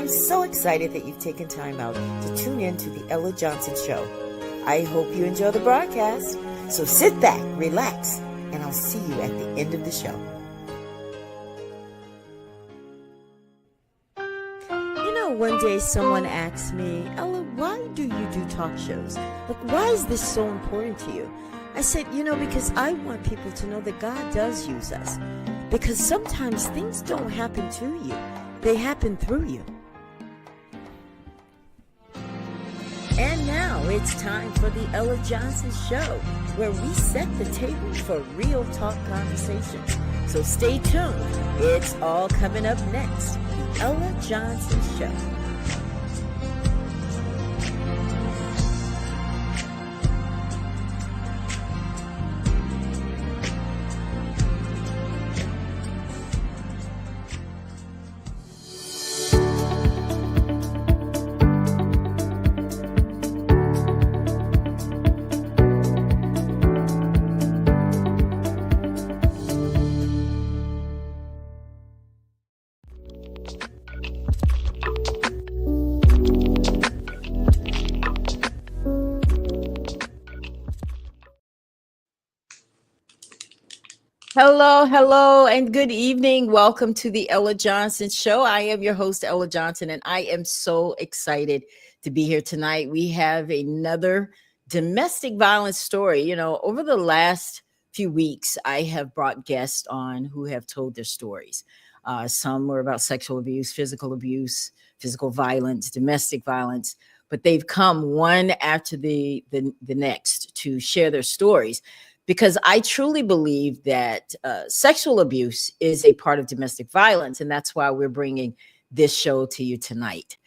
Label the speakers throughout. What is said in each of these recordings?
Speaker 1: I'm so excited that you've taken time out to tune in to the Ella Johnson Show. I hope you enjoy the broadcast. So sit back, relax, and I'll see you at the end of the show. You know, one day someone asked me, Ella, why do you do talk shows? Like, why is this so important to you? I said, because I want people to know that God does use us. Because sometimes things don't happen to you. They happen through you. And now it's time for the Ella Johnson Show, where we set the table for real talk conversations. So stay tuned. It's all coming up next. The Ella Johnson Show. Hello, and good evening. Welcome to the Ella Johnson Show. I am your host, Ella Johnson, and I am so excited to be here tonight. We have another domestic violence story. Over the last few weeks, I have brought guests on who have told their stories. Some were about sexual abuse, physical violence, domestic violence, but they've come one after the next to share their stories. Because I truly believe that sexual abuse is a part of domestic violence, and that's why we're bringing this show to you tonight.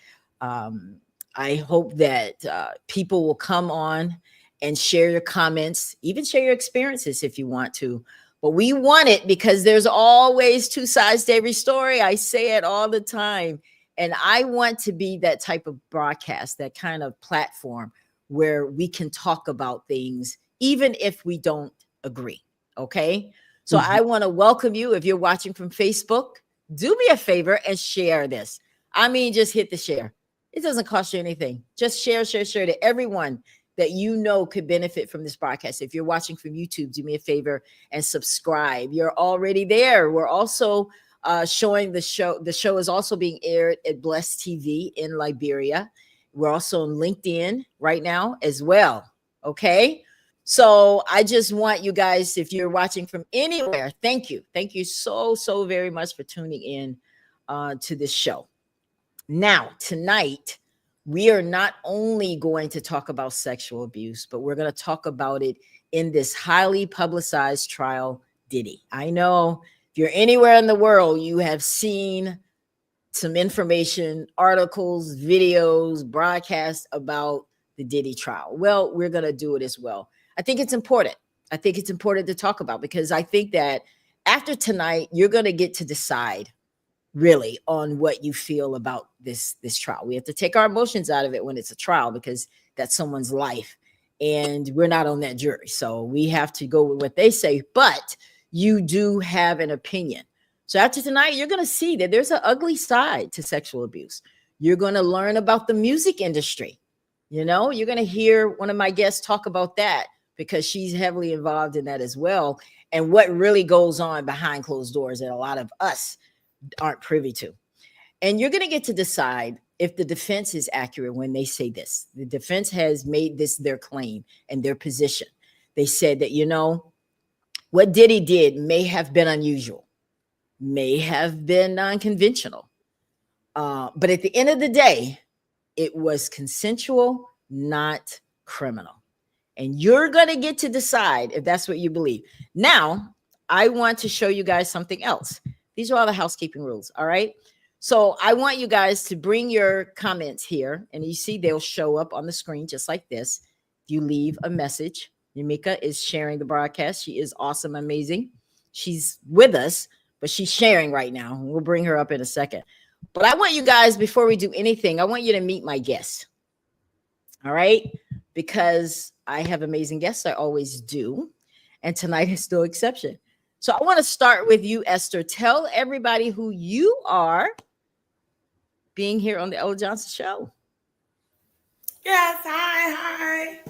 Speaker 1: I hope that people will come on and share your comments, even share your experiences if you want to. But we want it because there's always two sides to every story. I say it all the time. And I want to be that type of broadcast, that kind of platform where we can talk about things even if we don't agree. Okay. So I want to welcome you. If you're watching from Facebook, do me a favor and share this. I mean, just hit the share. It doesn't cost you anything. Just share to everyone that you know could benefit from this broadcast. If you're watching from YouTube, do me a favor and subscribe. You're already there. We're also showing the show. The show is also being aired at Bless TV in Liberia. We're also on LinkedIn right now as well. Okay. So I just want you guys, if you're watching from anywhere, thank you. Thank you so very much for tuning in to this show. Now, tonight, we are not only going to talk about sexual abuse, but we're going to talk about it in this highly publicized trial, Diddy. I know if you're anywhere in the world, you have seen some information, articles, videos, broadcasts about the Diddy trial. Well, we're going to do it as well. I think it's important. I think it's important to talk about because I think that after tonight, you're going to get to decide really on what you feel about this trial. We have to take our emotions out of it when it's a trial because that's someone's life and we're not on that jury. So we have to go with what they say, but you do have an opinion. So after tonight, you're going to see that there's an ugly side to sexual abuse. You're going to learn about the music industry. You're going to hear one of my guests talk about that because she's heavily involved in that as well. And what really goes on behind closed doors that a lot of us aren't privy to. And you're going to get to decide if the defense is accurate when they say this. The defense has made this their claim and their position. They said that, what Diddy did may have been unusual, may have been non-conventional. But at the end of the day, it was consensual, not criminal. And you're going to get to decide if that's what you believe. Now, I want to show you guys something else. These are all the housekeeping rules. All right. So I want you guys to bring your comments here. And you see, they'll show up on the screen just like this. You leave a message. Yamika is sharing the broadcast. She is awesome, amazing. She's with us, but she's sharing right now. We'll bring her up in a second. But I want you guys, before we do anything, I want you to meet my guests. All right. Because I have amazing guests. I always do. And tonight is no exception. So I want to start with you, Esther. Tell everybody who you are being here on the Ella Johnson Show.
Speaker 2: Yes, hi.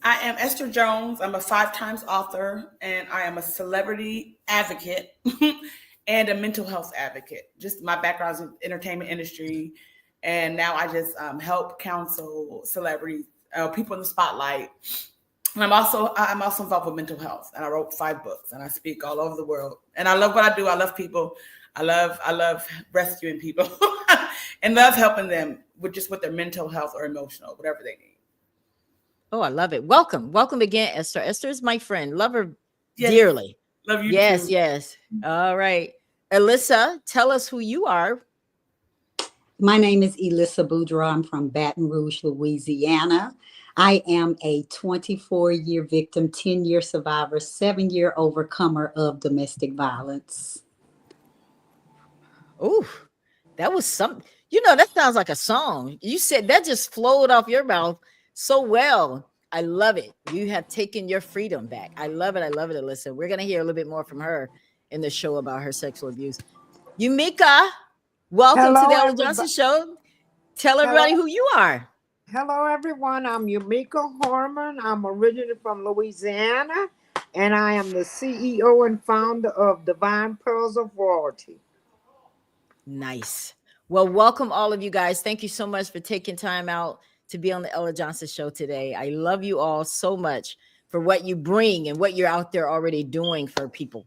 Speaker 2: I am Esther Jones. I'm a 5 times author, and I am a celebrity advocate and a mental health advocate. Just my background is in the entertainment industry, and now I just help counsel celebrities, people in the spotlight. And I'm also involved with mental health, and I wrote 5 books, and I speak all over the world. And I love what I do. I love people. I love rescuing people, and love helping them with their mental health or emotional, whatever they need.
Speaker 1: Oh, I love it. Welcome again, Esther. Esther is my friend. Love her
Speaker 2: Yes,
Speaker 1: dearly.
Speaker 2: love you
Speaker 1: Yes,
Speaker 2: too.
Speaker 1: yes. All right, Alyssa, tell us who you are.
Speaker 3: My name is Elissa Boudreau. I'm from Baton Rouge, Louisiana. I am a 24-year victim, 10-year survivor, 7-year overcomer of domestic violence.
Speaker 1: Oh, that was some. That sounds like a song. You said that just flowed off your mouth so well. I love it. You have taken your freedom back. I love it. I love it, Alyssa. We're gonna hear a little bit more from her in the show about her sexual abuse. Yumika, welcome to
Speaker 4: Hello,
Speaker 1: the Ella Johnson
Speaker 4: everybody.
Speaker 1: Show. Tell everybody
Speaker 4: Hello,
Speaker 1: who you are.
Speaker 4: hello, everyone. I'm Yumika Harmon. I'm originally from Louisiana, and I am the CEO and founder of Divine Pearls of Royalty.
Speaker 1: Nice. Well, welcome all of you guys. Thank you so much for taking time out to be on the Ella Johnson Show today. I love you all so much for what you bring and what you're out there already doing for people.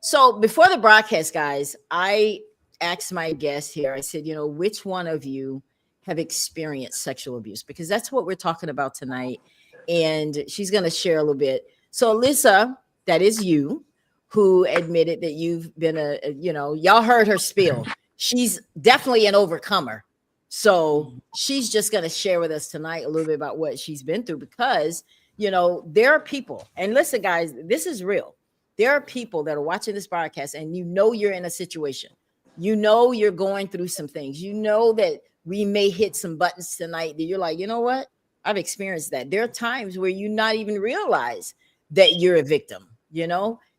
Speaker 1: So before the broadcast, guys, I asked my guest here, I said, which one of you have experienced sexual abuse? Because that's what we're talking about tonight. And she's going to share a little bit. So, Alyssa, that is you who admitted that you've been y'all heard her spiel. She's definitely an overcomer. So she's just going to share with us tonight a little bit about what she's been through because, there are people, and listen, guys, this is real. There are people that are watching this broadcast and you're in a situation. You're going through some things. That we may hit some buttons tonight that you're like, you know what? I've experienced that. There are times where you not even realize that you're a victim.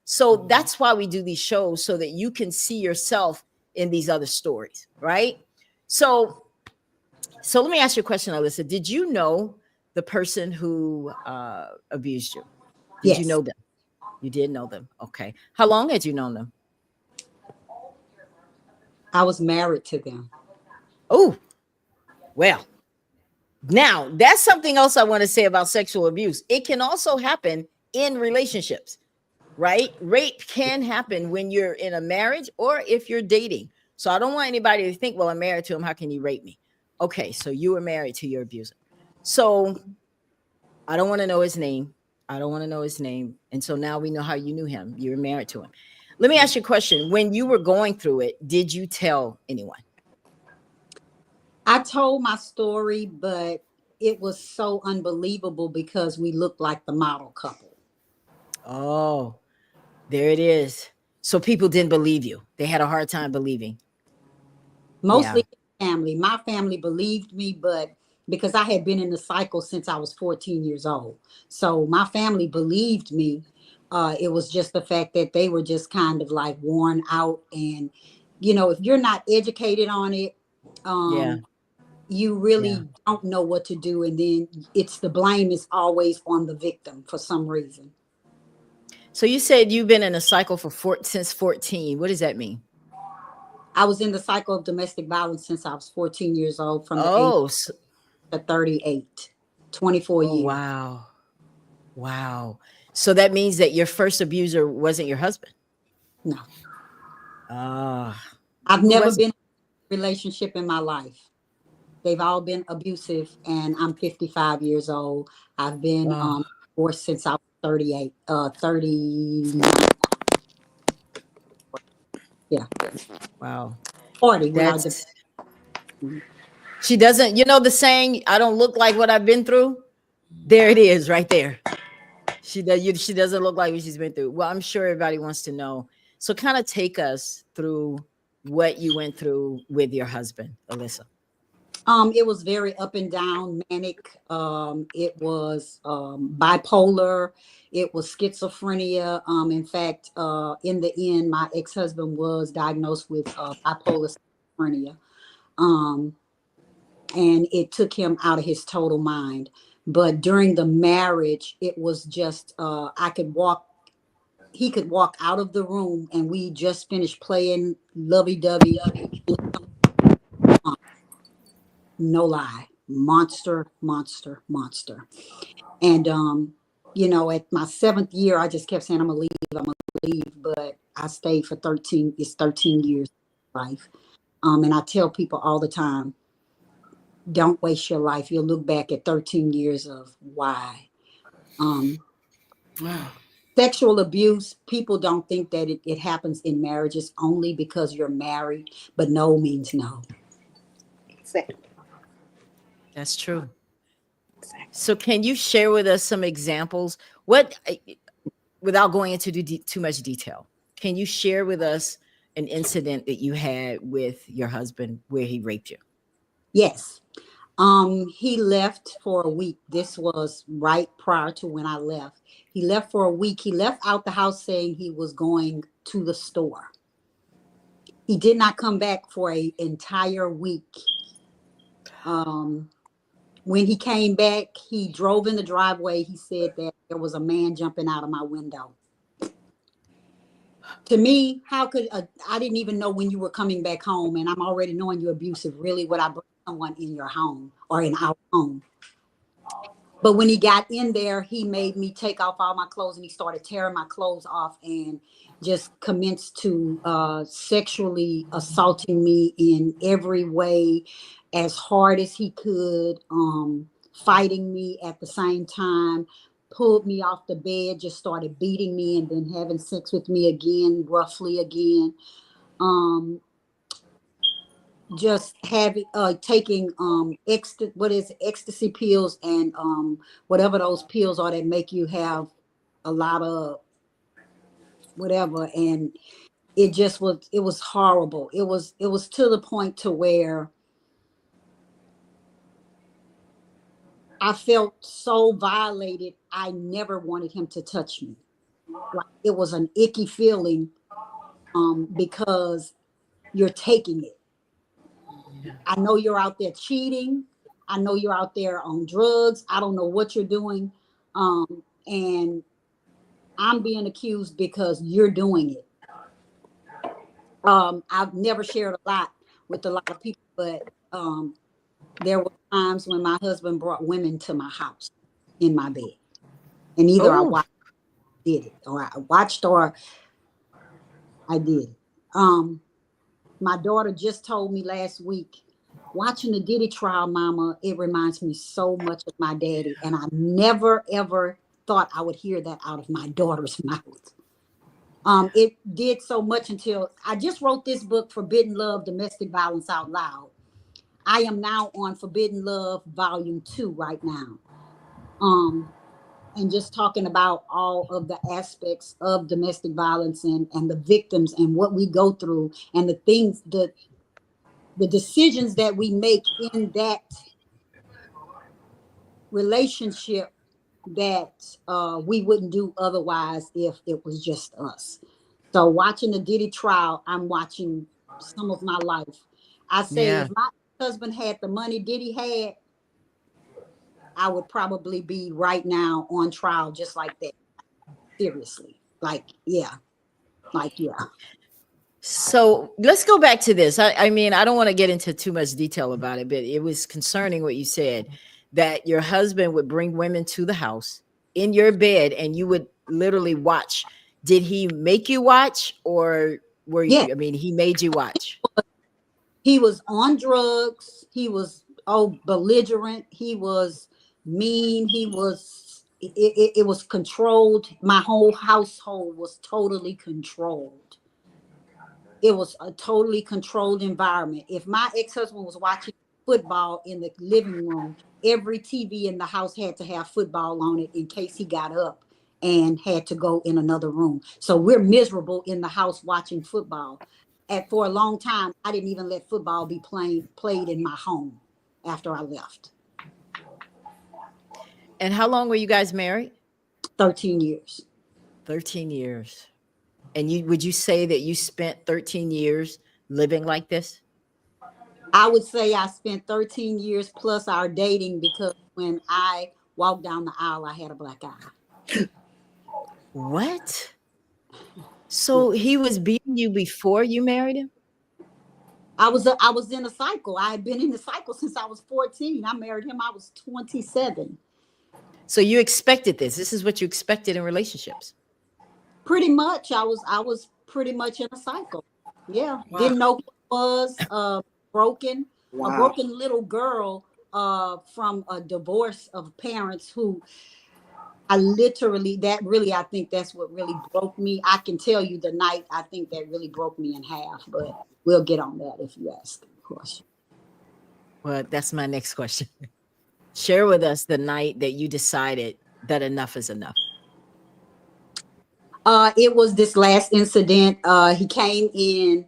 Speaker 1: So that's why we do these shows so that you can see yourself in these other stories, right? So let me ask you a question, Alyssa. Did you know the person who abused you? Did you
Speaker 3: Yes,
Speaker 1: know them? You did know them. Okay. How long had you known them?
Speaker 3: I was married to them.
Speaker 1: Oh, well, now that's something else I want to say about sexual abuse. It can also happen in relationships, right? Rape can happen when you're in a marriage or if you're dating. So I don't want anybody to think, well, I'm married to him. How can you rape me? Okay. So you were married to your abuser. So I don't want to know his name. I don't want to know his name. And so now we know how you knew him. You were married to him. Let me ask you a question. When you were going through it, did you tell anyone?
Speaker 3: I told my story, but it was so unbelievable because we looked like the model couple.
Speaker 1: Oh, there it is. So people didn't believe you. They had a hard time believing. Yeah.
Speaker 3: Mostly family. My family believed me, but because I had been in the cycle since I was 14 years old. So my family believed me. It was just the fact that they were just kind of like worn out. And, if you're not educated on it,
Speaker 1: Yeah.
Speaker 3: um, you
Speaker 1: Yeah.
Speaker 3: really don't know what to do. And then the blame is always on the victim for some reason.
Speaker 1: So you said you've been in a cycle since 14. What does that mean?
Speaker 3: I was in the cycle of domestic violence since I was 14 years old, from the age
Speaker 1: Oh,
Speaker 3: of 38, 24
Speaker 1: oh,
Speaker 3: years.
Speaker 1: wow. Wow. So that means that your first abuser wasn't your husband.
Speaker 3: No,
Speaker 1: Ah,
Speaker 3: I've
Speaker 1: who
Speaker 3: never
Speaker 1: was it?
Speaker 3: been in a relationship in my life. They've all been abusive, and I'm 55 years old. I've been
Speaker 1: Oh,
Speaker 3: divorced since I was 38, 39, yeah,
Speaker 1: wow.
Speaker 3: 40 when I divorced.
Speaker 1: That's she doesn't, the saying, I don't look like what I've been through. There it is right there. She doesn't look like what she's been through. Well, I'm sure everybody wants to know. So kind of take us through what you went through with your husband, Alyssa.
Speaker 3: It was very up and down, manic. It was bipolar. It was schizophrenia. In fact, in the end, my ex-husband was diagnosed with bipolar schizophrenia. Um, and it took him out of his total mind. But during the marriage, it was just I could walk. He could walk out of the room, and we just finished playing lovey-dovey. No lie, monster, monster, monster. And at my 7th year, I just kept saying, I'm gonna leave, but I stayed for 13. It's 13 years of life. And I tell people all the time, don't waste your life. You'll look back at 13 years of why. Um,
Speaker 2: Wow.
Speaker 3: Sexual abuse, people don't think that it happens in marriages only because you're married, but no means no.
Speaker 4: Exactly.
Speaker 1: That's true. So can you share with us some examples? What, without going into too much detail, can you share with us an incident that you had with your husband where he raped you?
Speaker 3: Yes. He left for a week. This was right prior to when I left. He left for a week. He left out the house saying he was going to the store. He did not come back for an entire week. When he came back, he drove in the driveway. He said that there was a man jumping out of my window. To me, how could I didn't even know when you were coming back home, and I'm already knowing you're abusive. Really, would I bring someone in your home or in our home? But when he got in there, he made me take off all my clothes, and he started tearing my clothes off and just commenced to sexually assaulting me in every way, as hard as he could, fighting me at the same time, pulled me off the bed, just started beating me and then having sex with me again, roughly again. Just having taking ecstasy pills and whatever those pills are that make you have a lot of whatever, and it was horrible. It was to the point to where I felt so violated. I never wanted him to touch me. Like, it was an icky feeling, because you're taking it. I know you're out there cheating. I know you're out there on drugs. I don't know what you're doing. And I'm being accused because you're doing it. I've never shared a lot with a lot of people, but there were times when my husband brought women to my house in my bed. And either I
Speaker 1: Oh,
Speaker 3: watched, did it, or I watched, or I did. My daughter just told me last week, watching the Diddy trial, Mama, it reminds me so much of my daddy. And I never, ever thought I would hear that out of my daughter's mouth. It did so much until I just wrote this book, Forbidden Love, Domestic Violence Out Loud. I am now on Forbidden Love Volume 2 right now. And just talking about all of the aspects of domestic violence and the victims and what we go through and the things, the decisions that we make in that relationship that we wouldn't do otherwise if it was just us. So watching the Diddy trial, I'm watching some of my life. I say
Speaker 1: yeah.
Speaker 3: if my husband had the money Diddy had, I would probably be right now on trial just like that. Seriously. Yeah.
Speaker 1: So let's go back to this. I mean, I don't want to get into too much detail about it, but it was concerning what you said, that your husband would bring women to the house in your bed and you would literally watch. Did he make you watch, or were
Speaker 3: Yeah.
Speaker 1: you, I mean, he made you watch?
Speaker 3: He was on drugs. He was belligerent. He was mean. It was controlled. My whole household was totally controlled. It was a totally controlled environment. If my ex-husband was watching football in the living room, every TV in the house had to have football on it in case he got up and had to go in another room. So we're miserable in the house watching football. And for a long time, I didn't even let football be played in my home after I left.
Speaker 1: And how long were you guys married?
Speaker 3: 13 years.
Speaker 1: 13 years. And would you say that you spent 13 years living like this?
Speaker 3: I would say I spent 13 years plus our dating because when I walked down the aisle, I had a black eye.
Speaker 1: What?
Speaker 3: Yeah.
Speaker 1: So he was beating you before you married him?
Speaker 3: I was in a cycle. I had been in the cycle since I was 14. I married him. I was 27.
Speaker 1: So you expected this. This is what you expected in relationships.
Speaker 3: Pretty much, I was pretty much in a cycle. Yeah,
Speaker 2: Wow.
Speaker 3: didn't know who it was. Broken, a
Speaker 4: Wow.
Speaker 3: broken little girl. From a divorce of parents who I literally, that really, I think that's what really broke me. I can tell you the night I think that really broke me in half, but we'll get on that if you ask a question.
Speaker 1: Well, that's my next question. Share with us the night that you decided that enough is enough.
Speaker 3: It was this last incident. He came in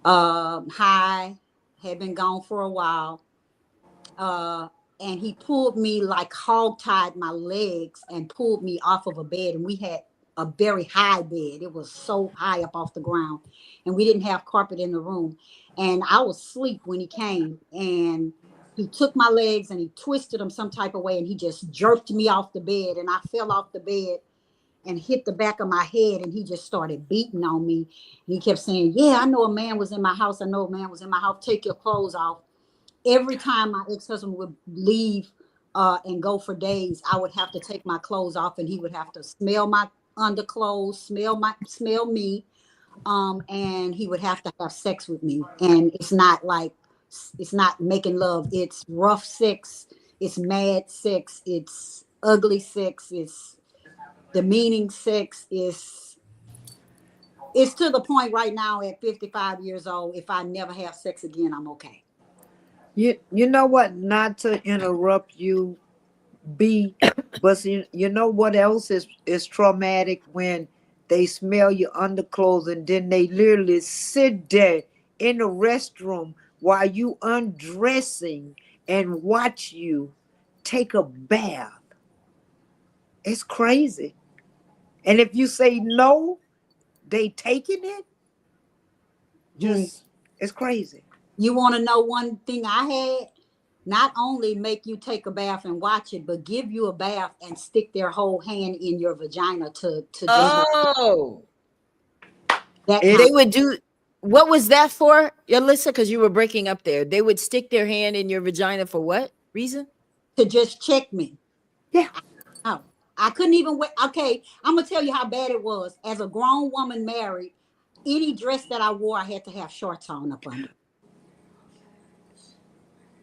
Speaker 3: high, had been gone for a while. Uh, and he pulled me like hog tied my legs and pulled me off of a bed. And we had a very high bed. It was so high up off the ground. And we didn't have carpet in the room. And I was asleep when he came. And he took my legs and he twisted them some type of way. And he just jerked me off the bed. And I fell off the bed and hit the back of my head. And he just started beating on me. And he kept saying, "Yeah, I know a man was in my house. I know a man was in my house. Take your clothes off." Every time my ex-husband would leave and go for days, I would have to take my clothes off and he would have to smell my underclothes, smell me, and he would have to have sex with me. And it's not making love, it's rough sex, it's mad sex, it's ugly sex, it's demeaning sex, it's to the point right now at 55 years old, if I never have sex again, I'm okay.
Speaker 4: You know what? Not to interrupt you, B, but you know what else is traumatic when they smell your underclothes and then they literally sit there in the restroom while you undressing and watch you take a bath. It's crazy. And if you say no, they taking it. Just it's crazy.
Speaker 3: You want to know one thing I had? Not only make you take a bath and watch it, but give you a bath and stick their whole hand in your vagina to do
Speaker 1: Oh,
Speaker 3: that
Speaker 4: It
Speaker 3: kind
Speaker 1: they would do. What was that for, Alyssa? Because you were breaking up there. They would stick their hand in your vagina for what reason?
Speaker 3: to just check me.
Speaker 4: yeah.
Speaker 3: Oh, I couldn't even wait. Okay, I'm gonna tell you how bad it was. As a grown woman married, any dress that I wore, I had to have shorts on up under.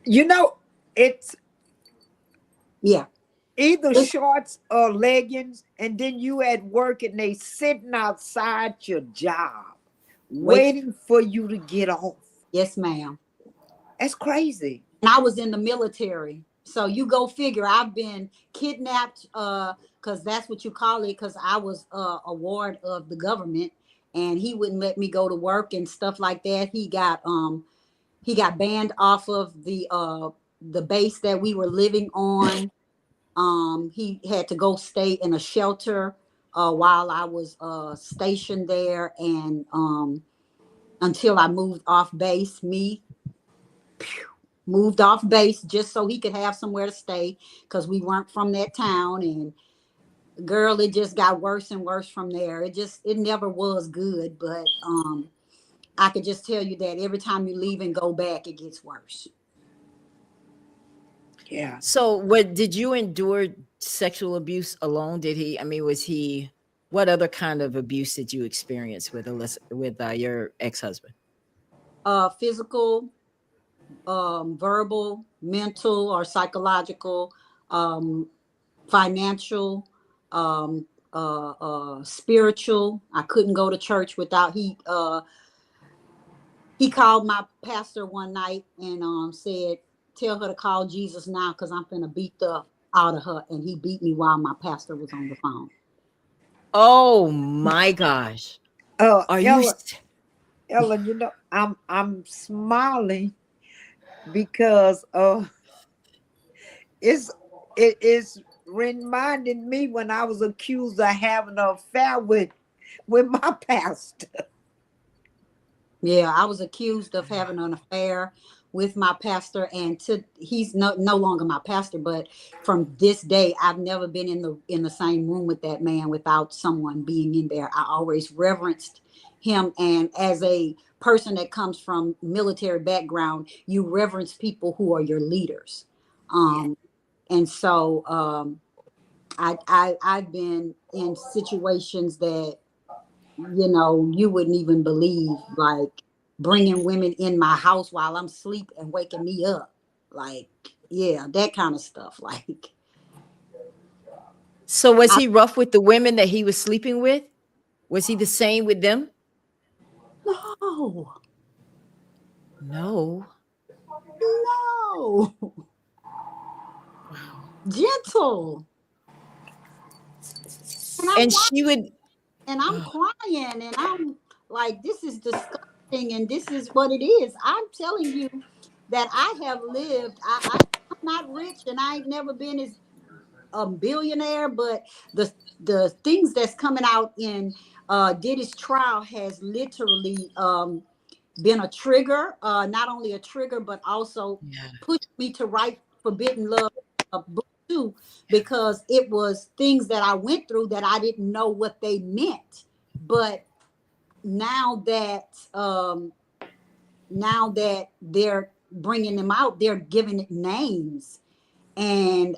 Speaker 4: You know, it's
Speaker 3: Yeah,
Speaker 4: either
Speaker 3: it's,
Speaker 4: shorts or leggings, and then you at work and they sitting outside your job
Speaker 3: wait.
Speaker 4: waiting for you to get off.
Speaker 3: Yes, ma'am.
Speaker 4: That's crazy.
Speaker 3: And I was in the military. So you go figure. I've been kidnapped because that's what you call it, because I was a ward of the government and he wouldn't let me go to work and stuff like that. He got banned off of the base that we were living on. He had to go stay in a shelter while I was stationed there, and until I moved off base, moved off base just so he could have somewhere to stay because we weren't from that town. And girl, it just got worse and worse from there. It never was good, but I could just tell you that every time you leave and go back, it gets worse.
Speaker 4: Yeah.
Speaker 1: So, what did you endure sexual abuse alone? Did he? I mean, was he? What other kind of abuse did you experience with Alyssa, with your ex husband?
Speaker 3: Physical, verbal, mental, or psychological, um, financial, spiritual. I couldn't go to church without he called my pastor one night and said, "Tell her to call Jesus now because I'm gonna beat the out of her." And he beat me while my pastor was on the phone.
Speaker 1: Oh my gosh! Are you?
Speaker 4: Ella, Ellen, you know, I'm smiling because it is reminding me when I was accused of having an affair with my pastor.
Speaker 3: Yeah, I was accused of having an affair with my pastor, and he's no longer my pastor, but from this day I've never been in the same room with that man without someone being in there. I always reverenced him, and as a person that comes from military background, you reverence people who are your leaders. And so I've been in situations that, you wouldn't even believe, like bringing women in my house while I'm asleep and waking me up. Like, yeah, that kind of stuff. Like,
Speaker 1: So was
Speaker 3: I
Speaker 1: he rough with the women that he was sleeping with? Was he the same with them?
Speaker 3: no,
Speaker 1: No.
Speaker 3: no, gentle. And I'm
Speaker 1: And she would,
Speaker 3: and I'm
Speaker 1: oh,
Speaker 3: crying and I'm like, this is disgusting and this is what it is. I'm telling you that I have lived. I'm not rich and I ain't never been as a billionaire, but the things that's coming out in Diddy's trial has literally been a trigger, not only a trigger, but also
Speaker 1: yeah.
Speaker 3: pushed me to write Forbidden Love, a book too, because it was things that I went through that I didn't know what they meant. But now that they're bringing them out, they're giving it names, and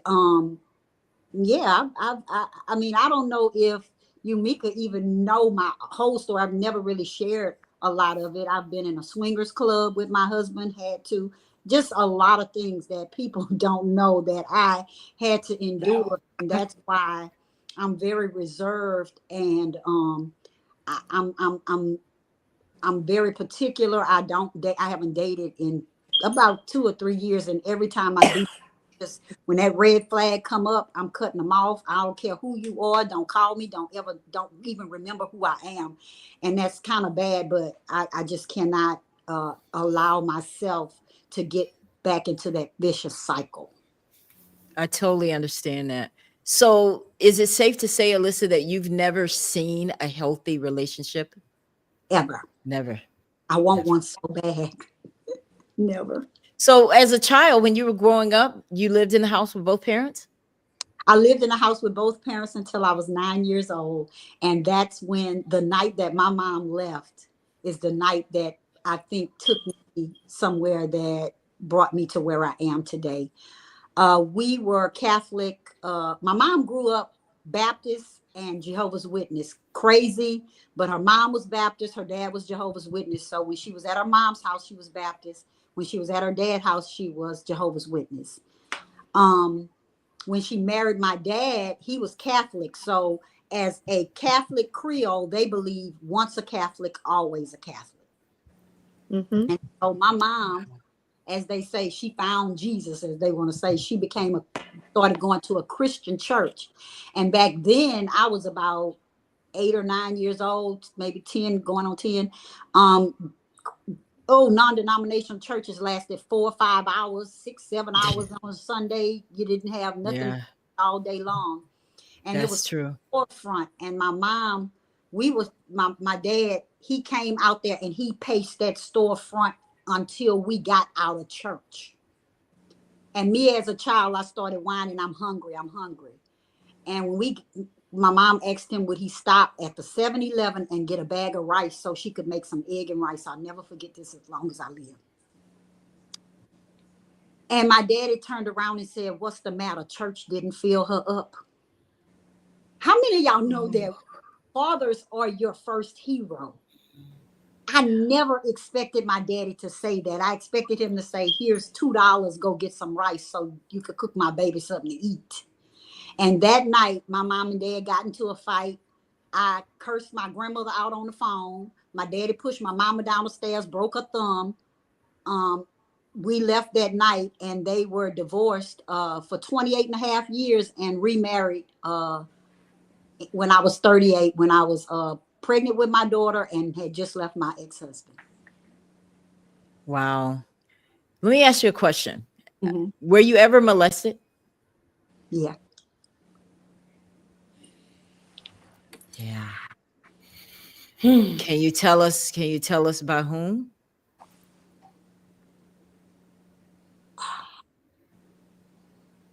Speaker 3: yeah, I mean, I don't know if you, Mika, even know my whole story. I've never really shared a lot of it. I've been in a swingers club with my husband, had to, just a lot of things that people don't know that I had to endure. And that's why I'm very reserved, and I, I'm very particular. I haven't dated in about 2 or 3 years, and every time I do, just when that red flag come up, I'm cutting them off. I don't care who you are. Don't call me. Don't even remember who I am. And that's kind of bad, but I just cannot allow myself to get back into that vicious cycle
Speaker 1: I totally understand that. So is it safe to say, Alyssa, that you've never seen a healthy relationship?
Speaker 3: ever.
Speaker 1: Never.
Speaker 3: I want
Speaker 1: Never.
Speaker 3: one so bad. Never.
Speaker 1: So as a child, when you were growing up, you lived in the house with both parents?
Speaker 3: I lived in a house with both parents until I was 9 years old. And that's when the night that my mom left is the night that I think took me somewhere that brought me to where I am today. We were Catholic. My mom grew up Baptist and Jehovah's Witness. Crazy, but her mom was Baptist. Her dad was Jehovah's Witness. So when she was at her mom's house, she was Baptist. When she was at her dad's house, she was Jehovah's Witness. Um, when she married my dad, he was Catholic. So as a Catholic Creole, they believe once a Catholic, always a Catholic.
Speaker 4: Mm-hmm.
Speaker 3: And so my mom, as they say, she found Jesus, as they want to say. She started going to a Christian church. And back then I was about 8 or 9 years old, maybe 10, going on 10. Um, non-denominational churches lasted 4 or 5 hours, 6, 7 hours on a Sunday. You didn't have nothing
Speaker 1: Yeah,
Speaker 3: all day long. And it
Speaker 1: that's
Speaker 3: was
Speaker 1: true.
Speaker 3: forefront. And my mom, my dad, he came out there and he paced that storefront until we got out of church. And me as a child, I started whining, I'm hungry, I'm hungry. And my mom asked him, would he stop at the 7-Eleven and get a bag of rice so she could make some egg and rice? I'll never forget this as long as I live. And my daddy turned around and said, what's the matter? Church didn't fill her up. How many of y'all know that fathers are your first hero? I never expected my daddy to say that. I expected him to say, here's $2, go get some rice so you could cook my baby something to eat. And that night, my mom and dad got into a fight. I cursed my grandmother out on the phone. My daddy pushed my mama down the stairs, broke her thumb. Um, we left that night and they were divorced for 28 and a half years and remarried when I was 38, when I was pregnant with my daughter and had just left my ex-husband.
Speaker 1: Wow. Let me ask you a question.
Speaker 3: Mm-hmm.
Speaker 1: Were you ever molested?
Speaker 3: Yeah.
Speaker 1: Yeah. Can you tell us by whom?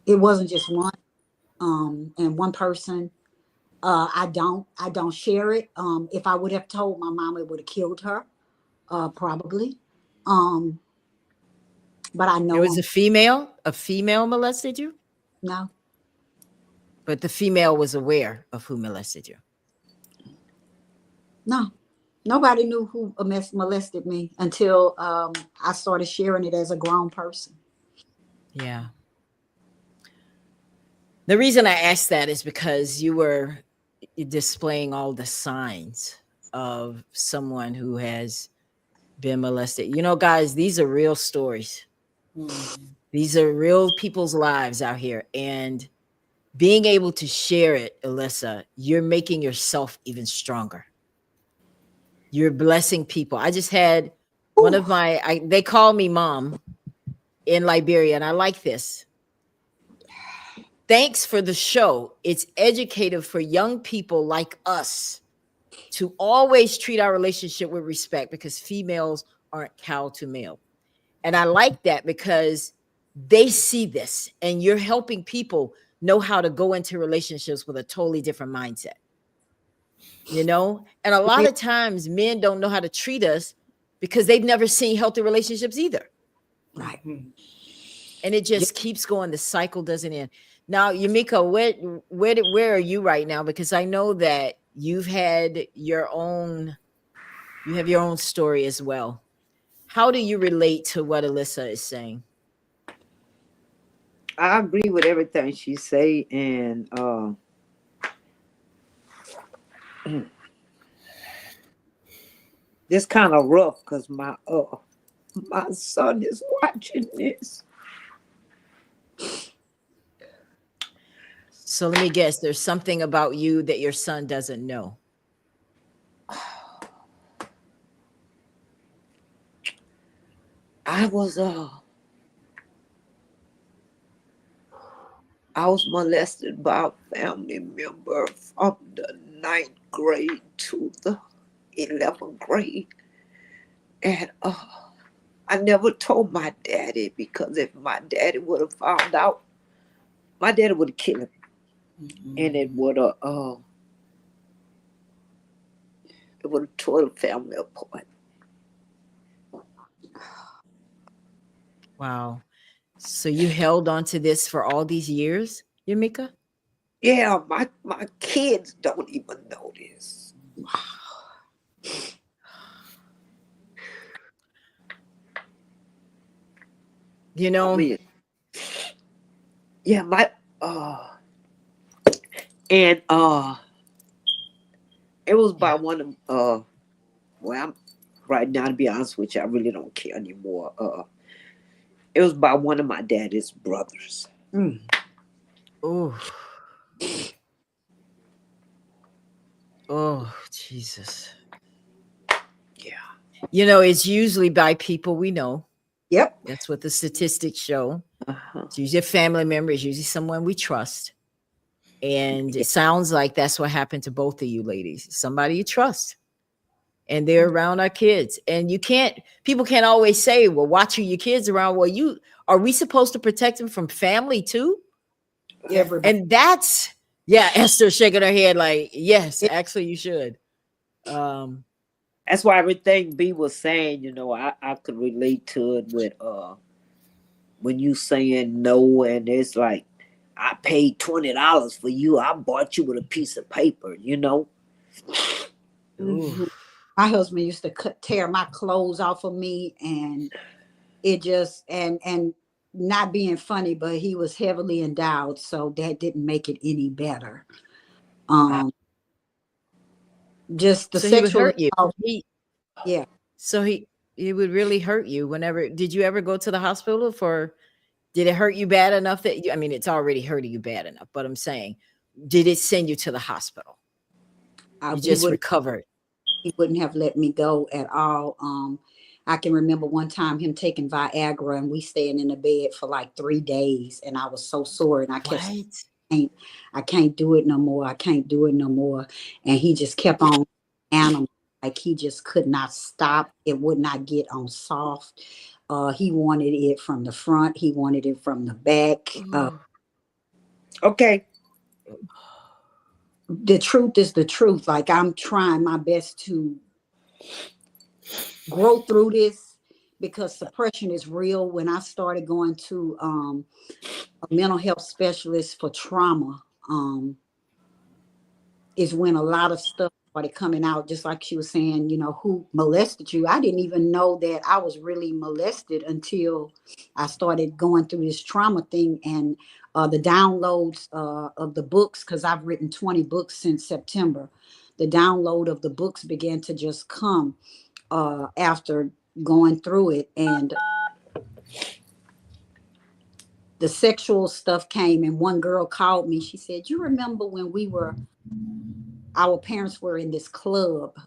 Speaker 3: It wasn't just one and one person. I don't share it. If I would have told my mom, it would have killed her, probably. Um, but I
Speaker 1: It
Speaker 3: know
Speaker 1: was
Speaker 3: him.
Speaker 1: a female molested you,
Speaker 3: No,
Speaker 1: but the female was aware of who molested you.
Speaker 3: no. Nobody knew who molested me until I started sharing it as a grown person.
Speaker 1: Yeah. The reason I asked that is because you were displaying all the signs of someone who has been molested. You know, guys, these are real stories.
Speaker 3: Mhm.
Speaker 1: These are real people's lives out here. And being able to share it, Alyssa, you're making yourself even stronger. You're blessing people. I just had one
Speaker 3: Ooh,
Speaker 1: of they call me mom in Liberia, and I like this. Thanks for the show. It's educative for young people like us to always treat our relationship with respect because females aren't cow to male. And I like that because they see this and you're helping people know how to go into relationships with a totally different mindset, you know? And a lot
Speaker 3: yeah,
Speaker 1: of times men don't know how to treat us because they've never seen healthy relationships either.
Speaker 3: right.
Speaker 1: And it
Speaker 3: Yeah.
Speaker 1: just keeps going. The cycle doesn't end. Now, Yumika, where are you right now? Because I know that you have your own story as well. How do you relate to what Alyssa is saying?
Speaker 4: I agree with everything she say, and this kind of rough because my son is watching this.
Speaker 1: So let me guess, there's something about you that your son doesn't know.
Speaker 4: I was I was molested by a family member from the ninth grade to the 11th grade, and I never told my daddy because if my daddy would have found out, my daddy would have killed him, and it would have tore the family apart.
Speaker 1: Wow. So you held on to this for all these years, Yumika?
Speaker 4: Yeah, my kids don't even know this.
Speaker 1: You
Speaker 4: I
Speaker 1: know,
Speaker 4: mean, yeah, my uh and it was
Speaker 1: yeah.
Speaker 4: by one of well, I'm right now, to be honest with you, I really don't care anymore. It was by one of my daddy's brothers.
Speaker 3: Mm.
Speaker 1: Oh, oh, Jesus.
Speaker 4: Yeah.
Speaker 1: You know, it's usually by people we know.
Speaker 3: Yep.
Speaker 1: That's what the statistics show.
Speaker 4: Uh-huh.
Speaker 1: It's usually a family member, it's usually someone we trust. And it sounds like that's what happened to both of you ladies. Somebody you trust. And they're around our kids. And people can't always say, well, watch who your kids around. Well, are we supposed to protect them from family too?
Speaker 3: Everybody.
Speaker 1: And yeah, Esther shaking her head like, yes, actually you should. Um,
Speaker 4: That's why everything B was saying, I could relate to it with when you saying no, and it's like I paid $20 for you. I bought you with a piece of paper.
Speaker 1: ooh,
Speaker 3: Mhm. My husband used to tear my clothes off of me, and it just and not being funny, but he was heavily endowed, so that didn't make it any better.
Speaker 4: I,
Speaker 3: Um, just the
Speaker 1: so he would
Speaker 3: sexual
Speaker 1: hurt you.
Speaker 3: assault. Yeah,
Speaker 1: So he would really hurt you whenever. Did you ever go to the hospital for? Did it hurt you bad enough I mean, it's already hurting you bad enough, but I'm saying, did it send you to the hospital? You
Speaker 3: he
Speaker 1: just
Speaker 3: would
Speaker 1: recovered.
Speaker 3: he wouldn't have let me go at all. I can remember one time him taking Viagra and we staying in the bed for like 3 days, and I was so sore, and I kept saying,
Speaker 1: What?
Speaker 3: "Ain't- I can't do it no more. I can't do it no more." And he just kept on animal, like he just could not stop. It would not get on soft. He wanted it from the front. He wanted it from the back.
Speaker 1: Ooh.
Speaker 4: Okay.
Speaker 3: The truth is the truth. Like, I'm trying my best to grow through this because suppression is real. When I started going to a mental health specialist for trauma, is when a lot of stuff started coming out, just like she was saying, who molested you. I didn't even know that I was really molested until I started going through this trauma thing, and the downloads of the books, because I've written 20 books since September. The download of the books began to just come after going through it, and the sexual stuff came. And one girl called me. She said, "You remember when our parents were in this club?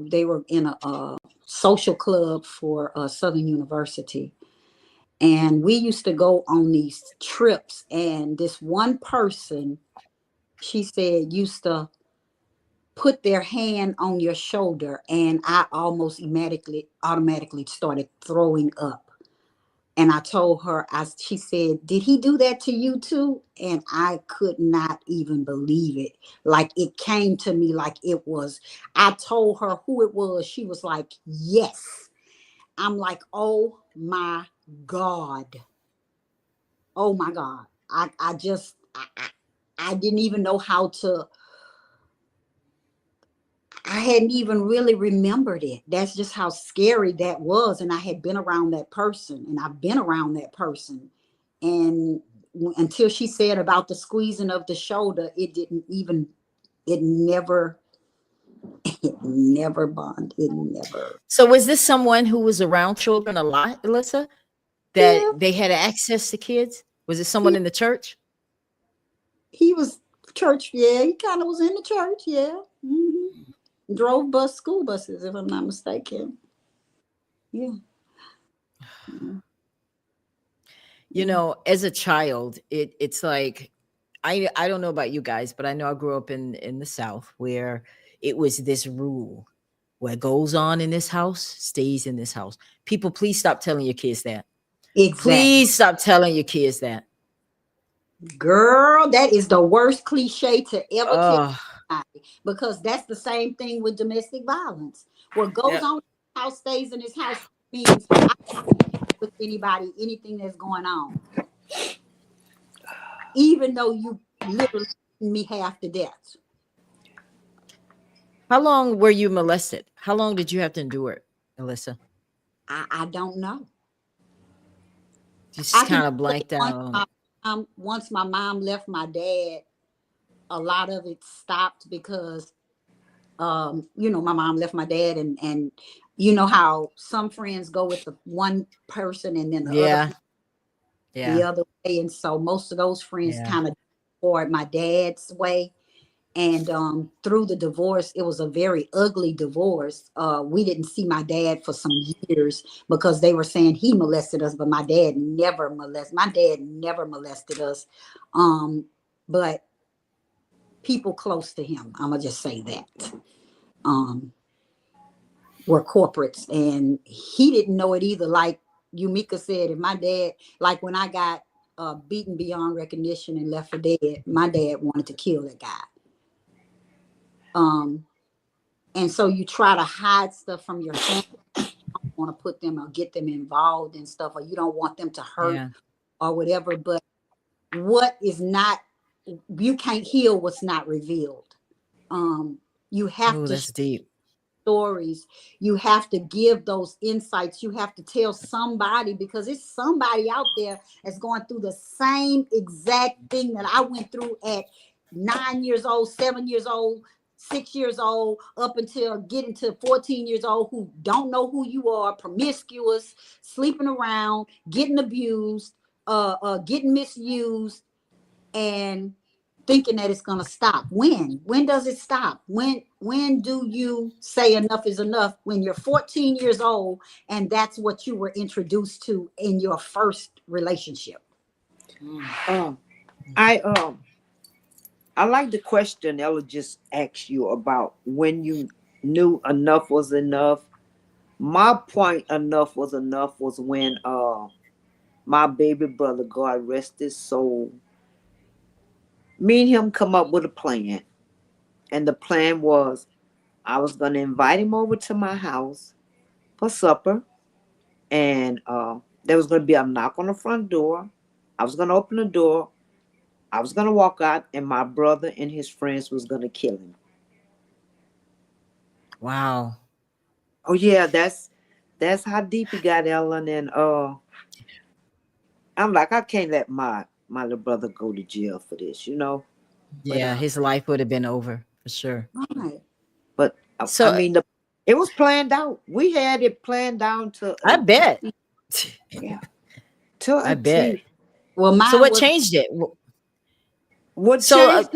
Speaker 3: They were in a social club for Southern University. And we used to go on these trips. And this one person," she said, "used to put their hand on your shoulder." And I almost automatically started throwing up. And I told her, she said, "Did he do that to you too?" And I could not even believe it. Like, it came to me like it was. I told her who it was. She was like, "Yes." I'm like, "Oh my God. Oh my God." I just, I didn't even know how to, I hadn't even really remembered it. That's just how scary that was. And I had been around that person, and I've been around that person. And until she said about the squeezing of the shoulder, it didn't even, it never, it never bonded. It never.
Speaker 1: So was this someone who was around children a lot, Alyssa? That
Speaker 3: Yeah,
Speaker 1: they had access to kids? Was it someone
Speaker 3: he,
Speaker 1: in the church?
Speaker 3: he was church. Yeah, he kind of was in the church. Yeah. Drove school buses, if I'm not mistaken. Yeah.
Speaker 1: You
Speaker 3: Yeah.
Speaker 1: know, as a child, it's like I don't know about you guys, but I know I grew up in the South where it was this rule: what goes on in this house stays in this house. People, please stop telling your kids that.
Speaker 3: Exactly.
Speaker 1: Please stop telling your kids that.
Speaker 3: Girl, that is the worst cliche to ever tell
Speaker 1: Oh,
Speaker 3: somebody, because that's the same thing with domestic violence. What goes
Speaker 2: Yep.
Speaker 3: on in his house stays in his house means I with anybody, anything that's going on, even though you literally beaten me half to death.
Speaker 1: how long were you molested? How long did you have to endure it, Alyssa?
Speaker 3: I don't know.
Speaker 1: Just
Speaker 3: I can
Speaker 1: kind of
Speaker 3: say
Speaker 1: blanked out on it.
Speaker 3: once my mom left my dad, a lot of it stopped because my mom left my dad, and you know how some friends go with the one person and then the other
Speaker 1: Yeah,
Speaker 3: the
Speaker 1: yeah,
Speaker 3: other way. And so most of those friends
Speaker 1: yeah.
Speaker 3: kind of toward my dad's way. And through the divorce, it was a very ugly divorce. We didn't see my dad for some years because they were saying he molested us, but my dad never molested us. But people close to him, I'm gonna just say that, um, were corporates, and he didn't know it either. Like Yumika said, if my dad, like when I got beaten beyond recognition and left for dead, my dad wanted to kill that guy. Um, and so you try to hide stuff from your family, want to put them or get them involved in stuff, or you don't want them to hurt
Speaker 1: Yeah.
Speaker 3: or whatever. But what is not, you can't heal what's not revealed. You have
Speaker 1: Oh,
Speaker 3: to
Speaker 1: that's deep.
Speaker 3: stories, you have to give those insights, you have to tell somebody, because it's somebody out there that's going through the same exact thing that I went through at 9 years old, 7 years old, 6 years old, up until getting to 14 years old, who don't know who you are, promiscuous, sleeping around, getting abused, getting misused, and thinking that it's going to stop. When does it stop? When do you say enough is enough? When you're 14 years old and that's what you were introduced to in your first relationship.
Speaker 4: Um, I I like the question Ella just asked you about when you knew enough was enough. My point enough was when my baby brother, God rest his soul, Me and him come up with a plan. And the plan was I was going to invite him over to my house for supper. And there was going to be a knock on the front door. I was going to open the door. I was going to walk out, and my brother and his friends was going to kill him.
Speaker 1: Wow.
Speaker 4: Oh yeah, that's how deep he got, Ellen. And I'm like, I can't let my little brother go to jail for this, you know. But
Speaker 1: Yeah, his life would have been over for sure.
Speaker 3: Right.
Speaker 4: but I
Speaker 1: So
Speaker 4: mean, it was planned out. We had it planned down to
Speaker 1: I
Speaker 4: a
Speaker 1: bet.
Speaker 4: T. Yeah, to
Speaker 1: I
Speaker 4: a
Speaker 1: bet.
Speaker 4: T.
Speaker 3: Well,
Speaker 1: So
Speaker 3: mine
Speaker 1: what
Speaker 3: was
Speaker 1: changed it?
Speaker 4: What
Speaker 1: So
Speaker 4: changed?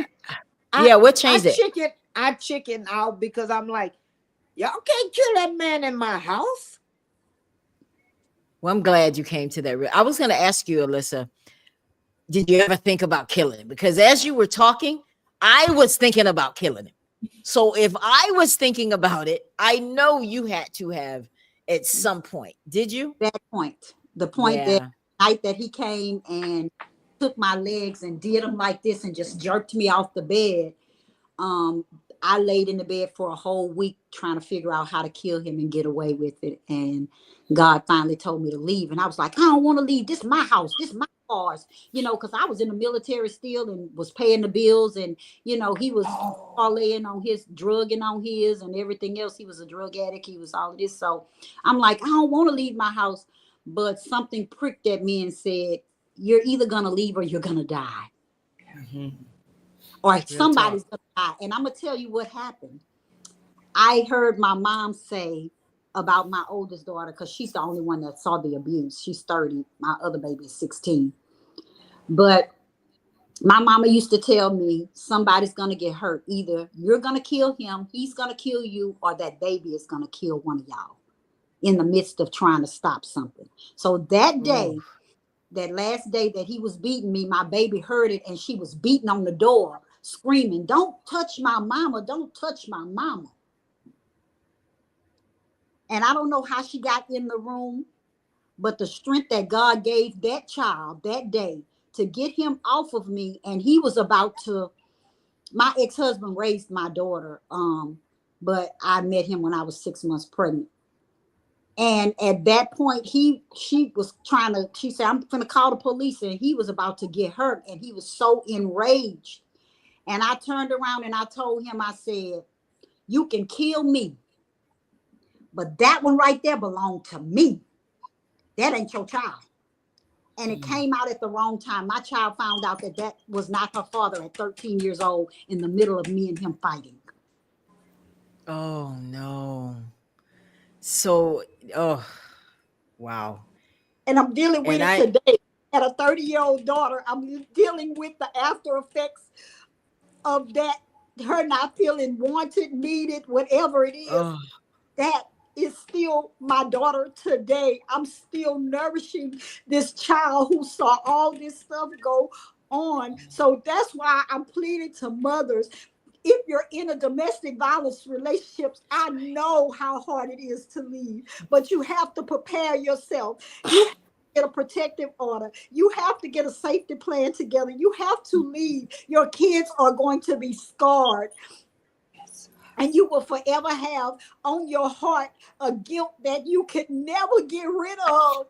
Speaker 4: I
Speaker 1: yeah, what
Speaker 4: I
Speaker 1: changed it?
Speaker 4: chicken I chicken out because I'm like, y'all can't kill that man in my house.
Speaker 1: Well, I'm glad you came to that. I was going to ask you, Alyssa, did you ever think about killing him? Because as you were talking, I was thinking about killing him. So if I was thinking about it, I know you had to have at some point. Did you?
Speaker 3: that point. The point that
Speaker 1: Yeah.
Speaker 3: night that he came and took my legs and did them like this and just jerked me off the bed. Um, I laid in the bed for a whole week trying to figure out how to kill him and get away with it. And God finally told me to leave. And I was like, I don't want to leave. This is my house. This is my cars. Because I was in the military still and was paying the bills. And, he was parlaying on his drugging on his and everything else. He was a drug addict. He was all of this. So I'm like, I don't want to leave my house. But something pricked at me and said, you're either going to leave or you're going to die.
Speaker 1: Mhm.
Speaker 3: Or
Speaker 1: Real talk.
Speaker 3: somebody's going to die. And I'm going to tell you what happened. I heard my mom say about my oldest daughter, because she's the only one that saw the abuse. She's 30. My other baby is 16. But my mama used to tell me somebody's going to get hurt. Either you're going to kill him, he's going to kill you, or that baby is going to kill one of y'all in the midst of trying to stop something. So that
Speaker 1: Oh,
Speaker 3: day, that last day that he was beating me, my baby heard it and she was beating on the door, screaming, don't touch my mama, don't touch my mama. And I don't know how she got in the room, but the strength that God gave that child that day to get him off of me, and he was about to, my ex-husband raised my daughter, but I met him when I was 6 months pregnant. And at that point, she said, I'm going to call the police. And he was about to get hurt. And he was so enraged. And I turned around and I told him, I said, you can kill me, but that one right there belonged to me. That ain't your child. And it came out at the wrong time. My child found out that that was not her father at 13 years old in the middle of me and him fighting.
Speaker 1: oh no. So, oh, wow.
Speaker 3: And I'm dealing with
Speaker 1: And
Speaker 3: it
Speaker 1: I,
Speaker 3: today. At a 30-year-old daughter, I'm dealing with the after effects of that, her not feeling wanted, needed, whatever it is.
Speaker 1: oh,
Speaker 3: That is still my daughter today. I'm still nourishing this child who saw all this stuff go on. So that's why I'm pleading to mothers. If you're in a domestic violence relationships, I know how hard it is to leave, but you have to prepare yourself. You have to get a protective order. You have to get a safety plan together. You have to leave. Your kids are going to be scarred. And you will forever have on your heart a guilt that you could never get rid of.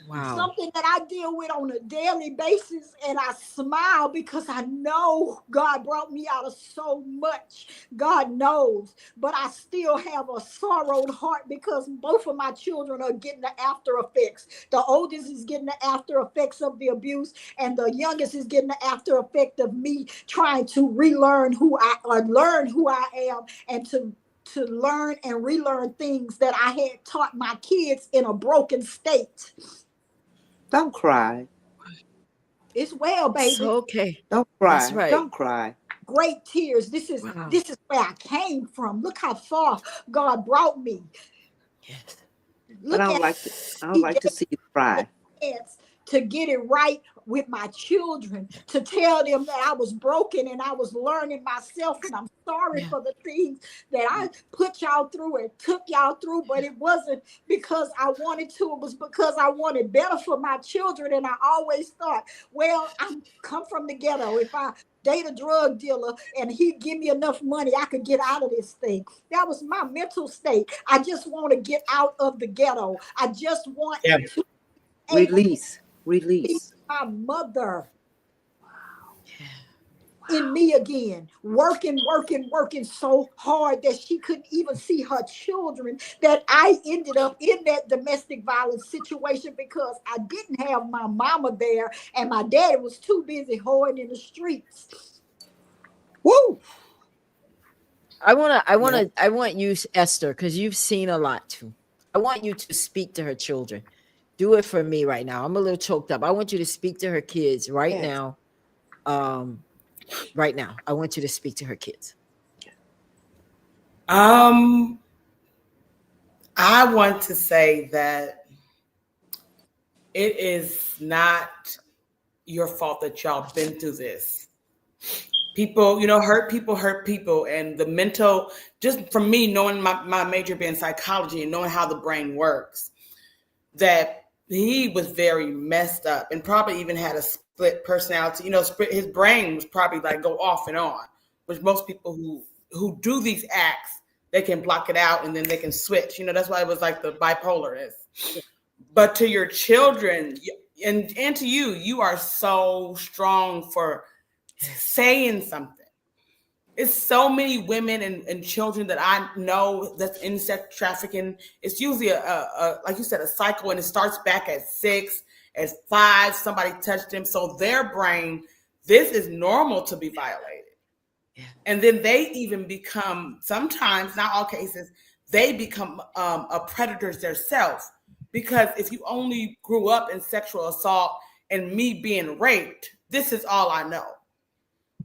Speaker 1: wow.
Speaker 3: Something that I deal with on a daily basis, and I smile because I know God brought me out of so much. God knows, but I still have a sorrowed heart because both of my children are getting the after effects. The oldest is getting the after effects of the abuse, and the youngest is getting the after effect of me trying to relearn who I or learn who I am, and to learn and relearn things that I had taught my kids in a broken state.
Speaker 4: Don't cry.
Speaker 3: It's well, baby.
Speaker 1: So, okay.
Speaker 4: Don't
Speaker 1: That's
Speaker 4: cry.
Speaker 1: right.
Speaker 4: Don't cry.
Speaker 3: Great tears. This is
Speaker 1: Wow.
Speaker 3: this is where I came from. Look how far God brought me.
Speaker 1: Yes.
Speaker 4: But
Speaker 3: Look at
Speaker 4: I don't
Speaker 3: He
Speaker 4: like to
Speaker 3: gave
Speaker 4: see you cry.
Speaker 3: me a chance to get it right with my children, to tell them that I was broken and I was learning myself, and I'm sorry
Speaker 1: Yeah.
Speaker 3: for the things that I put y'all through and took y'all through, but it wasn't because I wanted to, it was because I wanted better for my children. And I always thought, well, I come from the ghetto. If I date a drug dealer and he'd give me enough money, I could get out of this thing. That was my mental state. I just want to get out of the ghetto. I just want
Speaker 2: Yeah.
Speaker 3: to be able to
Speaker 4: Release.
Speaker 3: be
Speaker 4: Release.
Speaker 3: my mother in me again, working so hard that she couldn't even see her children, that I ended up in that domestic violence situation because I didn't have my mama there and my daddy was too busy hoeing in the streets. Woo!
Speaker 1: I
Speaker 2: Yeah.
Speaker 1: want you, Esther, because you've seen a lot too. I want you to speak to her children. Do it for me right now. I'm a little choked up. I want you to speak to her kids right
Speaker 4: Yes.
Speaker 1: now. Right now. I want you to speak to her kids.
Speaker 2: Um, I want to say that it is not your fault that y'all been through this. People, hurt people, and the mental, just from me knowing my major being psychology and knowing how the brain works, that he was very messed up and probably even had a split personality. His brain was probably like go off and on, which most people who do these acts, they can block it out and then they can switch. That's why it was like the bipolar is. But to your children and to you, you are so strong for saying something. It's so many women and children that I know that's in sex trafficking. It's usually a like you said, a cycle, and it starts back at 6, at 5, somebody touched them. So their brain, this is normal to be violated.
Speaker 1: Yeah.
Speaker 2: And then they even become, sometimes, not all cases, they become a predators themselves. Because if you only grew up in sexual assault and me being raped, this is all I know.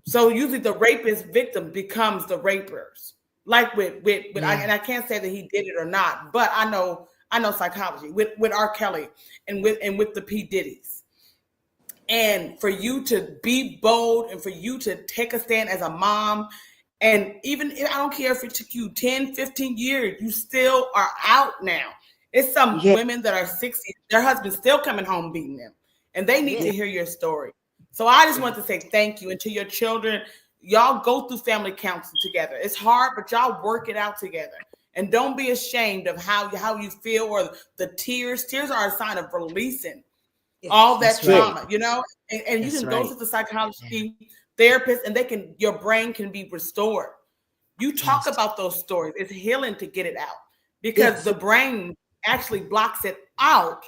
Speaker 2: So usually the rapist victim becomes the rapers. Like with and I can't say that he did it or not, but I know psychology with R. Kelly and with the P. Diddy's. And for you to be bold and for you to take a stand as a mom, and even I don't care if it took you 10, 15 years, you still are out now. It's some
Speaker 4: Yeah.
Speaker 2: women that are 60, their husband's still coming home beating them, and they need
Speaker 3: Yeah.
Speaker 2: to hear your story. So I just want to say thank you. And to your children, y'all go through family counseling together. It's hard, but y'all work it out together. And don't be ashamed of how you feel or the tears. Tears are a sign of releasing all that
Speaker 1: That's
Speaker 2: trauma,
Speaker 1: right.
Speaker 2: and you
Speaker 1: That's
Speaker 2: can go
Speaker 1: right.
Speaker 2: to the psychology therapist and your brain can be restored. You talk
Speaker 1: Yes.
Speaker 2: about those stories. It's healing to get it out because
Speaker 3: Yes.
Speaker 2: the brain actually blocks it out.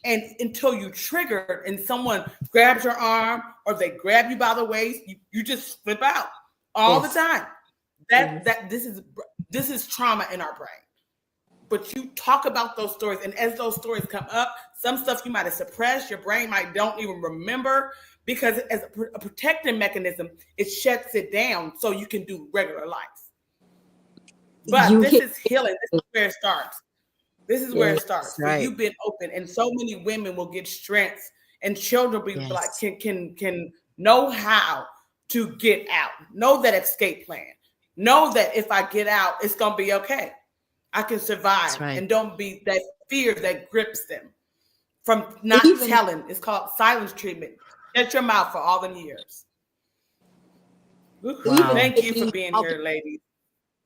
Speaker 2: And until you triggered and someone grabs your arm or they grab you by the waist, you just flip out all the
Speaker 3: Yes.
Speaker 2: time. That this is trauma in our brain. But you talk about those stories, and as those stories come up, some stuff you might have suppressed, your brain might don't even remember, because as a protective mechanism, it shuts it down so you can do regular life. But
Speaker 3: You
Speaker 2: this
Speaker 3: hit.
Speaker 2: is healing. This is where it starts. This is where it
Speaker 1: That's
Speaker 2: starts. For
Speaker 1: right.
Speaker 2: you being open, and so many women will get strength, and children will be like
Speaker 1: Yes.
Speaker 2: can know how to get out, know that escape plan, know that if I get out, it's gonna be okay. I can survive,
Speaker 1: That's right.
Speaker 2: and don't be that fear that grips them from not
Speaker 3: Even
Speaker 2: telling. It's called silence treatment. Shut your mouth for all them years.
Speaker 3: even
Speaker 1: Wow.
Speaker 2: Thank
Speaker 3: with
Speaker 2: you for
Speaker 3: me
Speaker 2: being
Speaker 3: talking,
Speaker 2: here, ladies.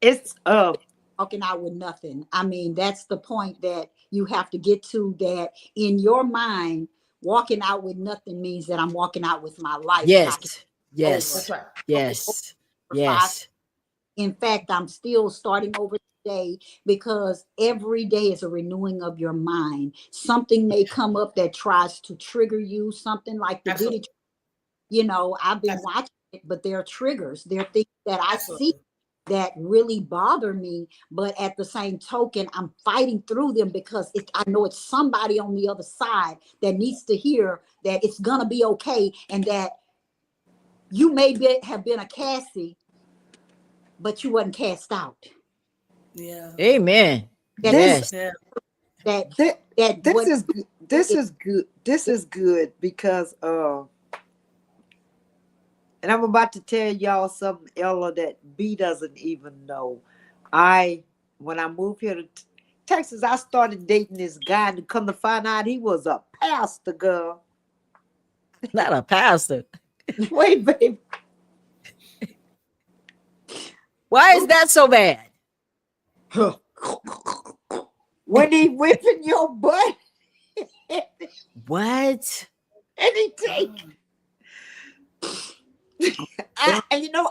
Speaker 4: It's
Speaker 3: walking out with nothing. I mean, that's the point that you have to get to, that in your mind, walking out with nothing means that I'm walking out with my life and I can
Speaker 1: Yes.
Speaker 3: over.
Speaker 2: That's
Speaker 1: Yes.
Speaker 2: right.
Speaker 3: Okay,
Speaker 1: Yes.
Speaker 3: over 5.
Speaker 1: Yes.
Speaker 3: In fact, I'm still starting over today, because every day is a renewing of your mind. Something may come up that tries to trigger you, something like the Diddy.
Speaker 2: Absolutely.
Speaker 3: I've been
Speaker 2: Absolutely.
Speaker 3: watching it, but there are triggers. There are things that I see
Speaker 2: Absolutely.
Speaker 3: that really bother me, but at the same token, I'm fighting through them because I know it's somebody on the other side that needs to hear that it's gonna be okay, and that you have been a Cassie, but you wasn't cast out.
Speaker 2: Yeah.
Speaker 1: Amen.
Speaker 3: That you
Speaker 4: this
Speaker 1: Yes.
Speaker 2: Yeah.
Speaker 3: that
Speaker 4: this,
Speaker 3: that
Speaker 4: this
Speaker 3: what
Speaker 4: is this is good. This is good because and I'm about to tell y'all something, Ella, that B doesn't even know. When I moved here to Texas, I started dating this guy, and to come to find out he was a pastor, girl.
Speaker 1: Not a pastor.
Speaker 4: Wait, baby.
Speaker 1: Why is that so bad?
Speaker 4: When he whipping your butt,
Speaker 1: What?
Speaker 4: and he take,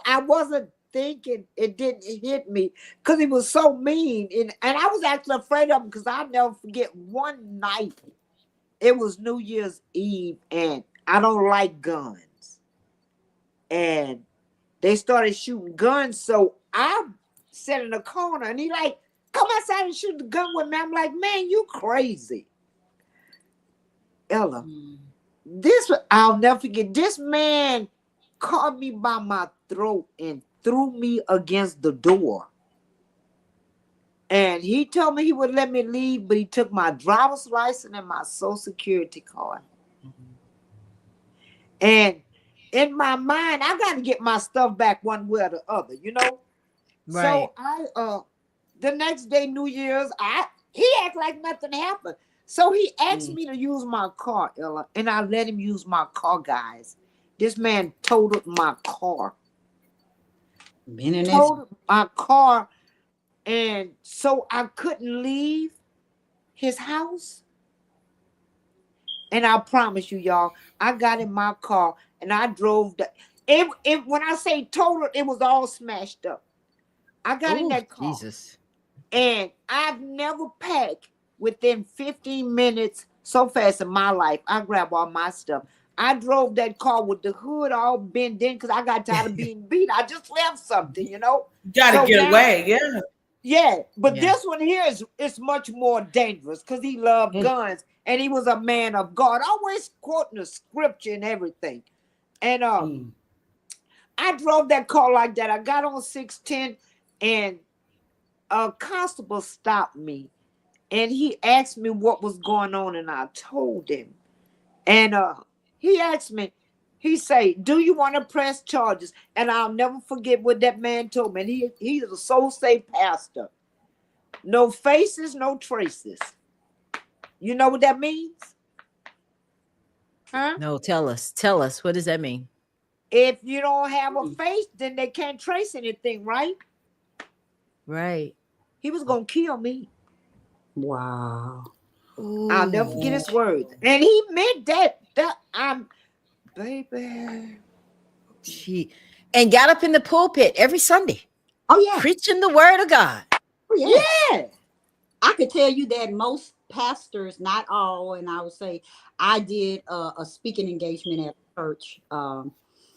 Speaker 4: I wasn't thinking, it didn't hit me because he was so mean, and I was actually afraid of him because I'll never forget one night. It was New Year's Eve, and I don't like guns, and they started shooting guns, so I sat in a corner, and he like, come outside and shoot the gun with me. I'm like, man, you crazy. Ella, I'll never forget. This man caught me by my throat and threw me against the door. And he told me he would let me leave, but he took my driver's license and my social security card. And in my mind, I got to get my stuff back one way or the other,
Speaker 1: Right.
Speaker 4: So the next day, New Year's, he act like nothing happened. So he asked me to use my car, Ella, and I let him use my car, guys. This man totaled my car. Totaled my car, and so I couldn't leave his house. And I promise you, y'all, I got in my car and I drove. When I say total, it was all smashed up. I got in that car.
Speaker 1: Jesus.
Speaker 4: And I've never packed within 15 minutes so fast in my life. I grabbed all my stuff. I drove that car with the hood all bent in because I got tired of being beat. I just left something,
Speaker 2: You gotta get away, yeah.
Speaker 4: Yeah, but this one here is much more dangerous because he loved guns and he was a man of God. Always quoting the scripture and everything. And I drove that car like that. I got on 610 and a constable stopped me and he asked me what was going on, and I told him. And he asked me, he said, do you want to press charges? And I'll never forget what that man told me. And he's a soul-saved pastor. No faces, no traces. You know what that means? Huh?
Speaker 1: No, tell us. Tell us. What does that mean?
Speaker 4: If you don't have a face, then they can't trace anything, right?
Speaker 1: Right.
Speaker 4: He was going to kill me.
Speaker 3: Wow.
Speaker 1: Ooh.
Speaker 4: I'll never forget his words. And he meant that I'm, baby.
Speaker 1: And got up in the pulpit every Sunday.
Speaker 3: Oh, yeah.
Speaker 1: Preaching the word of God.
Speaker 3: Oh, yeah.
Speaker 4: Yeah.
Speaker 3: I could tell you that most pastors, not all, and I would say I did a speaking engagement at church.
Speaker 4: I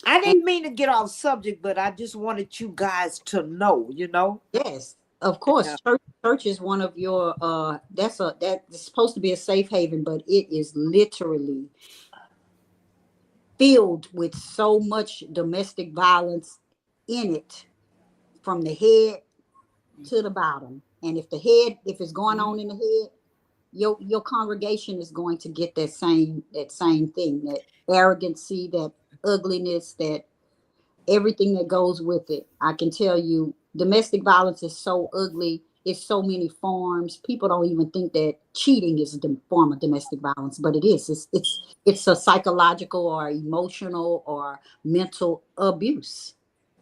Speaker 4: didn't mean to get off subject, but I just wanted you guys to know,
Speaker 3: Yes, of course. Yeah. Church is one of your that's supposed to be a safe haven, but it is literally filled with so much domestic violence in it, from the head to the bottom. And if it's going on in the head, your congregation is going to get that same thing, that arrogancy, that ugliness, that everything that goes with it. I can tell you, domestic violence is so ugly. It's so many forms. People don't even think that cheating is a form of domestic violence, but it is. It's a psychological or emotional or mental abuse.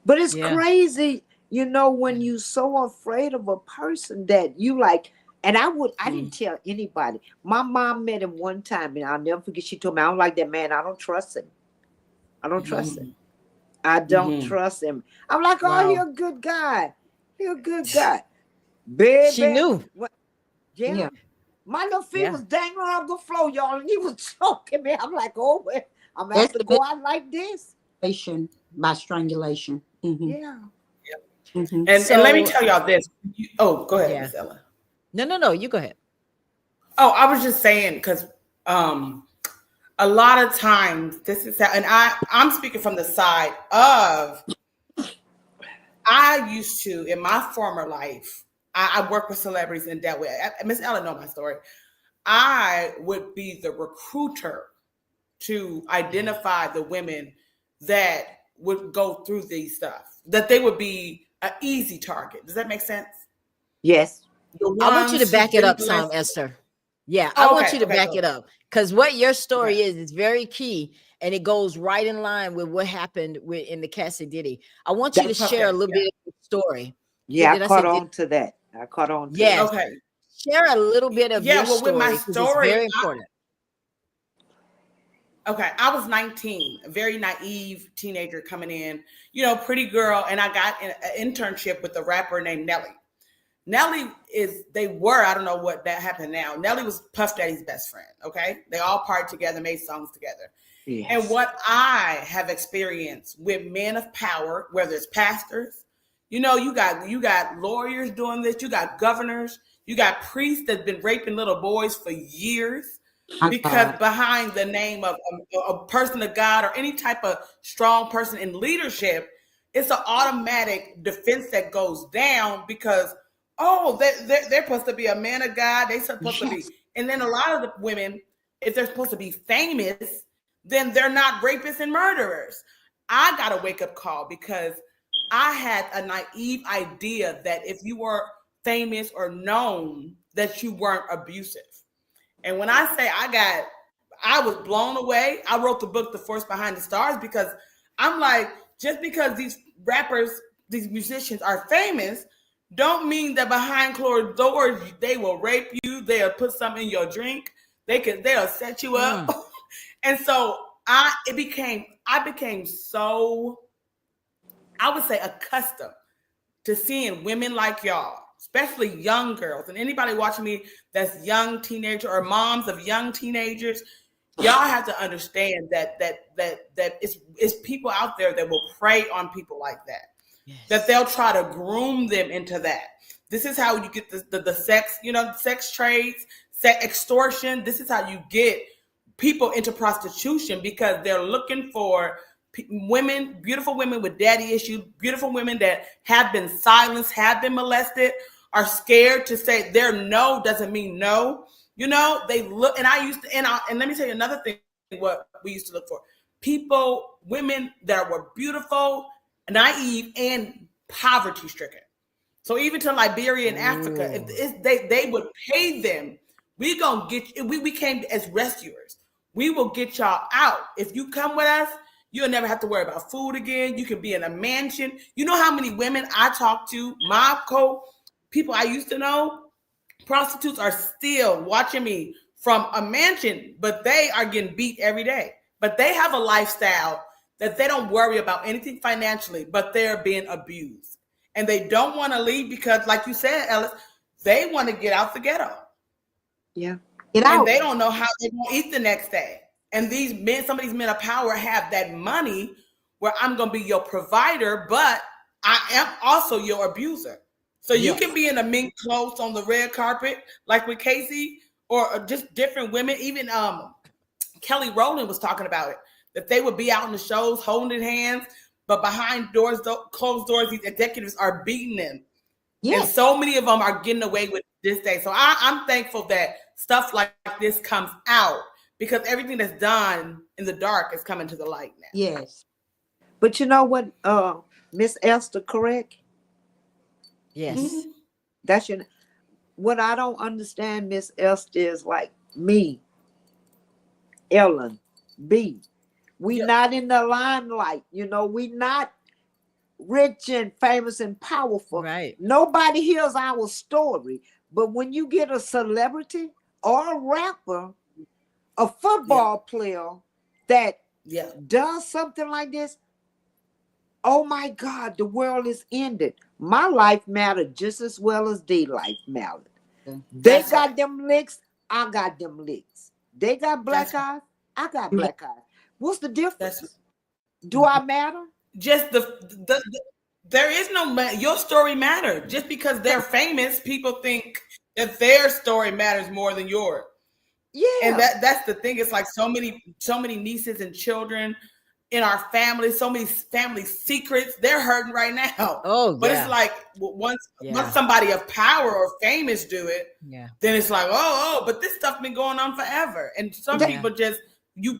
Speaker 4: But it's crazy, when you're so afraid of a person that you like. And I didn't tell anybody. My mom met him one time, and I'll never forget. She told me, I don't like that man. I don't trust him. I don't trust him. I don't trust him. I'm like, oh, he's a good guy. He's a good guy. Baby.
Speaker 1: She knew.
Speaker 4: Yeah. My little feet was dangling off the floor, y'all, and he was choking me. I'm like, oh, well, I'm going to have to go out like this.
Speaker 3: By strangulation. Mm-hmm.
Speaker 4: Yeah.
Speaker 2: Mm-hmm. And let me tell y'all this. Go ahead, Miss Ella.
Speaker 1: No, you go ahead.
Speaker 2: Oh, I was just saying, because a lot of times this is, and I'm speaking from the side of, I used to, in my former life, I work with celebrities in that way. Miss Ella know my story. I would be the recruiter to identify the women that would go through these stuff, that they would be an easy target. Does that make sense?
Speaker 4: Yes.
Speaker 2: The
Speaker 1: I want you to
Speaker 2: ones who've
Speaker 1: back it
Speaker 2: been
Speaker 1: up some,
Speaker 2: blessed.
Speaker 1: Esther. Yeah, I
Speaker 2: Oh,
Speaker 1: want
Speaker 2: okay,
Speaker 1: you to
Speaker 2: okay,
Speaker 1: back
Speaker 2: go.
Speaker 1: it up because what your story
Speaker 2: Okay.
Speaker 1: is very key and it goes right in line with what happened with in the Cassie Diddy. I want you
Speaker 4: That,
Speaker 1: to
Speaker 2: With Puff
Speaker 1: share a
Speaker 2: Daddy,
Speaker 1: little
Speaker 2: yeah.
Speaker 1: bit of the story.
Speaker 4: yeah, I
Speaker 1: Did I say
Speaker 4: caught
Speaker 1: did?
Speaker 4: on to that. I caught on to that.
Speaker 1: Yes.
Speaker 2: Okay.
Speaker 1: Share a little bit of
Speaker 2: Yeah,
Speaker 1: your
Speaker 2: well, with my
Speaker 1: story because it's
Speaker 2: story,
Speaker 1: very important.
Speaker 2: okay, I was 19, a very naive teenager coming in, pretty girl, and I got an internship with a rapper named Nelly. Nelly I don't know what that happened now. Nelly was Puff Daddy's best friend, okay? They all partied together, made songs together. And
Speaker 4: Yes.
Speaker 2: what I have experienced with men of power, whether it's pastors, you got lawyers doing this, you got governors, you got priests that's been raping little boys for years
Speaker 3: My
Speaker 2: because
Speaker 3: God.
Speaker 2: behind the name of a person of God or any type of strong person in leadership, it's an automatic defense that goes down because they're supposed to be a man of God, they're supposed to be,
Speaker 3: Yes.
Speaker 2: and then a lot of the women, if they're supposed to be famous, then they're not rapists and murderers. I got a wake up call because I had a naive idea that if you were famous or known, that you weren't abusive. And when I say I was blown away. I wrote the book, The Force Behind the Stars, because I'm like, just because these rappers, these musicians are famous, don't mean that behind closed doors they will rape you. They'll put something in your drink. They'll set you up.
Speaker 1: Mm.
Speaker 2: And so I became so, I would say, accustomed to seeing women like y'all, especially young girls, and anybody watching me that's young teenager or moms of young teenagers. Y'all have to understand that it's people out there that will prey on people like that.
Speaker 1: Yes.
Speaker 2: That they'll try to groom them into that. This is how you get the sex, sex trades, sex extortion. This is how you get people into prostitution because they're looking for women, beautiful women with daddy issues, beautiful women that have been silenced, have been molested, are scared to say their no doesn't mean no. They look, and and let me tell you another thing, what we used to look for. People, women that were beautiful, naive, and poverty stricken. So even to Liberia and Africa, if they would pay them, we gonna get, we came as rescuers. We will get y'all out. If you come with us, you'll never have to worry about food again. You can be in a mansion. You know how many women I talk to, my people I used to know, prostitutes are still watching me from a mansion, but they are getting beat every day. But they have a lifestyle that they don't worry about anything financially, but they're being abused. And they don't want to leave because, like you said, Ellis, they want to get out the ghetto.
Speaker 4: Yeah.
Speaker 3: Get
Speaker 2: And
Speaker 3: out.
Speaker 2: they don't know how they're going to eat the next day. And these men, some of these men of power have that money where I'm going to be your provider, but I am also your abuser. So you
Speaker 3: Yes.
Speaker 2: can be in a mink clothes on the red carpet, like with Casey, or just different women. Even Kelly Rowland was talking about it, that they would be out in the shows holding hands, but behind doors, closed doors, these executives are beating them. And
Speaker 3: Yes.
Speaker 2: so many of them are getting away with this day. So I'm thankful that stuff like this comes out because everything that's done in the dark is coming to the light now.
Speaker 3: Yes.
Speaker 4: But you know what, Miss Esther, correct?
Speaker 1: Yes.
Speaker 2: Mhm.
Speaker 4: That's your. What I don't understand, Miss Esther, is like me, Ellen, B. We
Speaker 2: Yep.
Speaker 4: not in the limelight. We not rich and famous and powerful.
Speaker 1: Right.
Speaker 4: Nobody hears our story. But when you get a celebrity or a rapper, a football player that
Speaker 2: Yeah.
Speaker 4: does something like this, oh my God, the world is ended. My life mattered just as well as their life mattered. They
Speaker 2: That's
Speaker 4: got
Speaker 2: right.
Speaker 4: them licks, I got them licks. They got black
Speaker 2: That's
Speaker 4: eyes, I got black eyes. What's the
Speaker 2: that's
Speaker 4: difference? Do I matter?
Speaker 2: just there is no your story matters. Just because they're famous, people think that their story matters more than yours. And
Speaker 4: Yeah.
Speaker 2: that's the thing. It's like so many nieces and children in our family, so many family secrets. They're hurting right now.
Speaker 1: Oh
Speaker 2: But it's
Speaker 1: yeah.
Speaker 2: like once
Speaker 1: Yeah.
Speaker 2: somebody of power or famous do it,
Speaker 1: Yeah.
Speaker 2: then it's like, but this stuff been going on forever. And some
Speaker 1: Yeah.
Speaker 2: people just you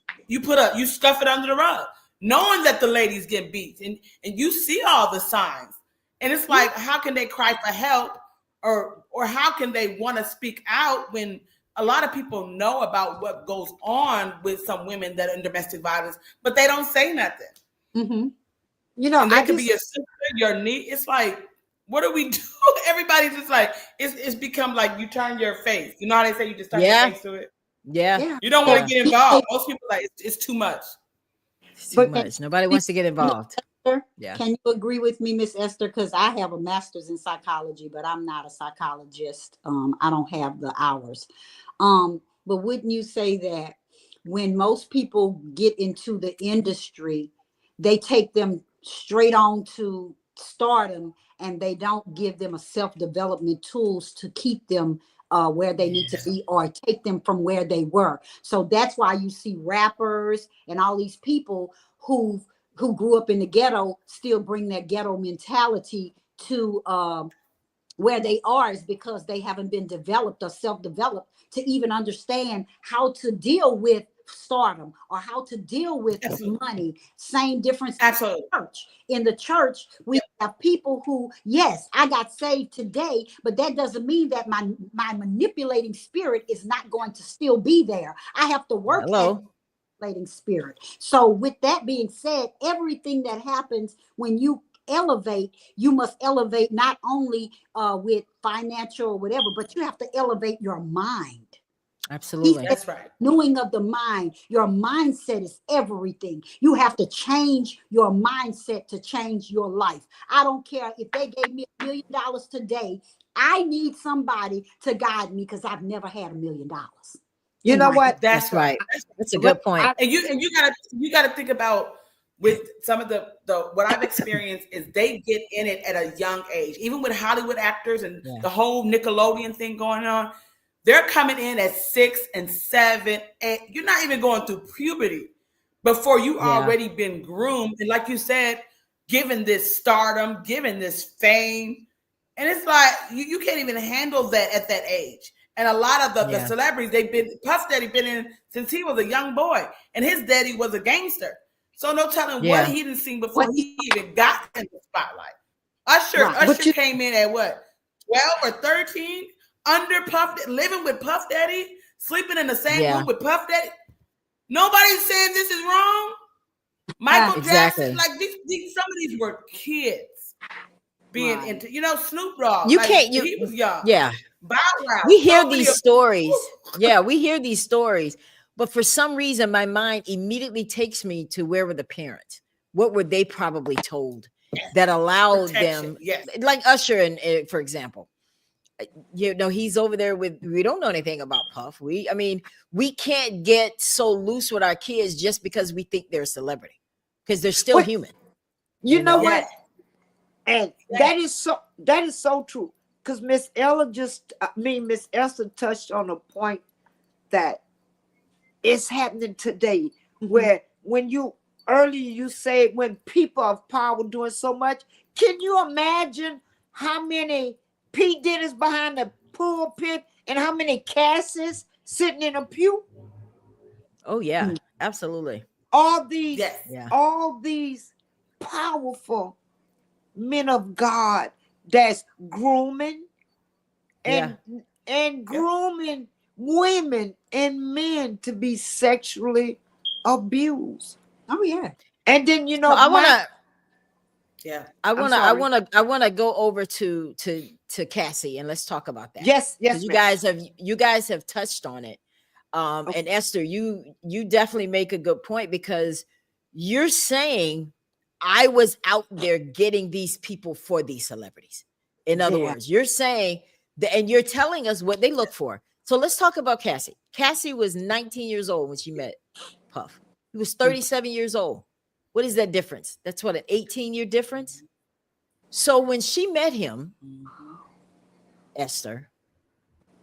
Speaker 2: stuff it under the rug, knowing that the ladies get beat, and you see all the signs. And it's like, how can they cry for help, or how can they want to speak out when a lot of people know about what goes on with some women that are in domestic violence, but they don't say nothing.
Speaker 3: Mm-hmm.
Speaker 4: You know,
Speaker 2: And they
Speaker 4: I
Speaker 2: could be
Speaker 4: just
Speaker 2: your sister, your niece. It's like, what do we do? Everybody's just like, it's become like you turn your face. You know how they say you just turn your
Speaker 1: Yeah.
Speaker 2: face to it?
Speaker 1: Yeah.
Speaker 4: yeah.
Speaker 2: You don't want to get involved. Most people like, it's too much.
Speaker 1: It's too
Speaker 4: But-
Speaker 1: much. Nobody wants to get involved. Yeah.
Speaker 3: Can you agree with me, Miss Esther? Because I have a master's in psychology, but I'm not a psychologist. I don't have the hours. But wouldn't you say that when most people get into the industry, they take them straight on to stardom, and they don't give them a self-development tools to keep them where they need to be, or take them from where they were? So that's why you see rappers and all these people who grew up in the ghetto still bring that ghetto mentality to where they are, is because they haven't been developed or self-developed to even understand how to deal with stardom or how to deal with money. Same difference.
Speaker 2: Absolutely.
Speaker 3: In the church, we have people who, yes, I got saved today, but that doesn't mean that my manipulating spirit is not going to still be there. I have to work at spirit. So with that being said, everything that happens when you elevate, you must elevate not only with financial or whatever, but you have to elevate your mind.
Speaker 1: Absolutely.
Speaker 2: That's right.
Speaker 3: Renewing of the mind. Your mindset is everything. You have to change your mindset to change your life. I don't care if they gave me $1 million today. I need somebody to guide me, because I've never had $1 million.
Speaker 4: You know what?
Speaker 2: That's right.
Speaker 1: That's a good point.
Speaker 2: And you gotta think about, with some of the what I've experienced is they get in it at a young age. Even with Hollywood actors and the whole Nickelodeon thing going on, they're coming in at 6 and 7, 8. You're not even going through puberty before you already been groomed, and like you said, given this stardom, given this fame, and it's like you can't even handle that at that age. And a lot of the celebrities, Puff Daddy been in since he was a young boy, and his daddy was a gangster. So no telling what he didn't see before he even got in the spotlight. Usher came in at what, 12 or 13, under Puff, living with Puff Daddy, sleeping in the same room with Puff Daddy. Nobody's saying this is wrong. Michael Jackson, like these, some of these were kids being into, Snoop Dogg. He was young.
Speaker 1: Yeah.
Speaker 2: Bow Wow.
Speaker 1: We hear these stories. Yeah, we hear these stories. But for some reason, my mind immediately takes me to, where were the parents? What were they probably told that allowed them? Like Usher, and for example, he's over there with, we don't know anything about Puff. We can't get so loose with our kids just because we think they're a celebrity, because they're still human.
Speaker 4: You know what? And that is so true. Because Miss Esther touched on a point that it's happening today, where when you say when people of power doing so much, can you imagine how many P. Diddy's behind the pulpit and how many Cassies sitting in a pew?
Speaker 1: Oh yeah, absolutely.
Speaker 4: All these powerful men of God that's grooming and grooming women and men to be sexually abused.
Speaker 3: Oh yeah.
Speaker 4: And then
Speaker 1: I want to go over to Cassie, and let's talk about that.
Speaker 4: Yes.
Speaker 1: You guys have touched on it. And Esther, you definitely make a good point, because you're saying I was out there getting these people for these celebrities. In other words, you're saying that, and you're telling us what they look for. So let's talk about Cassie. Cassie was 19 years old when she met Puff. He was 37 years old. What is that difference? That's what, an 18-year difference? So when she met him, Esther,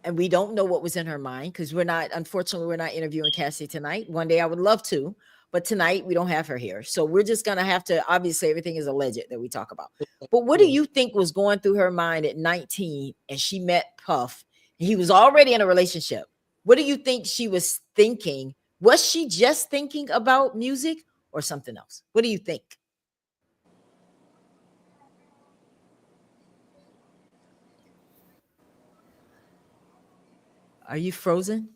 Speaker 1: and we don't know what was in her mind, because unfortunately, we're not interviewing Cassie tonight. One day I would love to, but tonight we don't have her here. So we're just going to have to, obviously everything is alleged that we talk about. But what do you think was going through her mind at 19 and she met Puff? He was already in a relationship. What do you think she was thinking? Was she just thinking about music or something else? What do you think? Are you frozen?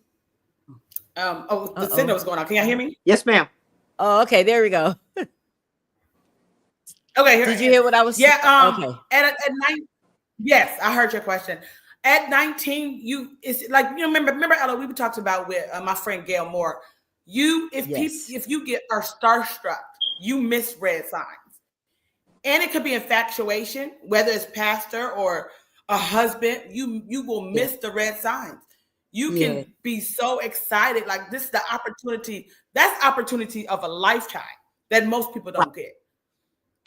Speaker 2: The signal was going on. Can y'all hear me?
Speaker 4: Yes, ma'am.
Speaker 1: Oh, okay. There we go.
Speaker 2: Okay.
Speaker 1: Did you hear what I was saying?
Speaker 2: Yeah.
Speaker 1: Okay.
Speaker 2: At 9, yes, I heard your question. At 19, it's like, remember Ella, we talked about with my friend Gail Moore. If you are starstruck, you miss red signs. And it could be infatuation, whether it's pastor or a husband, you will miss the red signs. You can be so excited, like this is the opportunity. That's opportunity of a lifetime that most people don't get.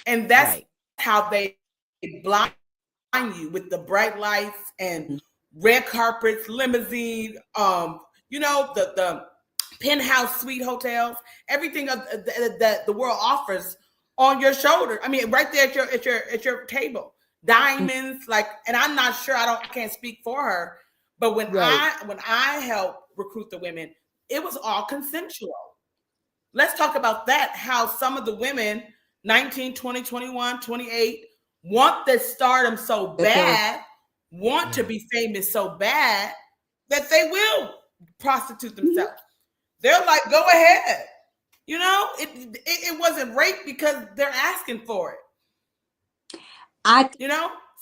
Speaker 2: And that's how they blind you with the bright lights and red carpets, limousine, the penthouse suite hotels, everything that the world offers on your shoulder. I mean, right there at your table, diamonds, and I'm not sure. I can't speak for her, but when I helped recruit the women, it was all consensual. Let's talk about that. How some of the women, 19, 20, 21, 28, want the stardom so bad, want to be famous so bad that they will prostitute themselves. They're like, go ahead. It wasn't rape because they're asking for it.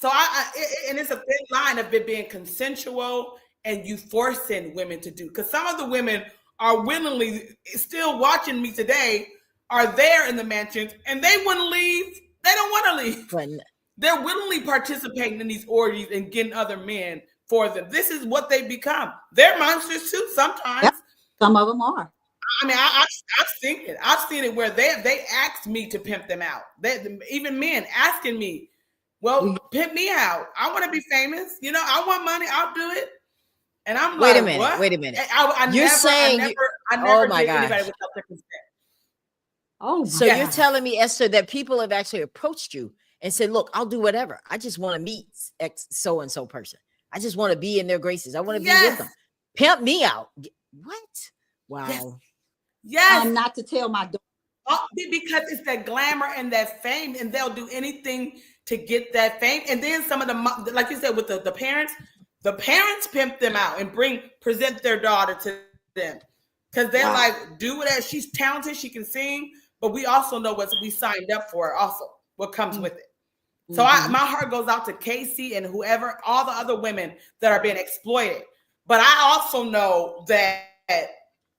Speaker 2: So and it's a thin line of it being consensual and you forcing women to do. Because some of the women are willingly still watching me today, are there in the mansions, and they wouldn't leave. They don't want to leave. They're willingly participating in these orgies and getting other men for them. This is what they become. They're monsters too sometimes.
Speaker 3: Yep. Some of them are.
Speaker 2: I mean, I've seen it. I've seen it where they asked me to pimp them out. Even men asking me, well, pimp me out. I want to be famous. I want money. I'll do it. And I'm
Speaker 1: wait
Speaker 2: like,
Speaker 1: a minute,
Speaker 2: what?
Speaker 1: wait a minute.
Speaker 2: I never did anybody without their consent.
Speaker 3: Oh,
Speaker 1: so you're telling me, Esther, that people have actually approached you and said, look, I'll do whatever. I just want to meet X so-and-so person. I just want to be in their graces. I want to be with them. Pimp me out. What? Wow.
Speaker 2: Yes.
Speaker 3: Not to tell my daughter.
Speaker 2: Because it's that glamour and that fame, and they'll do anything to get that fame. And then some of the, like you said, with the parents pimp them out and present their daughter to them. Because they're like, do it. She's talented. She can sing. But we also know what we signed up for also, what comes with it. So my heart goes out to Casey and whoever, all the other women that are being exploited. But I also know that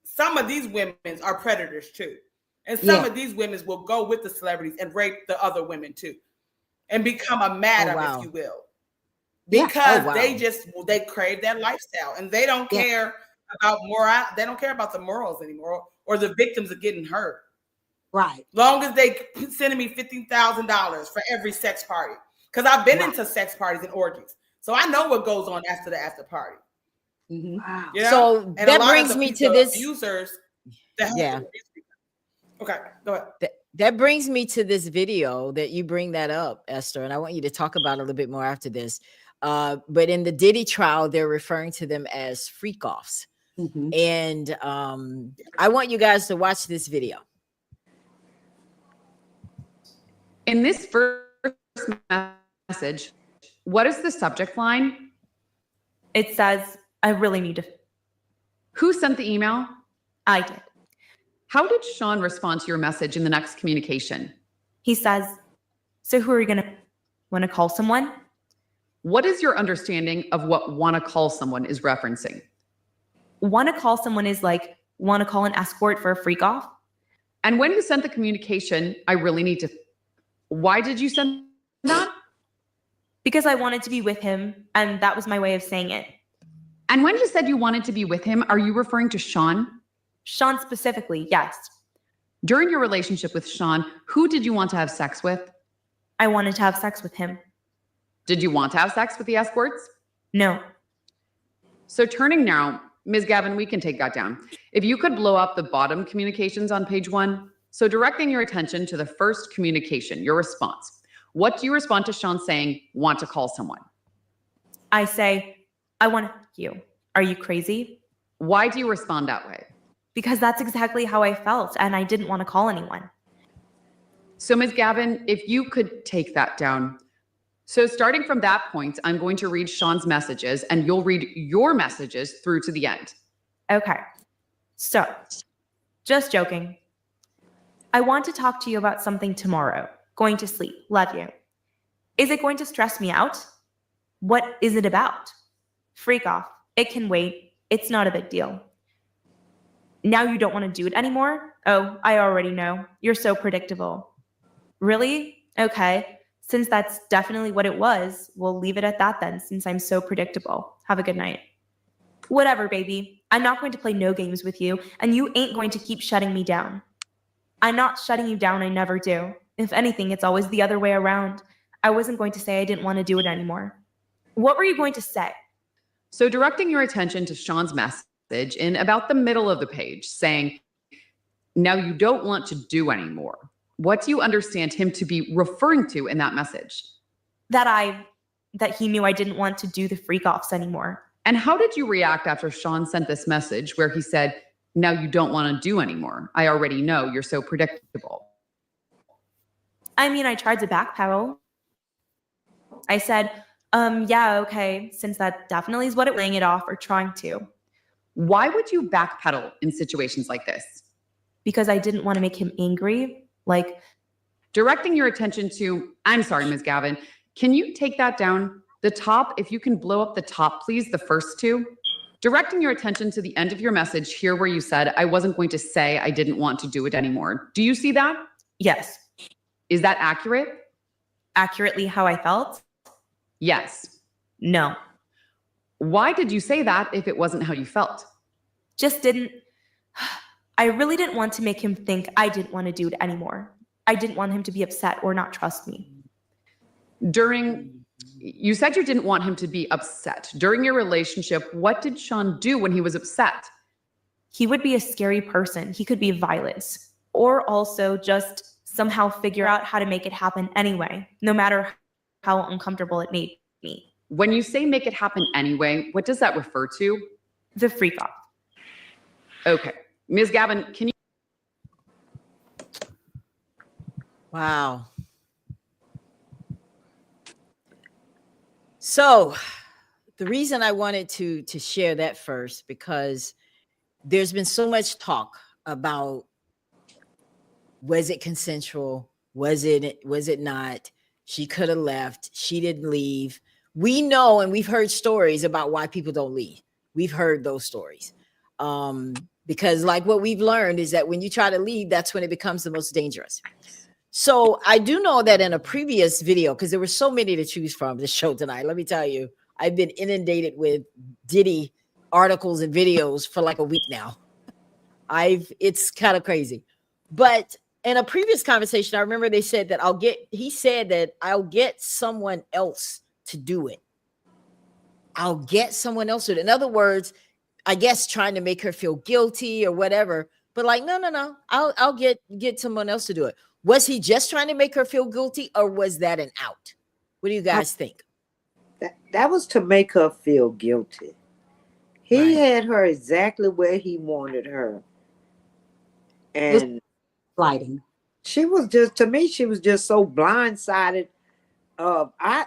Speaker 2: some of these women are predators too. And some of these women will go with the celebrities and rape the other women too. And become a madam, if you will. Because they crave that lifestyle. And they don't care about moral. They don't care about the morals anymore or the victims of getting hurt.
Speaker 3: Right.
Speaker 2: Long as they sending me $15,000 for every sex party. Because I've been into sex parties and orgies. So I know what goes on after the after party.
Speaker 3: Mm-hmm.
Speaker 2: Wow.
Speaker 1: So that brings me to this.
Speaker 2: Abusers. Okay, go ahead.
Speaker 1: That brings me to this video that you bring that up, Esther. And I want you to talk about it a little bit more after this. But in the Diddy trial, they're referring to them as freak offs. Mm-hmm. And I want you guys to watch this video.
Speaker 5: In this first message, what is the subject line?
Speaker 6: It says, I really need to.
Speaker 5: Who sent the email?
Speaker 6: I did.
Speaker 5: How did Sean respond to your message in the next communication?
Speaker 6: He says, so who are you going to want to call someone?
Speaker 5: What is your understanding of what want to call someone is referencing?
Speaker 6: Want to call someone is like, want to call an escort for a freak off?
Speaker 5: And when you sent the communication, I really need to, why did you send that?
Speaker 6: Because I wanted to be with him, and that was my way of saying it.
Speaker 5: And when you said you wanted to be with him, are you referring to Sean?
Speaker 6: Sean specifically, yes.
Speaker 5: During your relationship with Sean, who did you want to have sex with?
Speaker 6: I wanted to have sex with him.
Speaker 5: Did you want to have sex with the escorts?
Speaker 6: No.
Speaker 5: So turning now, Ms. Gavin, we can take that down. If you could blow up the bottom communications on page 1. So directing your attention to the first communication, your response. What do you respond to Sean saying, want to call someone?
Speaker 6: I say, I want to hug you. Are you crazy?
Speaker 5: Why do you respond that way?
Speaker 6: Because that's exactly how I felt, and I didn't want to call anyone.
Speaker 5: So Ms. Gavin, if you could take that down. So starting from that point, I'm going to read Sean's messages and you'll read your messages through to the end.
Speaker 6: Okay. So, just joking. I want to talk to you about something tomorrow. Going to sleep. Love you. Is it going to stress me out? What is it about? Freak off. It can wait. It's not a big deal. Now you don't want to do it anymore? Oh, I already know. You're so predictable. Really? Okay. Since that's definitely what it was, we'll leave it at that then, since I'm so predictable. Have a good night. Whatever, baby. I'm not going to play no games with you, and you ain't going to keep shutting me down. I'm not shutting you down, I never do. If anything, it's always the other way around. I wasn't going to say I didn't want to do it anymore. What were you going to say?
Speaker 5: So directing your attention to Sean's message in about the middle of the page, saying, now you don't want to do anymore. What do you understand him to be referring to in that message?
Speaker 6: That he knew I didn't want to do the freak offs anymore.
Speaker 5: And how did you react after Sean sent this message where he said, now you don't want to do anymore? I already know, you're so predictable.
Speaker 6: I mean, I tried to backpedal. I said, yeah, okay, since that definitely is what it was, laying it off or trying to.
Speaker 5: Why would you backpedal in situations like this?
Speaker 6: Because I didn't want to make him angry. Like,
Speaker 5: directing your attention to, I'm sorry, Ms. Gavin, can you take that down? The top, if you can blow up the top, please, the first two. Directing your attention to the end of your message here where you said, I wasn't going to say I didn't want to do it anymore. Do you see that?
Speaker 6: Yes.
Speaker 5: Is that accurate?
Speaker 6: Accurately how I felt?
Speaker 5: Yes.
Speaker 6: No.
Speaker 5: Why did you say that if it wasn't how you felt?
Speaker 6: Just didn't. I really didn't want to make him think I didn't want to do it anymore. I didn't want him to be upset or not trust me.
Speaker 5: You said you didn't want him to be upset. During your relationship, what did Sean do when he was upset?
Speaker 6: He would be a scary person. He could be violent, or also just somehow figure out how to make it happen anyway, no matter how uncomfortable it made me.
Speaker 5: When you say make it happen anyway, what does that refer to?
Speaker 6: The freak off.
Speaker 5: Okay. Ms. Gavin, can you?
Speaker 1: Wow. So the reason I wanted to share that first, because there's been so much talk about, was it consensual? Was it not? She could have left. She didn't leave. We know, and we've heard stories about why people don't leave. We've heard those stories. Because like what we've learned is that when you try to leave, that's when it becomes the most dangerous. So I do know that in a previous video, because there were so many to choose from this show tonight, let me tell you, I've been inundated with Diddy articles and videos for like a week now. It's kind of crazy. But in a previous conversation, I remember he said that I'll get someone else to do it. I'll get someone else to do it. In other words, I guess trying to make her feel guilty or whatever, but like, no. I'll get someone else to do it. Was he just trying to make her feel guilty, or was that an out? What do you guys think?
Speaker 4: That was to make her feel guilty. He
Speaker 1: Right.
Speaker 4: had her exactly where he wanted her. And
Speaker 3: Lighting.
Speaker 4: she was just, to me, she was just so blindsided. I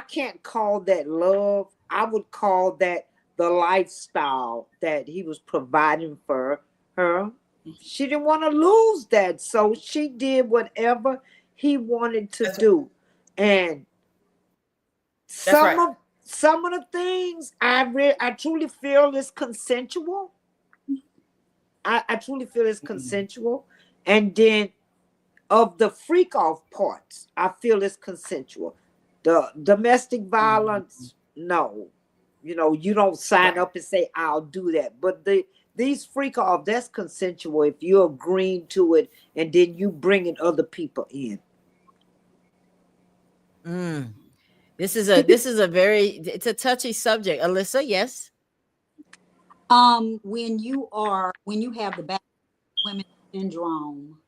Speaker 4: can't call that love. I would call that the lifestyle that he was providing for her. She didn't want to lose that, so she did whatever he wanted to do. And some of the things I truly feel is consensual. I truly feel it's consensual. And then of the freak off parts, I feel it's consensual. The domestic violence, no. You know, you don't sign up and say, I'll do that. But these freak off, that's consensual if you're agreeing to it and then you bringing other people in.
Speaker 1: This is a touchy subject. Alyssa, yes.
Speaker 3: When you have the back women syndrome,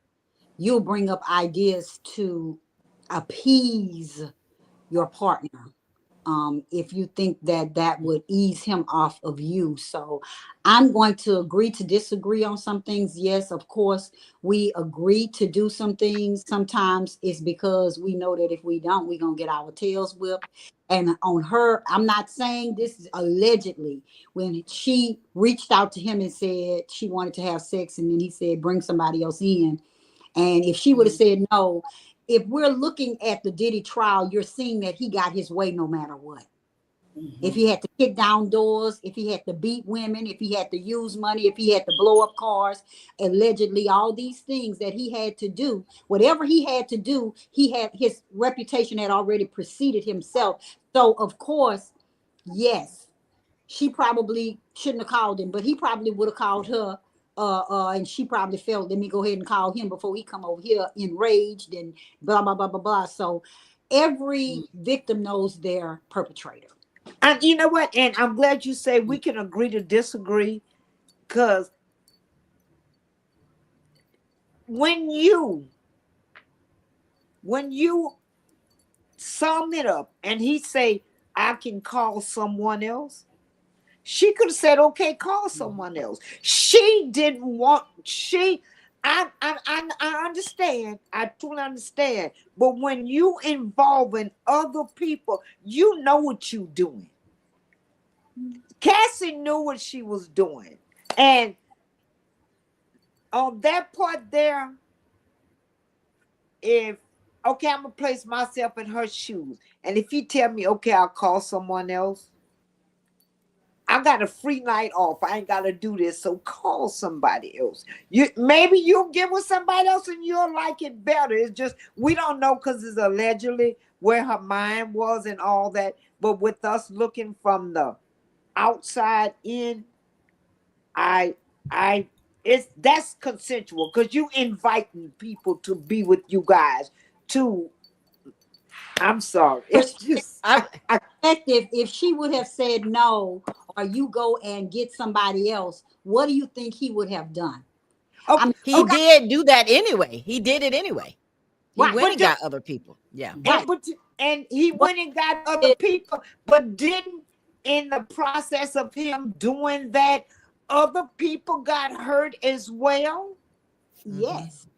Speaker 3: you'll bring up ideas to appease your partner. If you think that that would ease him off of you. So I'm going to agree to disagree on some things. Yes, of course, we agree to do some things. Sometimes it's because we know that if we don't, we're going to get our tails whipped. And on her, I'm not saying this is allegedly, when she reached out to him and said she wanted to have sex, and then he said, bring somebody else in. And if she would have said no, if we're looking at the Diddy trial, you're seeing that he got his way no matter what. If he had to kick down doors, if he had to beat women, if he had to use money, if he had to blow up cars, allegedly, all these things that he had to do, whatever he had to do, he had, his reputation had already preceded himself. So, of course, yes, she probably shouldn't have called him, but he probably would have called her. And she probably felt, let me go ahead and call him before he come over here enraged and blah, blah, blah, blah, blah. So every victim knows their perpetrator.
Speaker 4: And you know what? And I'm glad you say we can agree to disagree, because when you sum it up and he say, I can call someone else, she could have said, okay, call someone else. She didn't want, I understand. I truly understand. But when you involving other people, you know what you're doing. Cassie knew what she was doing. And on that part there, if, okay, I'm going to place myself in her shoes. And if he tell me, okay, I'll call someone else, I got a free night off. I ain't got to do this. So call somebody else. Maybe you'll get with somebody else and you'll like it better. It's just, we don't know, because it's allegedly where her mind was and all that. But with us looking from the outside in, that's consensual, because you inviting people to be with you guys to, I'm sorry. It's just
Speaker 3: Effective. If she would have said no, or you go and get somebody else, what do you think he would have done?
Speaker 4: okay.
Speaker 1: He did do that anyway. He did it anyway. He
Speaker 3: Right.
Speaker 1: went and got other people. Yeah.
Speaker 3: Right.
Speaker 4: And he went and got other people, but didn't, in the process of him doing that, other people got hurt as well?
Speaker 3: Yes.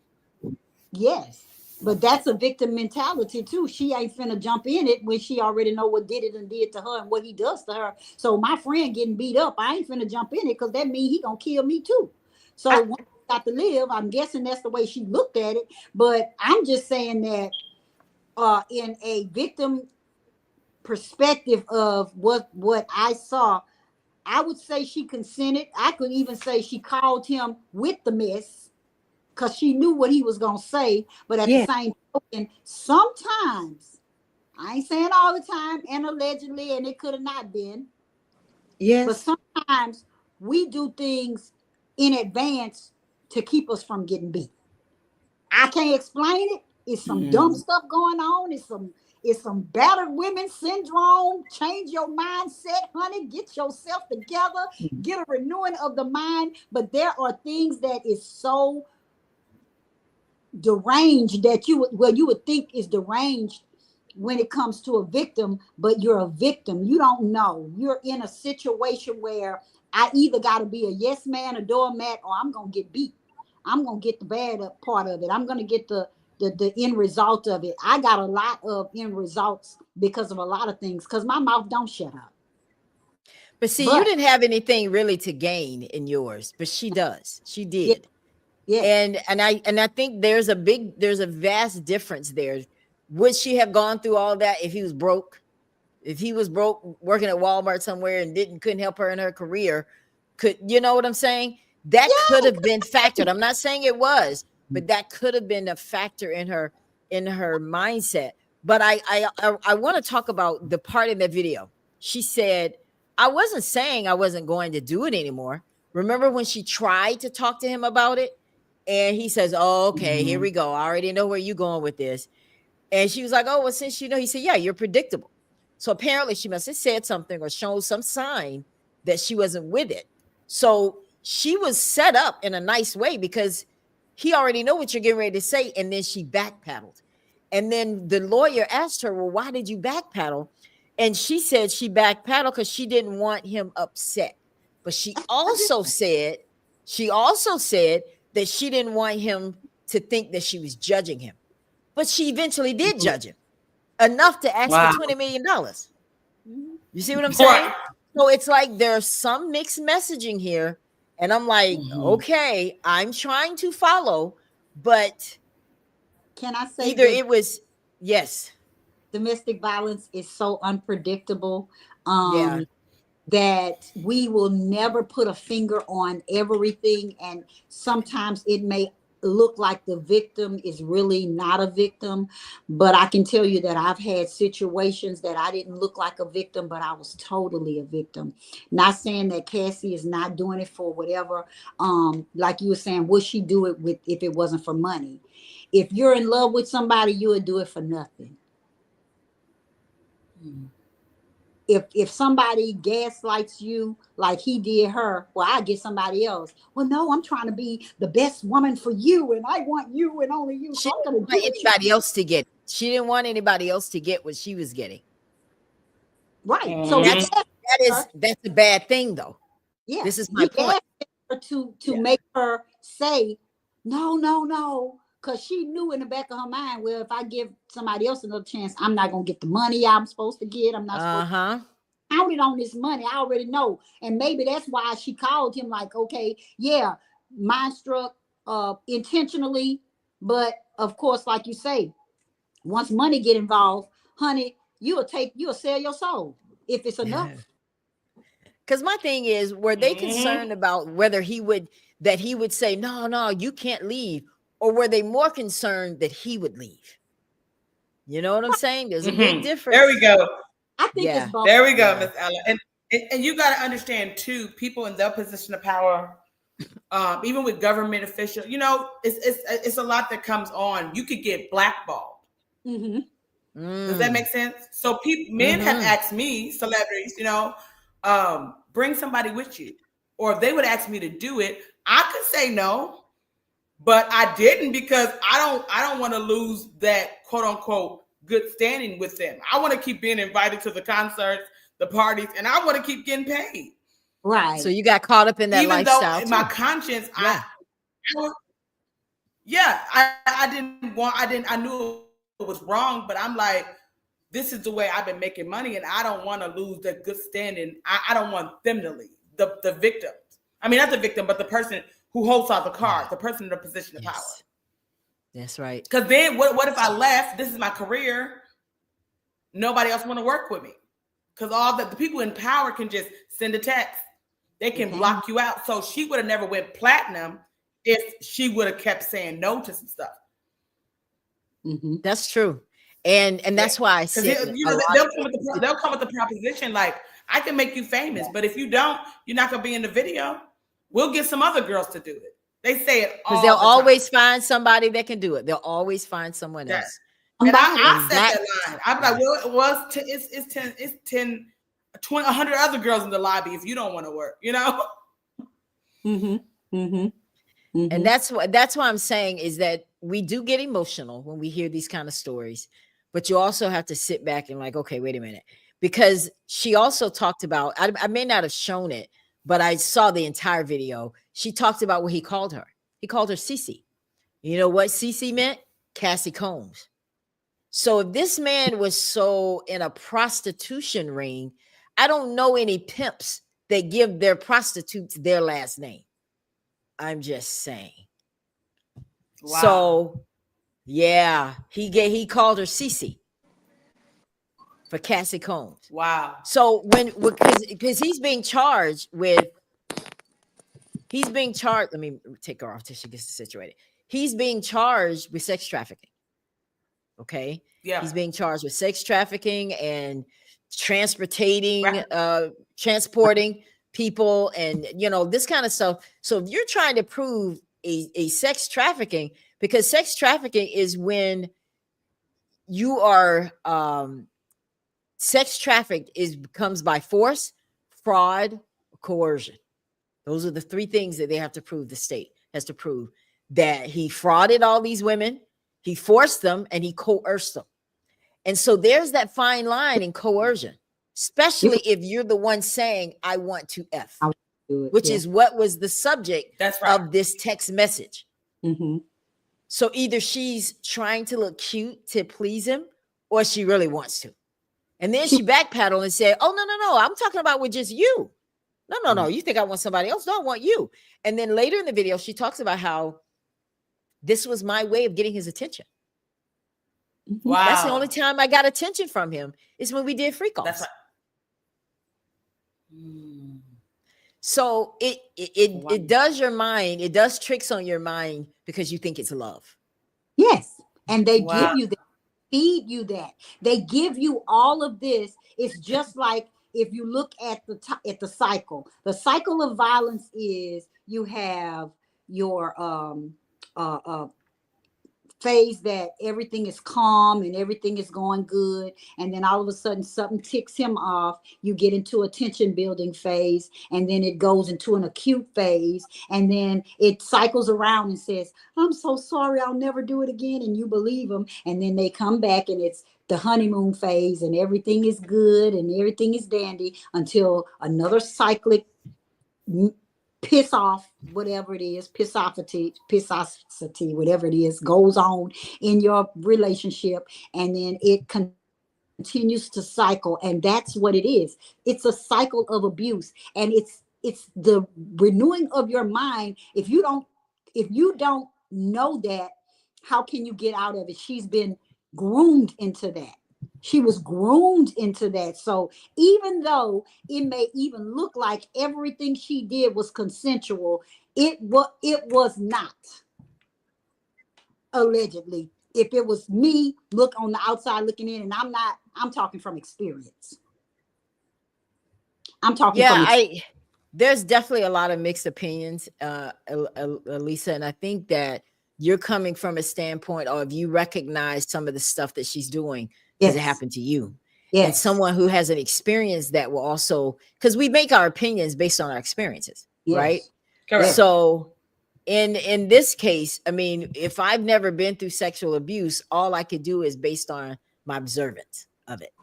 Speaker 3: Yes. But that's a victim mentality too. She ain't finna jump in it when she already know what did it and did to her and what he does to her. So my friend getting beat up, I ain't finna jump in it, because that means he gonna kill me too. So once I got to live, I'm guessing that's the way she looked at it. But I'm just saying that in a victim perspective of what I saw, I would say she consented. I could even say she called him with the mess, because she knew what he was going to say. But at the same token, sometimes, I ain't saying all the time, and allegedly, and it could have not been.
Speaker 4: Yes.
Speaker 3: But sometimes we do things in advance to keep us from getting beat. I can't explain it. It's some dumb stuff going on. It's some battered women syndrome. Change your mindset, honey. Get yourself together. Get a renewing of the mind. But there are things that is so deranged that you would think is deranged when it comes to a victim, but you're a victim. You don't know. You're in a situation where I either got to be a yes man, a doormat, or I'm going to get beat. I'm going to get the bad part of it. I'm going to get the end result of it. I got a lot of end results because of a lot of things, because my mouth don't shut up.
Speaker 1: But see, you didn't have anything really to gain in yours, but she does. She did.
Speaker 3: Yeah.
Speaker 1: And I think there's a vast difference there. Would she have gone through all that if he was broke? If he was broke working at Walmart somewhere and couldn't help her in her career, you know what I'm saying? That could have been factored. I'm not saying it was, but that could have been a factor in her mindset. But I want to talk about the part in the video. She said, I wasn't saying I wasn't going to do it anymore. Remember when she tried to talk to him about it? And he says, oh, okay, here we go. I already know where you're going with this. And she was like, oh, well, since you know, he said, yeah, you're predictable. So apparently she must have said something or shown some sign that she wasn't with it. So she was set up in a nice way because he already know what you're getting ready to say. And then she backpedaled. And then the lawyer asked her, well, why did you backpedal? And she said she backpedaled because she didn't want him upset. But she also said that she didn't want him to think that she was judging him. But she eventually did judge him enough to ask
Speaker 2: Wow.
Speaker 1: for $20 million. You see what I'm
Speaker 2: Right.
Speaker 1: saying? So it's like there's some mixed messaging here. And I'm like, okay, I'm trying to follow, but
Speaker 3: Can I say
Speaker 1: either
Speaker 3: that
Speaker 1: it was, yes.
Speaker 3: domestic violence is so unpredictable
Speaker 1: Yeah.
Speaker 3: that we will never put a finger on everything, and sometimes it may look like the victim is really not a victim, but I can tell you that I've had situations that I didn't look like a victim, but I was totally a victim. Not saying that Cassie is not doing it for whatever, like you were saying, would she do it with if it wasn't for money? If you're in love with somebody, you would do it for nothing. If somebody gaslights you like he did her, well, I get somebody else. Well, no, I'm trying to be the best woman for you, and I want you and only you.
Speaker 1: She
Speaker 3: So I'm
Speaker 1: didn't
Speaker 3: gonna
Speaker 1: want
Speaker 3: do it.
Speaker 1: anybody else to get it. She didn't want anybody else to get what she was getting.
Speaker 3: Right. So you
Speaker 1: That's
Speaker 3: her,
Speaker 1: that's a bad thing, though.
Speaker 3: yeah,
Speaker 1: This is my
Speaker 3: you
Speaker 1: point.
Speaker 3: asked her to make her say no, because she knew in the back of her mind, well, if I give somebody else another chance, I'm not gonna get the money I'm supposed to get. I'm not supposed to counted on this money. I already know. And maybe that's why she called him like, okay, yeah, mine struck intentionally. But of course, like you say, once money get involved, honey, you'll sell your soul if it's enough.
Speaker 1: Because my thing is, were they concerned about whether he would say, no, you can't leave? Or were they more concerned that he would leave? You know what I'm saying? There's a big difference.
Speaker 2: There we go.
Speaker 3: I think it's both.
Speaker 2: There we go, Miss Ella. And you got to understand too, people in their position of power, even with government officials, it's a lot that comes on. You could get blackballed. Does that make sense? So men have asked me, celebrities, bring somebody with you, or if they would ask me to do it, I could say no, but I didn't because I don't want to lose that quote unquote good standing with them. I want to keep being invited to the concerts, the parties, and I want to keep getting paid.
Speaker 3: Right.
Speaker 1: So you got caught up in that
Speaker 2: even
Speaker 1: lifestyle.
Speaker 2: Though in my conscience, I knew it was wrong, but I'm like, this is the way I've been making money, and I don't want to lose the good standing. I don't want them to leave. The victims. I mean, not the victim, but the person who holds out the cards, the person in the position of power.
Speaker 1: That's right.
Speaker 2: Because then what if I left? This is my career. Nobody else want to work with me. Because all the people in power can just send a text. They can block you out. So she would have never went platinum if she would have kept saying no to some stuff.
Speaker 1: That's true. And that's why I said
Speaker 2: they'll come with the proposition like, I can make you famous, but if you don't, you're not gonna be in the video. We'll get some other girls to do it. They say it all
Speaker 1: because they'll always
Speaker 2: time.
Speaker 1: find somebody that can do it. They'll always find someone else.
Speaker 2: And I set that line. I'm like, well, it's 10, 20, 100 other girls in the lobby if you don't want to work,
Speaker 1: And that's why I'm saying is that we do get emotional when we hear these kind of stories, but you also have to sit back and like, okay, wait a minute, because she also talked about, I may not have shown it, but I saw the entire video. She talked about what he called her. He called her Cece. You know what Cece meant? Cassie Combs. So if this man was so in a prostitution ring, I don't know any pimps that give their prostitutes their last name. I'm just saying. Wow. So yeah, he called her Cece for Cassie Combs.
Speaker 2: Wow.
Speaker 1: So because he's being charged, let me take her off till she gets situated. He's being charged with sex trafficking. Okay.
Speaker 2: Yeah.
Speaker 1: He's being charged with sex trafficking and transporting people and this kind of stuff. So if you're trying to prove a sex trafficking, because sex trafficking is when you are sex trafficked becomes by force, fraud, coercion. Those are the three things that they have to prove. The state has to prove that he frauded all these women, he forced them, and he coerced them. And so there's that fine line in coercion, especially if you're the one saying, I want to F,
Speaker 3: I do it,
Speaker 1: which
Speaker 3: yeah.
Speaker 1: is what was the subject
Speaker 2: That's right.
Speaker 1: of this text message.
Speaker 3: Mm-hmm.
Speaker 1: So either she's trying to look cute to please him, or she really wants to. And then she backpedaled and said, oh, no, I'm talking about with just you. No, you think I want somebody else? No, I want you. And then later in the video, she talks about how this was my way of getting his attention.
Speaker 2: Wow.
Speaker 1: That's the only time I got attention from him is when we did Freak Offs.
Speaker 2: That's right.
Speaker 1: So it does your mind. It does tricks on your mind because you think it's love.
Speaker 3: Yes. And they
Speaker 2: Wow.
Speaker 3: give you that, feed you that. They give you all of this. It's just like if you look at the cycle. The cycle of violence is you have your phase that everything is calm and everything is going good, and then all of a sudden something ticks him off. You get into a tension building phase, and then it goes into an acute phase, and then it cycles around and says, I'm so sorry, I'll never do it again, and you believe them, and then they come back and it's the honeymoon phase and everything is good and everything is dandy until another cyclic piss off, whatever it is, pissosity, whatever it is, goes on in your relationship, and then it continues to cycle. And that's what it is. It's a cycle of abuse, and it's the renewing of your mind. If you don't know that, how can you get out of it? She's been groomed into that. She was groomed into that. So even though it may even look like everything she did was consensual, it was not. Allegedly. If it was me, look on the outside looking in, and I'm talking from experience.
Speaker 1: There's definitely a lot of mixed opinions, Elisa, and I think that you're coming from a standpoint of you recognize some of the stuff that she's doing because it happened to you. Yes. And someone who has an experience that will also, because we make our opinions based on our experiences, right?
Speaker 2: Correct.
Speaker 1: So in this case, I mean, if I've never been through sexual abuse, all I could do is based on my observance of it.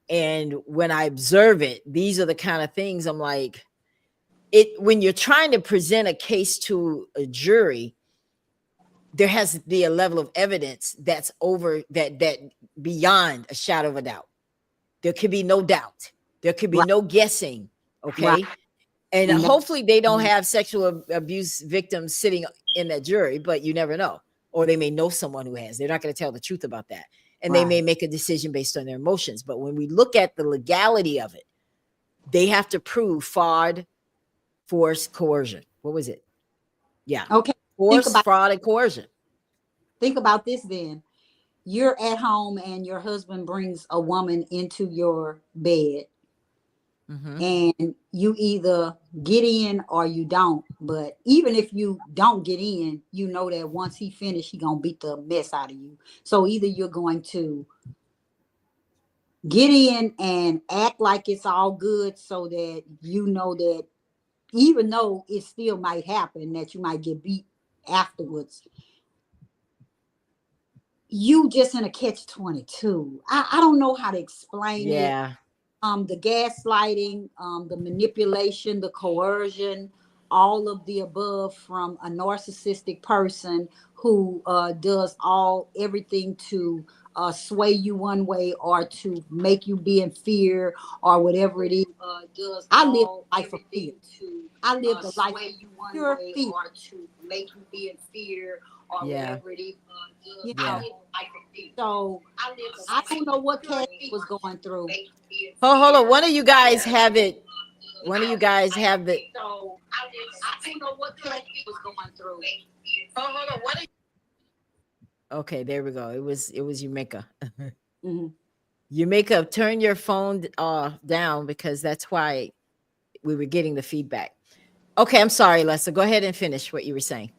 Speaker 1: And when I observe it, these are the kind of things I'm like, when you're trying to present a case to a jury, there has to be a level of evidence that's over that beyond a shadow of a doubt. There could be no doubt. There could be no guessing. Okay. Right. And hopefully they don't have sexual abuse victims sitting in that jury, but you never know. Or they may know someone who has. They're not going to tell the truth about that. And they may make a decision based on their emotions. But when we look at the legality of it, they have to prove fraud, force, coercion. What was it? Yeah.
Speaker 3: Okay.
Speaker 1: Force, fraud, and coercion.
Speaker 3: Think about this then. You're at home and your husband brings a woman into your bed. And you either get in or you don't. But even if you don't get in, you know that once he finished, he's going to beat the mess out of you. So either you're going to get in and act like it's all good so that you know that even though it still might happen that you might get beat afterwards, you just in a catch-22. I don't know how to explain it. The gaslighting, the manipulation, the coercion, all of the above from a narcissistic person who does everything to sway you one way or to make you be in fear or whatever it is. I live a life of fear. I live a life of pure fear. Or to make you be in fear or whatever it is. So I don't know what Kathy was going through.
Speaker 1: Hold on. One of you guys have it. One of you guys have the.
Speaker 3: So I don't know what Kathy was going through.
Speaker 2: Hold on.
Speaker 1: Okay, there we go. It was Yumika. Yumika, turn your phone down because that's why we were getting the feedback. Okay, I'm sorry, Lessa. Go ahead and finish what you were saying.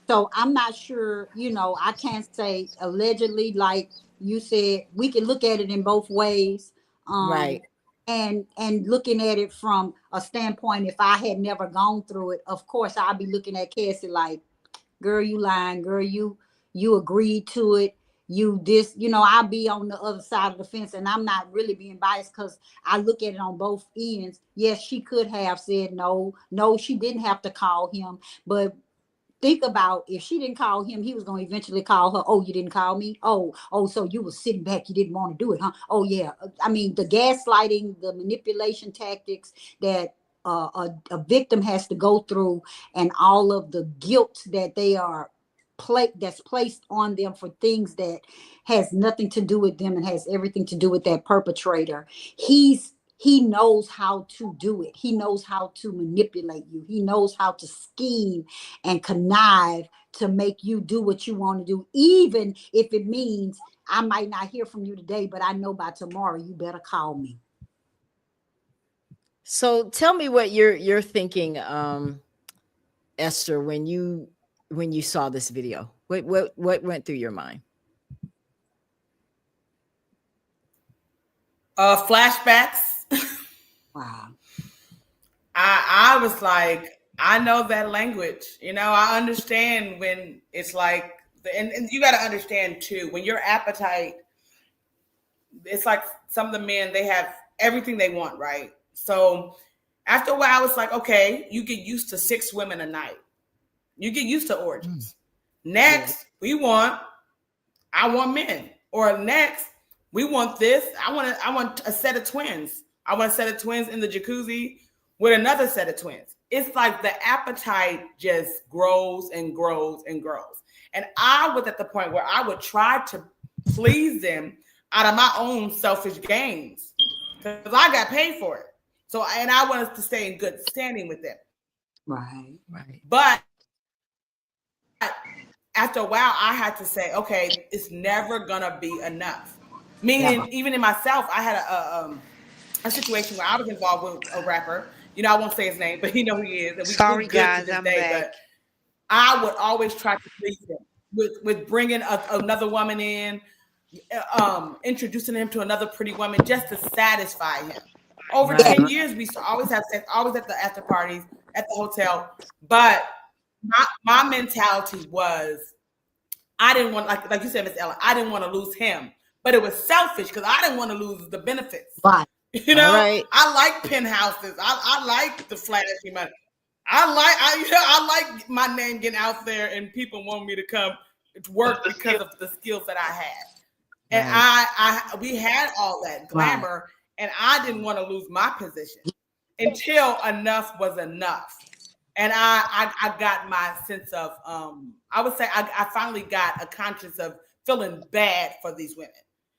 Speaker 3: So I'm not sure, I can't say allegedly, like you said, we can look at it in both ways.
Speaker 1: Right.
Speaker 3: and looking at it from a standpoint, if I had never gone through it, of course I'd be looking at Cassie like, girl, you lying, girl, you agreed to it. You this, I'll be on the other side of the fence, and I'm not really being biased because I look at it on both ends. Yes, she could have said no. No, she didn't have to call him. But think about, if she didn't call him, he was going to eventually call her. Oh, you didn't call me? Oh, so you was sitting back, you didn't want to do it, huh? Oh yeah. I mean, the gaslighting, the manipulation tactics that a victim has to go through, and all of the guilt that they are that's placed on them for things that has nothing to do with them and has everything to do with that perpetrator. He knows how to do it. He knows how to manipulate you. He knows how to scheme and connive to make you do what you want to do, even if it means I might not hear from you today, but I know by tomorrow you better call me.
Speaker 1: So tell me what you're thinking, Esther, when you saw this video. What went through your mind?
Speaker 2: Flashbacks.
Speaker 3: Wow.
Speaker 2: I was like, I know that language. I understand when it's like, and you got to understand too, when your appetite, it's like some of the men, they have everything they want, right? So after a while, I was like, okay, you get used to 6 women a night. You get used to orgies. Next, I want men. Or next, we want this. I want a set of twins. I want a set of twins in the jacuzzi with another set of twins. It's like the appetite just grows and grows and grows. And I was at the point where I would try to please them out of my own selfish gains, because I got paid for it. So, and I wanted to stay in good standing with them.
Speaker 3: Right.
Speaker 2: But after a while, I had to say, okay, it's never gonna be enough. Meaning, even in myself, I had a situation where I was involved with a rapper. I won't say his name, but he who he is. And
Speaker 7: Sorry, guys, I'm back.
Speaker 2: But I would always try to please him with bringing another woman in, introducing him to another pretty woman just to satisfy him. Over 10 years, we used to always have sex, always at the after parties, at the hotel. But my mentality was, I didn't want, like you said, Miss Ella, I didn't want to lose him. But it was selfish because I didn't want to lose the benefits.
Speaker 3: Right.
Speaker 2: I like penthouses. I like the flashy money. I like my name getting out there and people want me to come to work because of the skills that I had. And we had all that glamour, and I didn't want to lose my position until enough was enough. And I got my sense of, I would say I finally got a conscience of feeling bad for these women.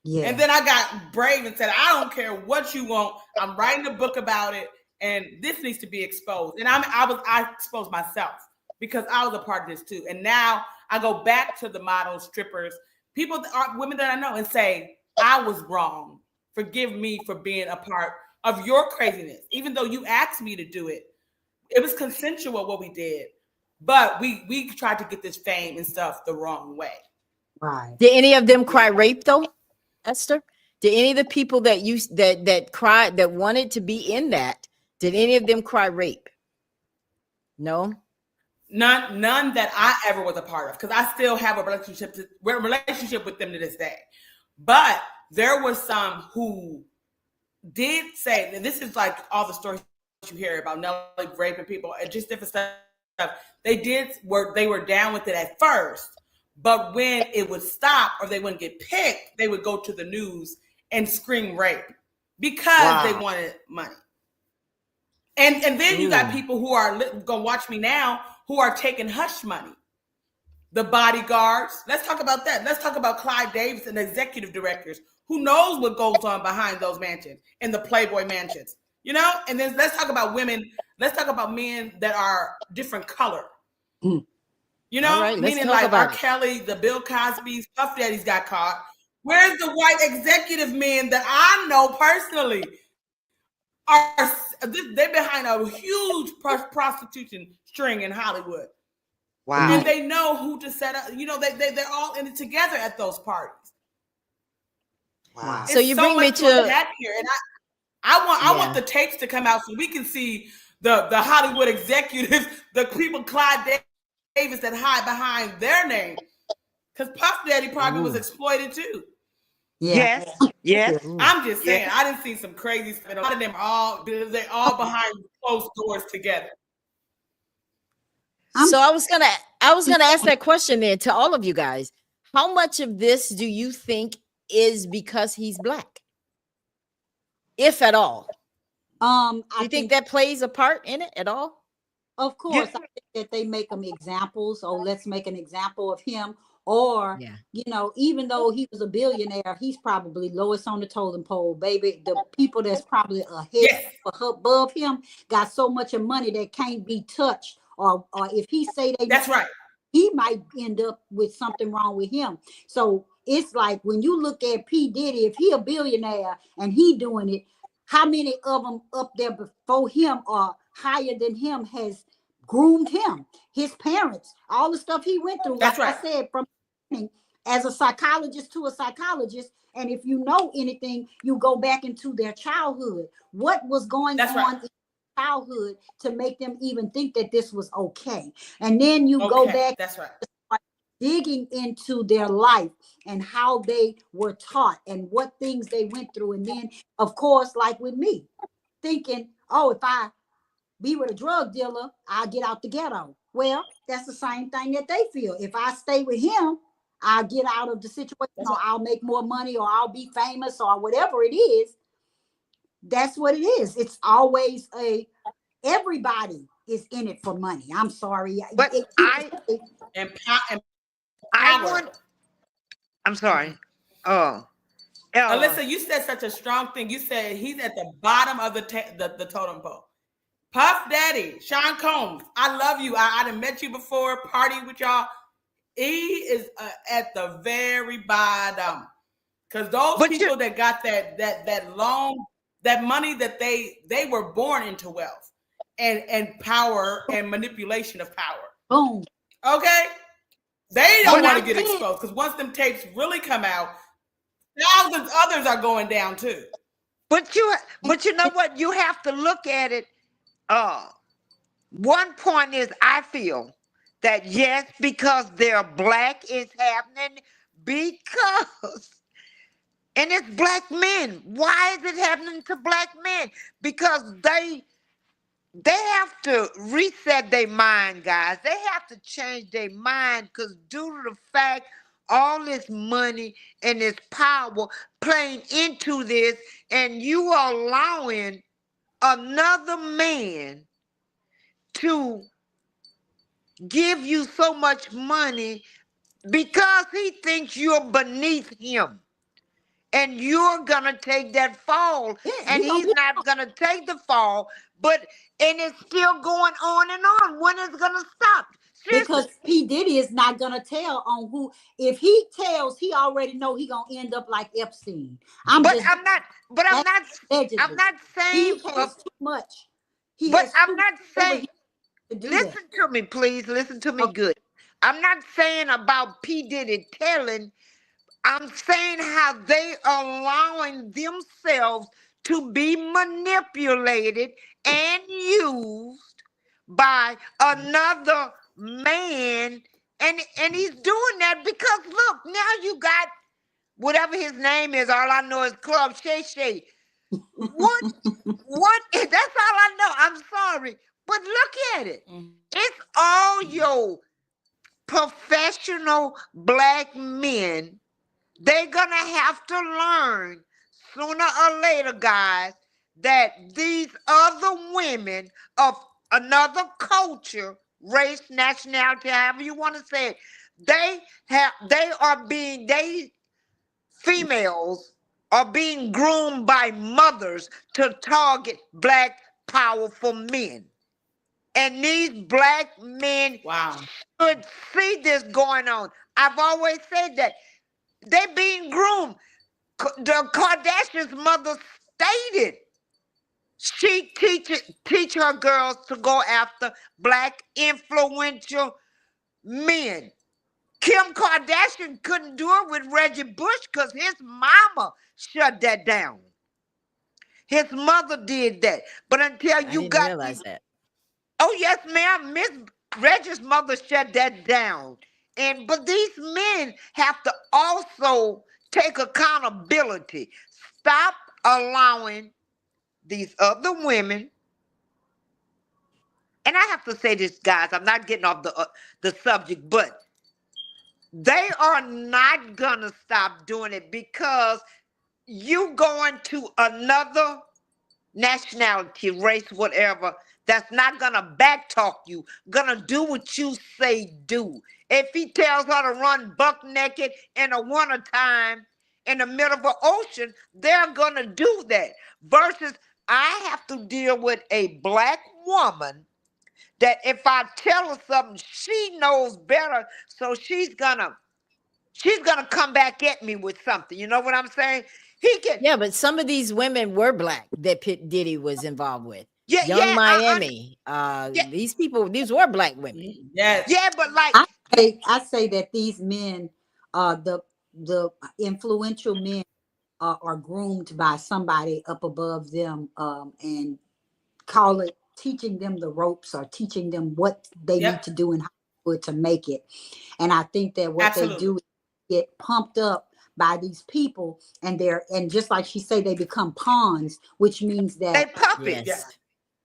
Speaker 2: Yeah. And then I got brave and said, I don't care what you want. I'm writing a book about it, and this needs to be exposed. And I exposed myself because I was a part of this too. And now I go back to the models, strippers, women that I know, and say, I was wrong. Forgive me for being a part of your craziness. Even though you asked me to do it, it was consensual what we did, but we tried to get this fame and stuff the wrong way.
Speaker 3: Right.
Speaker 1: Did any of them cry rape though, Esther? Did any of the people that that cried, that wanted to be in that, did any of them cry rape? No.
Speaker 2: None that I ever was a part of, because I still have a relationship with them to this day. But there were some who did say, and this is like all the stories you hear about Nelly raping people and just different stuff. They were down with it at first, but when it would stop or they wouldn't get picked, they would go to the news and scream rape because they wanted money. And then you got people who are gonna watch me now who are taking hush money. The bodyguards. Let's talk about that. Let's talk about Clyde Davis and executive directors. Who knows what goes on behind those mansions, in the Playboy mansions? And then let's talk about women. Let's talk about men that are different color. Right, meaning like R. Kelly, the Bill Cosby's, Puff Daddy's got caught. Where's the white executive men that I know personally? They're behind a huge prostitution string in Hollywood.
Speaker 7: Wow.
Speaker 2: And they know who to set up. They're all in it together at those parties.
Speaker 7: Wow.
Speaker 1: So you bring me to
Speaker 2: that here, and I want the tapes to come out so we can see the Hollywood executives, the people Clyde Davis that hide behind their name. Because Puff Daddy probably was exploited too.
Speaker 3: Yeah.
Speaker 7: Yes.
Speaker 2: I'm just saying,
Speaker 7: Yes.
Speaker 2: I didn't see some crazy stuff. A lot of them they all behind closed doors together.
Speaker 1: So I was gonna ask that question then to all of you guys. How much of this do you think is because he's black, if at all? Do
Speaker 3: I
Speaker 1: you think that plays a part in it at all?
Speaker 3: Of course, I think that they make them examples. Oh, let's make an example of him. Or,
Speaker 1: Yeah.
Speaker 3: even though he was a billionaire, he's probably lowest on the totem pole, baby. The people that's probably ahead above him got so much of money that can't be touched. Or if he say
Speaker 2: that's right,
Speaker 3: he might end up with something wrong with him. So it's like when you look at P. Diddy, if he a billionaire and he doing it, how many of them up there before him or higher than him has groomed him? His parents, all the stuff he went through.
Speaker 2: That's
Speaker 3: like
Speaker 2: right.
Speaker 3: I said, from as a psychologist to a psychologist, and if you know anything, you go back into their childhood. What was going on in childhood to make them even think that this was okay? And then you go back.
Speaker 2: That's right.
Speaker 3: Digging into their life and how they were taught and what things they went through. And then, of course, like with me, thinking, oh, if I be with a drug dealer, I'll get out the ghetto. Well, that's the same thing that they feel. If I stay with him, I'll get out of the situation, or I'll make more money, or I'll be famous, or whatever it is. That's what it is. It's always everybody is in it for money. I'm sorry.
Speaker 7: But I'm sorry. Oh.
Speaker 2: Alyssa, you said such a strong thing. You said he's at the bottom of the totem pole. Puff Daddy, Sean Combs, I love you. I done met you before, partied with y'all. He is at the very bottom. Because those people that got that loan, that money, that they were born into wealth and power and manipulation of power.
Speaker 3: Boom.
Speaker 2: Okay? They don't want to get exposed, because once them tapes really come out, thousands others are going down too.
Speaker 7: But you know what? You have to look at it. One point is, I feel that yes, because they're black, it's happening because, and it's black men. Why is it happening to black men? Because they have to reset their mind, guys. They have to change their mind, because due to the fact all this money and this power playing into this, and you are allowing another man to give you so much money because he thinks you're beneath him. And you're going to take that fall. And he's not going to take the fall. And it's still going on and on. When is it going to stop? Seriously.
Speaker 3: Because P. Diddy is not going to tell on who. If he tells, he already know he going to end up like Epstein. I'm not
Speaker 7: saying.
Speaker 3: He has too much.
Speaker 7: I'm not saying. Listen to me, please. Listen to me good. I'm not saying about P. Diddy telling. I'm saying how they are allowing themselves to be manipulated and used by another man. And he's doing that because, look, now you got whatever his name is. All I know is Club Shay Shay. What? That's all I know. I'm sorry. But look at it. It's all your professional black men. They're going to have to learn sooner or later, guys, that these other women of another culture, race, nationality, however you want to say it, females are being groomed by mothers to target black powerful men. And these black men should see this going on. I've always said that. They're being groomed. The Kardashians' mother stated she teach her girls to go after black influential men. Kim Kardashian couldn't do it with Reggie Bush because his mama shut that down. His mother did that. But until
Speaker 1: I
Speaker 7: you
Speaker 1: didn't
Speaker 7: got
Speaker 1: realize
Speaker 7: these,
Speaker 1: that.
Speaker 7: oh yes, ma'am, Miss Reggie's mother shut that down. And but these men have to also take accountability. Stop allowing these other women, and I have to say this, guys, I'm not getting off the subject, but they are not gonna stop doing it because you going to another nationality, race, whatever, that's not gonna backtalk you, gonna do what you say do. If he tells her to run buck naked in the wintertime in the middle of the ocean, they're gonna do that. Versus I have to deal with a black woman that if I tell her something, she knows better. So she's gonna come back at me with something. You know what I'm saying? He can,
Speaker 1: Yeah, but some of these women were black that Diddy was involved with.
Speaker 7: yeah,
Speaker 1: Young
Speaker 7: yeah,
Speaker 1: Miami.
Speaker 7: yeah,
Speaker 1: These people, these were black women.
Speaker 2: Yes.
Speaker 7: yeah, but like,
Speaker 3: I say that these men, the influential men, are groomed by somebody up above them, and call it teaching them the ropes or teaching them what they need
Speaker 2: Yep.
Speaker 3: to do in Hollywood to make it. And I think that what they
Speaker 2: Absolutely.
Speaker 3: do is get pumped up by these people, and just like she say, they become pawns, which means
Speaker 7: they
Speaker 3: that
Speaker 7: puppets.
Speaker 2: Yeah.
Speaker 1: Yes.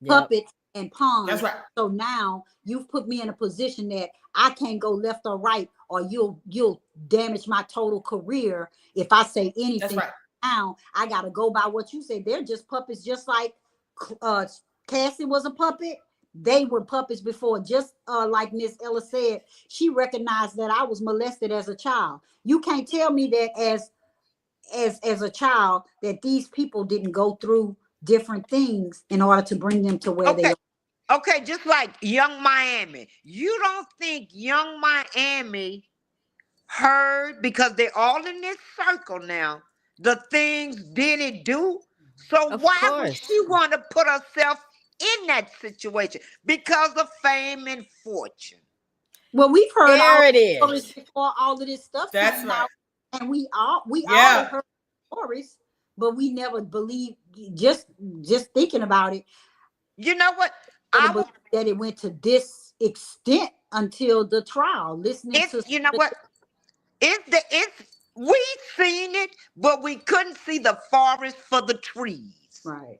Speaker 1: Yep.
Speaker 3: puppets and
Speaker 2: That's
Speaker 3: pawns.
Speaker 2: right.
Speaker 3: So now you've put me in a position that I can't go left or right, or you'll damage my total career if I say
Speaker 2: That's
Speaker 3: anything.
Speaker 2: right.
Speaker 3: Now I gotta go by what you say. They're just puppets, just like uh Cassie was a puppet. They were puppets before, just like Miss Ella said. She recognized that I was molested as a child. You can't tell me that as a child that these people didn't go through different things in order to bring them to where they
Speaker 7: Okay,
Speaker 3: are.
Speaker 7: okay, just like Young Miami. You don't think Young Miami heard, because they're all in this circle now, the things Diddy do? So
Speaker 1: Of
Speaker 7: why would she
Speaker 1: course.
Speaker 7: want to put herself in that situation? Because of fame and fortune.
Speaker 3: Well, we've heard all
Speaker 1: There it
Speaker 3: stories
Speaker 1: is.
Speaker 3: before all of this stuff
Speaker 2: That's
Speaker 3: came
Speaker 2: right.
Speaker 3: out, and we all
Speaker 2: Yeah.
Speaker 3: heard stories, but we never believed. Just thinking about it,
Speaker 7: You know what?
Speaker 3: never
Speaker 7: I will,
Speaker 3: believed that it went to this extent until the trial. Listening
Speaker 7: it's,
Speaker 3: to
Speaker 7: you know what? We seen it, but we couldn't see the forest for the trees.
Speaker 3: right.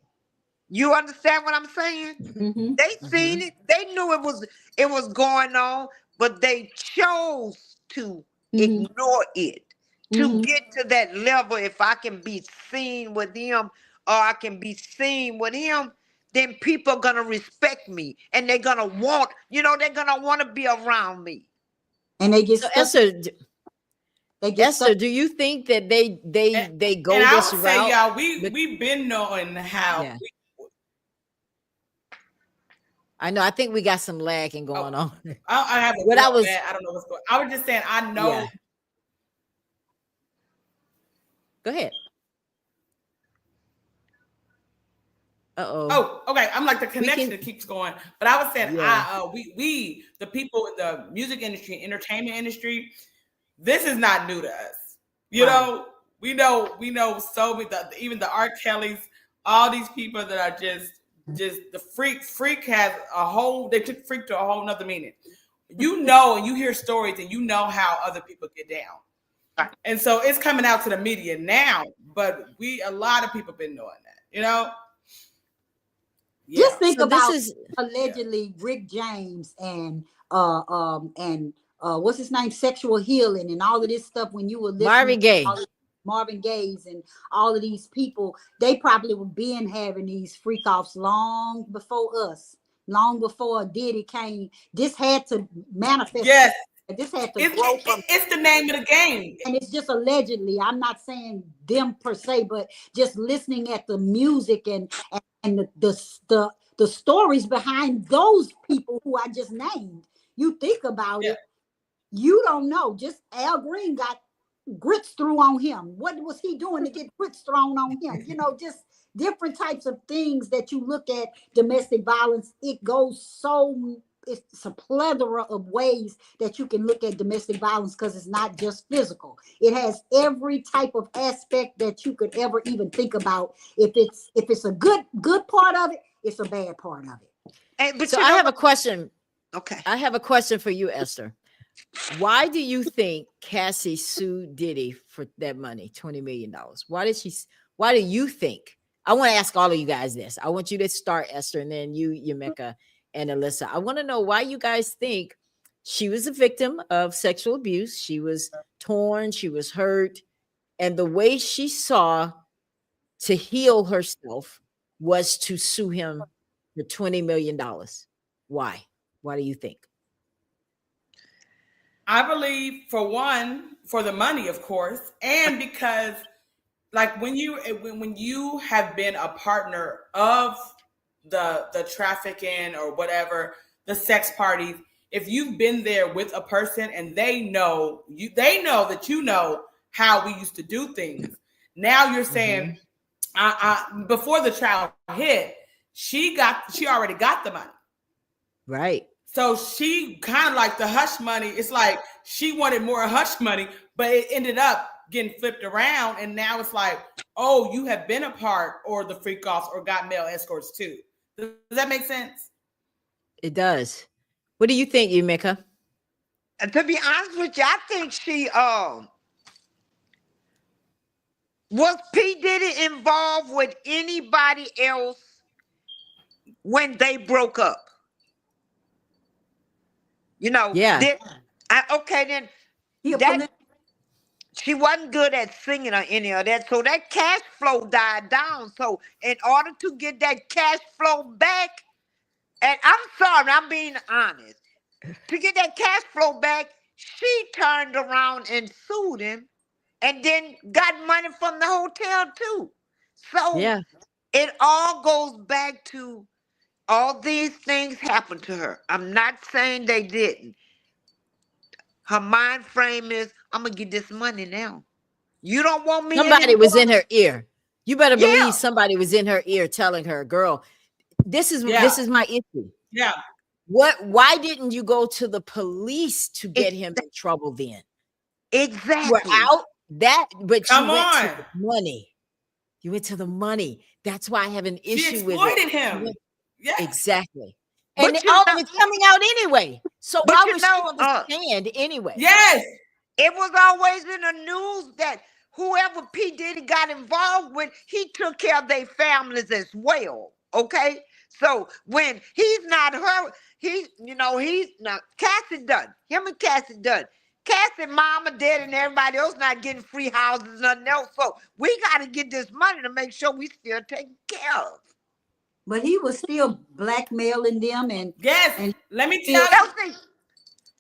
Speaker 7: You understand what I'm saying?
Speaker 3: Mm-hmm.
Speaker 7: They
Speaker 1: Hmm.
Speaker 7: seen it. They knew it was going on, but they chose to
Speaker 3: Mm-hmm.
Speaker 7: ignore it to
Speaker 3: Mm-hmm.
Speaker 7: get to that level. If I can be seen with him or I can be seen with him, then people are gonna respect me and they're gonna they're gonna want to be around me.
Speaker 3: And they get
Speaker 1: So
Speaker 3: stuck.
Speaker 1: Esther,
Speaker 3: They get stuck.
Speaker 1: Esther, do you think that they
Speaker 2: And,
Speaker 1: they they
Speaker 2: and
Speaker 1: go
Speaker 2: I
Speaker 1: this
Speaker 2: would say,
Speaker 1: route?
Speaker 2: y'all,
Speaker 1: Be-
Speaker 2: we've been knowing how.
Speaker 1: yeah, I know. I think we got some lagging
Speaker 2: Oh,
Speaker 1: going on.
Speaker 2: I have a
Speaker 1: What I
Speaker 2: real
Speaker 1: was,
Speaker 2: bad. I don't know what's going. I was just saying. I know.
Speaker 1: yeah. Go ahead. Uh-oh.
Speaker 2: Oh, okay. I'm like the
Speaker 1: We
Speaker 2: connection
Speaker 1: can,
Speaker 2: that keeps going. But I was saying,
Speaker 1: yeah.
Speaker 2: we the people in the music industry, entertainment industry, this is not new to us. You
Speaker 1: Right.
Speaker 2: know, we know so many. Even the R. Kellys, all these people that are just the freak. Freak has a whole. They took freak to a whole nother meaning. You know, and you hear stories, and you know how other people get down. And so it's coming out to the media now, but a lot of people been knowing that,
Speaker 3: Just
Speaker 2: Yeah.
Speaker 3: think
Speaker 1: So this
Speaker 3: about
Speaker 1: is,
Speaker 2: Yeah.
Speaker 3: allegedly Rick James and what's his name, Sexual Healing, and all of this stuff. When you were listening
Speaker 1: Marvin
Speaker 3: to all
Speaker 1: Gaye.
Speaker 3: of Marvin Gaye's and all of these people, they probably were being having these freak offs long before us, long before Diddy came. This had to manifest.
Speaker 2: Yes.
Speaker 3: This had to
Speaker 2: It's,
Speaker 3: grow
Speaker 2: it,
Speaker 3: from,
Speaker 2: it's the name of the game.
Speaker 3: and it's just allegedly. I'm not saying them per se, but just listening at the music and the stories behind those people who I just named. You think about
Speaker 2: Yeah.
Speaker 3: it, you don't know. Just Al Green got grits threw on him. What was he doing to get grits thrown on him? Just different types of things that you look at domestic violence. it's a plethora of ways that you can look at domestic violence, because it's not just physical. It has every type of aspect that you could ever even think about. If it's a good part of it, it's a bad part of it.
Speaker 7: But
Speaker 1: So I have a question.
Speaker 7: Okay.
Speaker 1: I have a question for you, Esther. Why do you think Cassie sued Diddy for that money, $20 million? Why do you think? I want to ask all of you guys this. I want you to start, Esther, and then you, Yamika, and Alyssa. I want to know why you guys think she was a victim of sexual abuse. She was torn, she was hurt, and the way she saw to heal herself was to sue him for $20 million. Why? Why do you think?
Speaker 2: I believe, for one, for the money, of course, and because, like, when you have been a partner of the trafficking or whatever, the sex parties, if you've been there with a person and they know that you know how we used to do things. Now you're saying, before the trial hit, she already got the money.
Speaker 1: Right.
Speaker 2: So she kind of like the hush money. It's like she wanted more hush money, but it ended up getting flipped around. And now it's like, oh, you have been a part or the freak offs or got male escorts too. Does that make sense?
Speaker 1: It does. What do you think, Yumika?
Speaker 7: To be honest with you, I think she was P. Diddy involved with anybody else when they broke up? You know,
Speaker 1: Yeah.
Speaker 7: okay, then
Speaker 3: He a
Speaker 7: that she wasn't good at singing or any of that, so that cash flow died down. So in order to get that cash flow back, and I'm sorry, I'm being honest, to get that cash flow back, she turned around and sued him, and then got money from the hotel too. So
Speaker 1: Yeah.
Speaker 7: it all goes back to all these things happened to her. I'm not saying they didn't. Her mind frame is, I'm gonna get this money now. You don't want me
Speaker 1: Somebody
Speaker 7: anymore?
Speaker 1: was in her ear. You better
Speaker 7: Yeah.
Speaker 1: believe somebody was in her ear telling her, girl, this is my issue.
Speaker 2: Yeah.
Speaker 1: Why didn't you go to the police to get him in trouble then?
Speaker 7: Exactly.
Speaker 1: We're out but
Speaker 2: Come
Speaker 1: you went
Speaker 2: on.
Speaker 1: to the money. You went to the money. That's why I have an
Speaker 2: She
Speaker 1: issue with
Speaker 2: exploited
Speaker 1: it.
Speaker 2: him. Yes.
Speaker 1: Exactly.
Speaker 7: But
Speaker 1: And
Speaker 7: you
Speaker 1: all
Speaker 7: know-
Speaker 1: of it's coming out anyway. So
Speaker 7: But
Speaker 1: why
Speaker 7: you
Speaker 1: was she
Speaker 7: know,
Speaker 1: on the stand anyway?
Speaker 2: Yes.
Speaker 7: It was always in the news that whoever P. Diddy got involved with, he took care of their families as well. Okay? So when he's not her, he's not Cassie done. Him and Cassie done. Cassie, mama, dad, and everybody else not getting free houses, nothing else. So we got to get this money to make sure we still taken care of.
Speaker 3: But he was still blackmailing them, and
Speaker 2: Yes. Let me tell you.
Speaker 7: Elsie,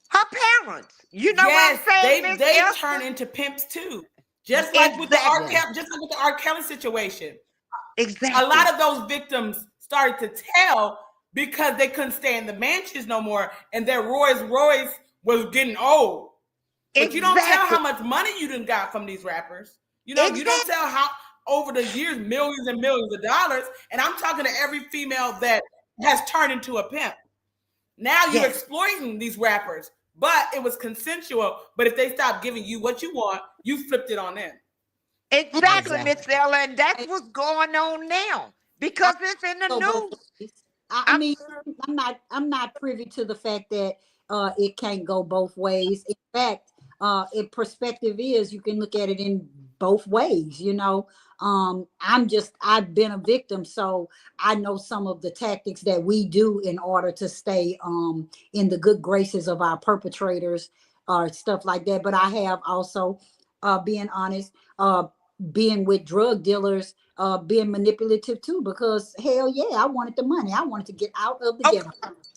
Speaker 7: her parents. You know
Speaker 2: Yes,
Speaker 7: what I'm saying, Miss
Speaker 2: they
Speaker 7: Elsie?
Speaker 2: turn into pimps too. Just like with the R. Kelly situation.
Speaker 7: Exactly.
Speaker 2: A lot of those victims started to tell because they couldn't stay in the mansions no more, and their Rolls Royce was getting old. But you don't tell how much money you done got from these rappers. You know, you don't tell how over the years millions and millions of dollars. And I'm talking to every female that has turned into a pimp. Now you're exploiting these rappers, but it was consensual. But if they stop giving you what you want, you flipped it on them.
Speaker 7: Exactly, Miss Ella, and that's what's going on now because it's in the news.
Speaker 3: I mean, I'm not privy to the fact that it can't go both ways. In fact, perspective is you can look at it in both ways. You know, I've been a victim, so I know some of the tactics that we do in order to stay in the good graces of our perpetrators or stuff like that. But I have also, being honest, being with drug dealers, being manipulative too, because hell yeah, I wanted the money. I wanted to get out of the ghetto.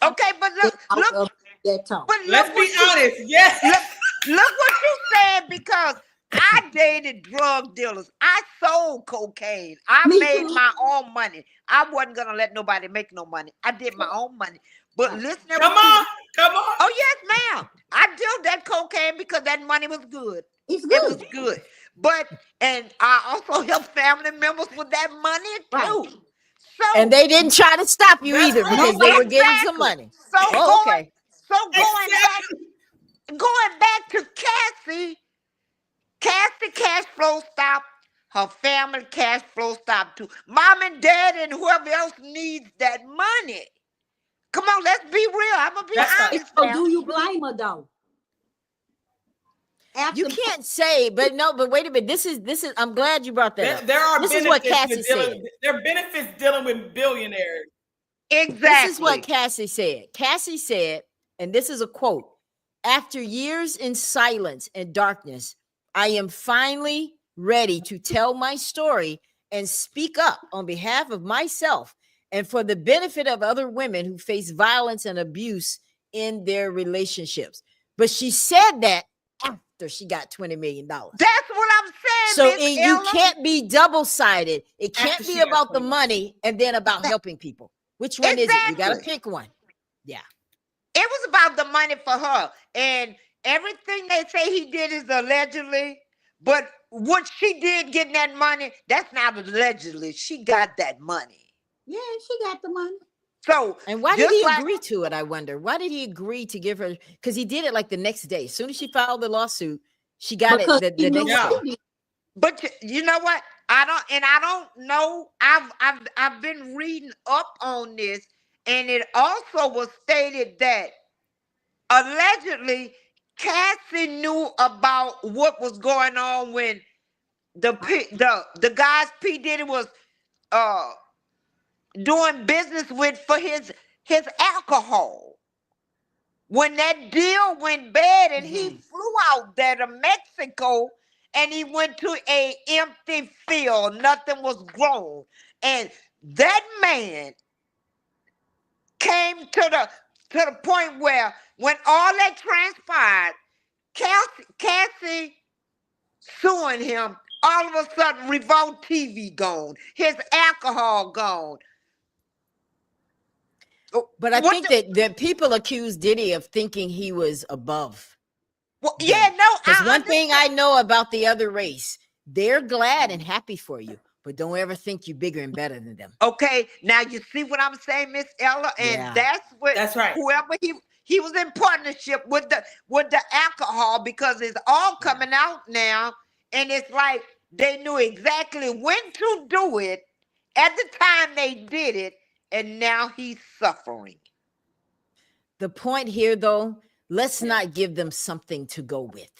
Speaker 7: Okay, but look,
Speaker 2: Let's be honest. Yes.
Speaker 7: Look what you said, because I dated drug dealers. I sold cocaine. I made my own money. I wasn't gonna let nobody make no money. I did my own money. But listen,
Speaker 2: come on.
Speaker 7: Oh yes, ma'am. I did that cocaine because that money was good.
Speaker 3: It's good.
Speaker 7: It was good. And I also helped family members with that money too. So
Speaker 1: And they didn't try to stop you
Speaker 2: That's
Speaker 1: either
Speaker 2: right.
Speaker 1: because they were getting some money.
Speaker 7: So
Speaker 1: Oh, okay.
Speaker 7: going back to Cassie, cash flow stopped. Her family cash flow stopped too. Mom and dad and whoever else needs that money. Come on, let's be real. I'm gonna be
Speaker 2: That's right.
Speaker 7: honest
Speaker 3: So
Speaker 7: now.
Speaker 3: do you blame her though?
Speaker 1: You can't say, but wait a minute. This is I'm glad you brought that up.
Speaker 2: There are
Speaker 1: This is what
Speaker 2: benefits
Speaker 1: Cassie
Speaker 2: with
Speaker 1: said.
Speaker 2: dealing. There are benefits dealing with billionaires.
Speaker 7: Exactly.
Speaker 1: This is what Cassie said. Cassie said, and this is a quote: "After years in silence and darkness, I am finally ready to tell my story and speak up on behalf of myself and for the benefit of other women who face violence and abuse in their relationships." But she said that after she got $20 million.
Speaker 7: That's what I'm saying.
Speaker 1: So
Speaker 7: Miss
Speaker 1: you
Speaker 7: Ella.
Speaker 1: can't be double-sided. It can't
Speaker 2: After
Speaker 1: be
Speaker 2: she got
Speaker 1: about the
Speaker 2: 20.
Speaker 1: money and then about helping people. Which one is it? You got to
Speaker 7: Exactly.
Speaker 1: pick one. Yeah.
Speaker 7: It was about the money for her. And everything they say he did is allegedly. But what she did getting that money, that's not allegedly. She got that money.
Speaker 3: Yeah, she got the money.
Speaker 7: So
Speaker 1: And why did
Speaker 7: just
Speaker 1: he
Speaker 7: like-
Speaker 1: agree to it? I wonder. Why did he agree to give her? Because he did it like the next day. As soon as she filed the lawsuit, she got
Speaker 3: Because
Speaker 1: it
Speaker 3: he
Speaker 1: the
Speaker 3: knew
Speaker 1: next
Speaker 2: Yeah.
Speaker 3: what
Speaker 1: day.
Speaker 3: he did.
Speaker 7: But you know what? I don't know. I've been reading up on this, and it also was stated that allegedly Cassie knew about what was going on when the guys P Diddy was uh doing business with for his alcohol. When that deal went bad and he flew out there to Mexico and he went to a empty field, nothing was grown. And that man came to the point where when all that transpired, Cassie suing him, all of a sudden Revolt TV gone, his alcohol gone.
Speaker 1: But I
Speaker 7: What
Speaker 1: think
Speaker 7: the-
Speaker 1: that people accuse Diddy of thinking he was above.
Speaker 7: well, yeah, no,
Speaker 1: Because
Speaker 7: I
Speaker 1: one thing I
Speaker 7: understand.
Speaker 1: know about the other race, they're glad and happy for you, but don't ever think you're bigger and better than them.
Speaker 7: Okay, now you see what I'm saying, Miss Ella, and
Speaker 1: Yeah.
Speaker 7: that's what
Speaker 2: That's right.
Speaker 7: whoever he was in partnership with the alcohol because it's all coming out now, and it's like they knew exactly when to do it at the time they did it, and now he's suffering.
Speaker 1: The point here, though, let's not give them something to go with.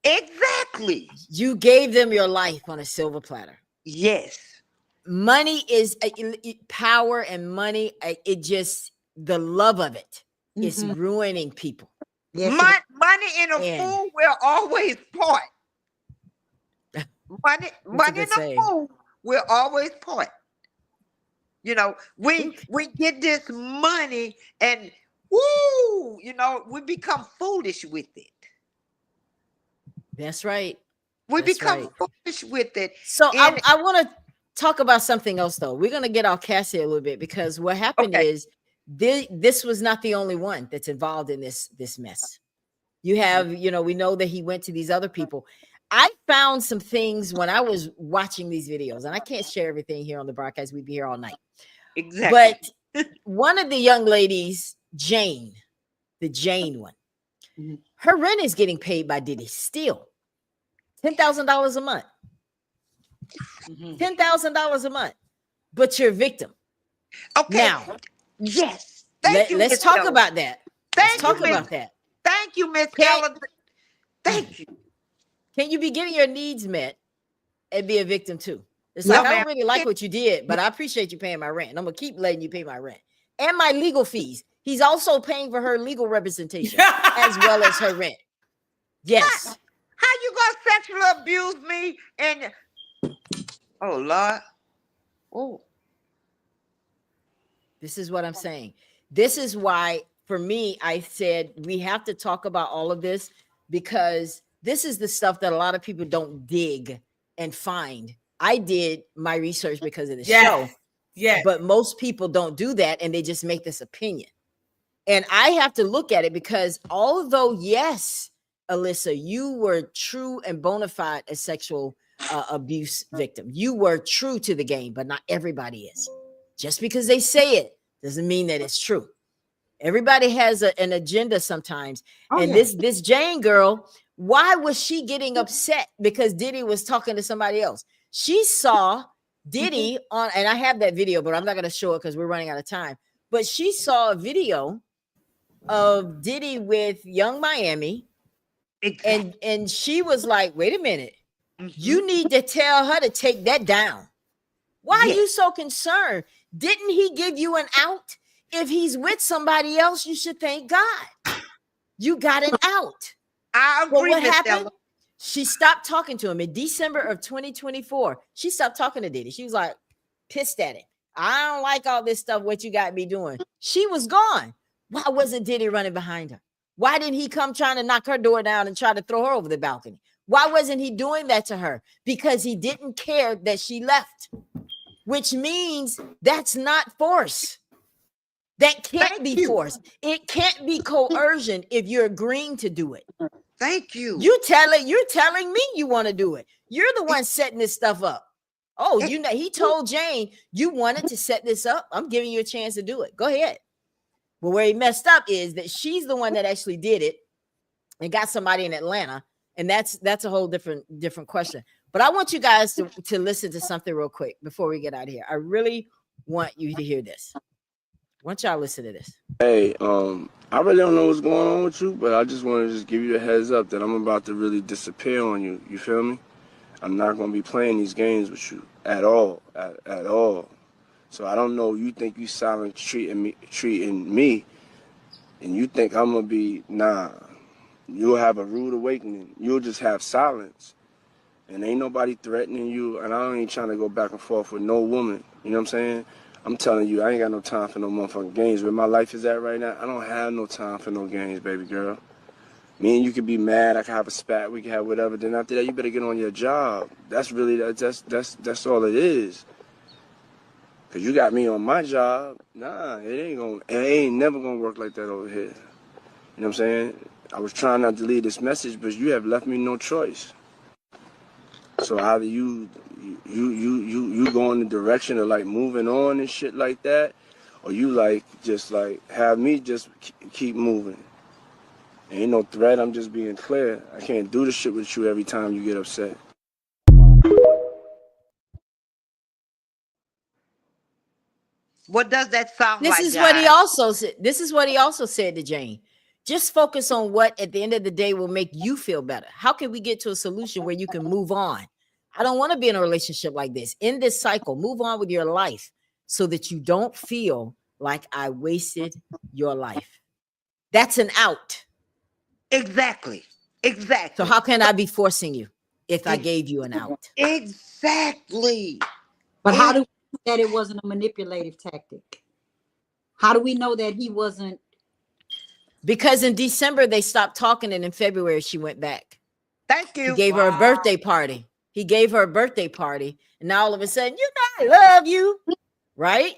Speaker 7: Exactly.
Speaker 1: You gave them your life on a silver platter.
Speaker 7: Yes.
Speaker 1: Money is power, and money, it just, the love of it is
Speaker 3: Mhm.
Speaker 1: ruining people.
Speaker 3: Yes, it is.
Speaker 7: Money in a
Speaker 1: And-
Speaker 7: fool will always part. Money
Speaker 1: That's a
Speaker 7: in
Speaker 1: good
Speaker 7: a
Speaker 1: saying.
Speaker 7: fool will always part. You know, we get this money and woo, you know, we become foolish with it.
Speaker 1: That's right.
Speaker 7: We
Speaker 1: That's
Speaker 7: become
Speaker 1: right.
Speaker 7: foolish with it.
Speaker 1: So
Speaker 7: And-
Speaker 1: I want to talk about something else, though. We're going to get off Cassie a little bit because what happened
Speaker 7: Okay.
Speaker 1: is this was not the only one that's involved in this mess. You have, we know that he went to these other people. I found some things when I was watching these videos, and I can't share everything here on the broadcast. We'd be here all night.
Speaker 7: Exactly.
Speaker 1: But one of the young ladies, Jane, the Jane one,
Speaker 3: Mhm.
Speaker 1: her rent is getting paid by Diddy still. $10,000 a month.
Speaker 3: Mhm.
Speaker 1: $10,000 a month. But you're a victim.
Speaker 7: Okay.
Speaker 1: Now,
Speaker 7: Yes. Thank you.
Speaker 1: let's
Speaker 7: Miss
Speaker 1: talk
Speaker 7: Ella.
Speaker 1: about that.
Speaker 7: Thank
Speaker 1: Let's talk
Speaker 7: you, Miss-
Speaker 1: about that.
Speaker 7: Thank you, Miss
Speaker 1: Okay.
Speaker 7: Ella. Thank you.
Speaker 1: Can you be getting your needs met and be a victim too? It's
Speaker 7: No,
Speaker 1: like, I
Speaker 7: ma'am.
Speaker 1: don't really like what you did, but I appreciate you paying my rent. And I'm going to keep letting you pay my rent and my legal fees. He's also paying for her legal representation as well as her rent. Yes.
Speaker 7: How you gonna sexually abuse me and oh Lord. Oh.
Speaker 1: This is what I'm saying. This is why, for me, I said we have to talk about all of this because this is the stuff that a lot of people don't dig and find. I did my research because of the show,
Speaker 2: Yes.
Speaker 1: but most people don't do that and they just make this opinion. And I have to look at it because although, yes, Alyssa, you were true and bona fide a sexual abuse victim. You were true to the game, but not everybody is. Just because they say it doesn't mean that it's true. Everybody has an agenda sometimes.
Speaker 3: Oh,
Speaker 1: And
Speaker 3: yeah.
Speaker 1: this Jane girl, why was she getting upset because Diddy was talking to somebody else? She saw Diddy on, and I have that video, but I'm not going to show it because we're running out of time. But she saw a video of Diddy with Young Miami,
Speaker 7: Exactly.
Speaker 1: and she was like, wait a minute,
Speaker 7: Mhm.
Speaker 1: you need to tell her to take that down. Why are
Speaker 7: Yes.
Speaker 1: you so concerned? Didn't he give you an out? If he's with somebody else, you should thank God. You got an out.
Speaker 7: I
Speaker 1: Well,
Speaker 7: agree,
Speaker 1: what
Speaker 7: Miss
Speaker 1: happened?
Speaker 7: Ella.
Speaker 1: She stopped talking to him in December of 2024. She stopped talking to Diddy. She was like pissed at it. I don't like all this stuff, what you got me doing. She was gone. Why wasn't Diddy running behind her? Why didn't he come trying to knock her door down and try to throw her over the balcony? Why wasn't he doing that to her? Because he didn't care that she left, which means that's not force. That can't
Speaker 7: Thank
Speaker 1: be
Speaker 7: you.
Speaker 1: force. It can't be coercion if you're agreeing to do it.
Speaker 7: Thank you.
Speaker 1: You're telling me you want to do it. You're the one setting this stuff up. Oh, you know, he told Jane you wanted to set this up. I'm giving you a chance to do it. Go ahead. But where he messed up is that she's the one that actually did it and got somebody in Atlanta. And that's a whole different question. But I want you guys to listen to something real quick before we get out of here. I really want you to hear this. I want y'all to listen to this.
Speaker 8: Hey, I really don't know what's going on with you, but I just want to just give you a heads up that I'm about to really disappear on you. You feel me? I'm not going to be playing these games with you at all, at all. So I don't know. You think you silent treating me, and you think I'm gonna be nah. You'll have a rude awakening. You'll just have silence, and ain't nobody threatening you. And I ain't trying to go back and forth with no woman. You know what I'm saying? I'm telling you, I ain't got no time for no motherfucking games. Where my life is at right now, I don't have no time for no games, baby girl. Me and you could be mad. I could have a spat. We could have whatever. Then after that, you better get on your job. That's really that's all it is. Cause you got me on my job. Nah, it ain't never gonna work like that over here. You know what I'm saying? I was trying not to leave this message, but you have left me no choice. So either you go in the direction of like moving on and shit like that, or you like just like have me just keep moving. Ain't no threat. I'm just being clear. I can't do this shit with you every time you get upset.
Speaker 7: What does that sound
Speaker 1: This
Speaker 7: like,
Speaker 1: is what he
Speaker 7: guys?
Speaker 1: also said. This is what he also said to Jane. Just focus on what at the end of the day will make you feel better. How can we get to a solution where you can move on? I don't want to be in a relationship like this. In this cycle, move on with your life so that you don't feel like I wasted your life. That's an out.
Speaker 7: Exactly. Exactly.
Speaker 1: So how can I be forcing you if I gave you an out?
Speaker 7: Exactly.
Speaker 3: But how do we know that it wasn't a manipulative tactic? How do we know that he wasn't?
Speaker 1: Because in December they stopped talking, and in February she went back.
Speaker 7: Thank
Speaker 1: He
Speaker 7: you.
Speaker 1: gave her a birthday party. He gave her a birthday party, and now all of a sudden, you know, I love you, right?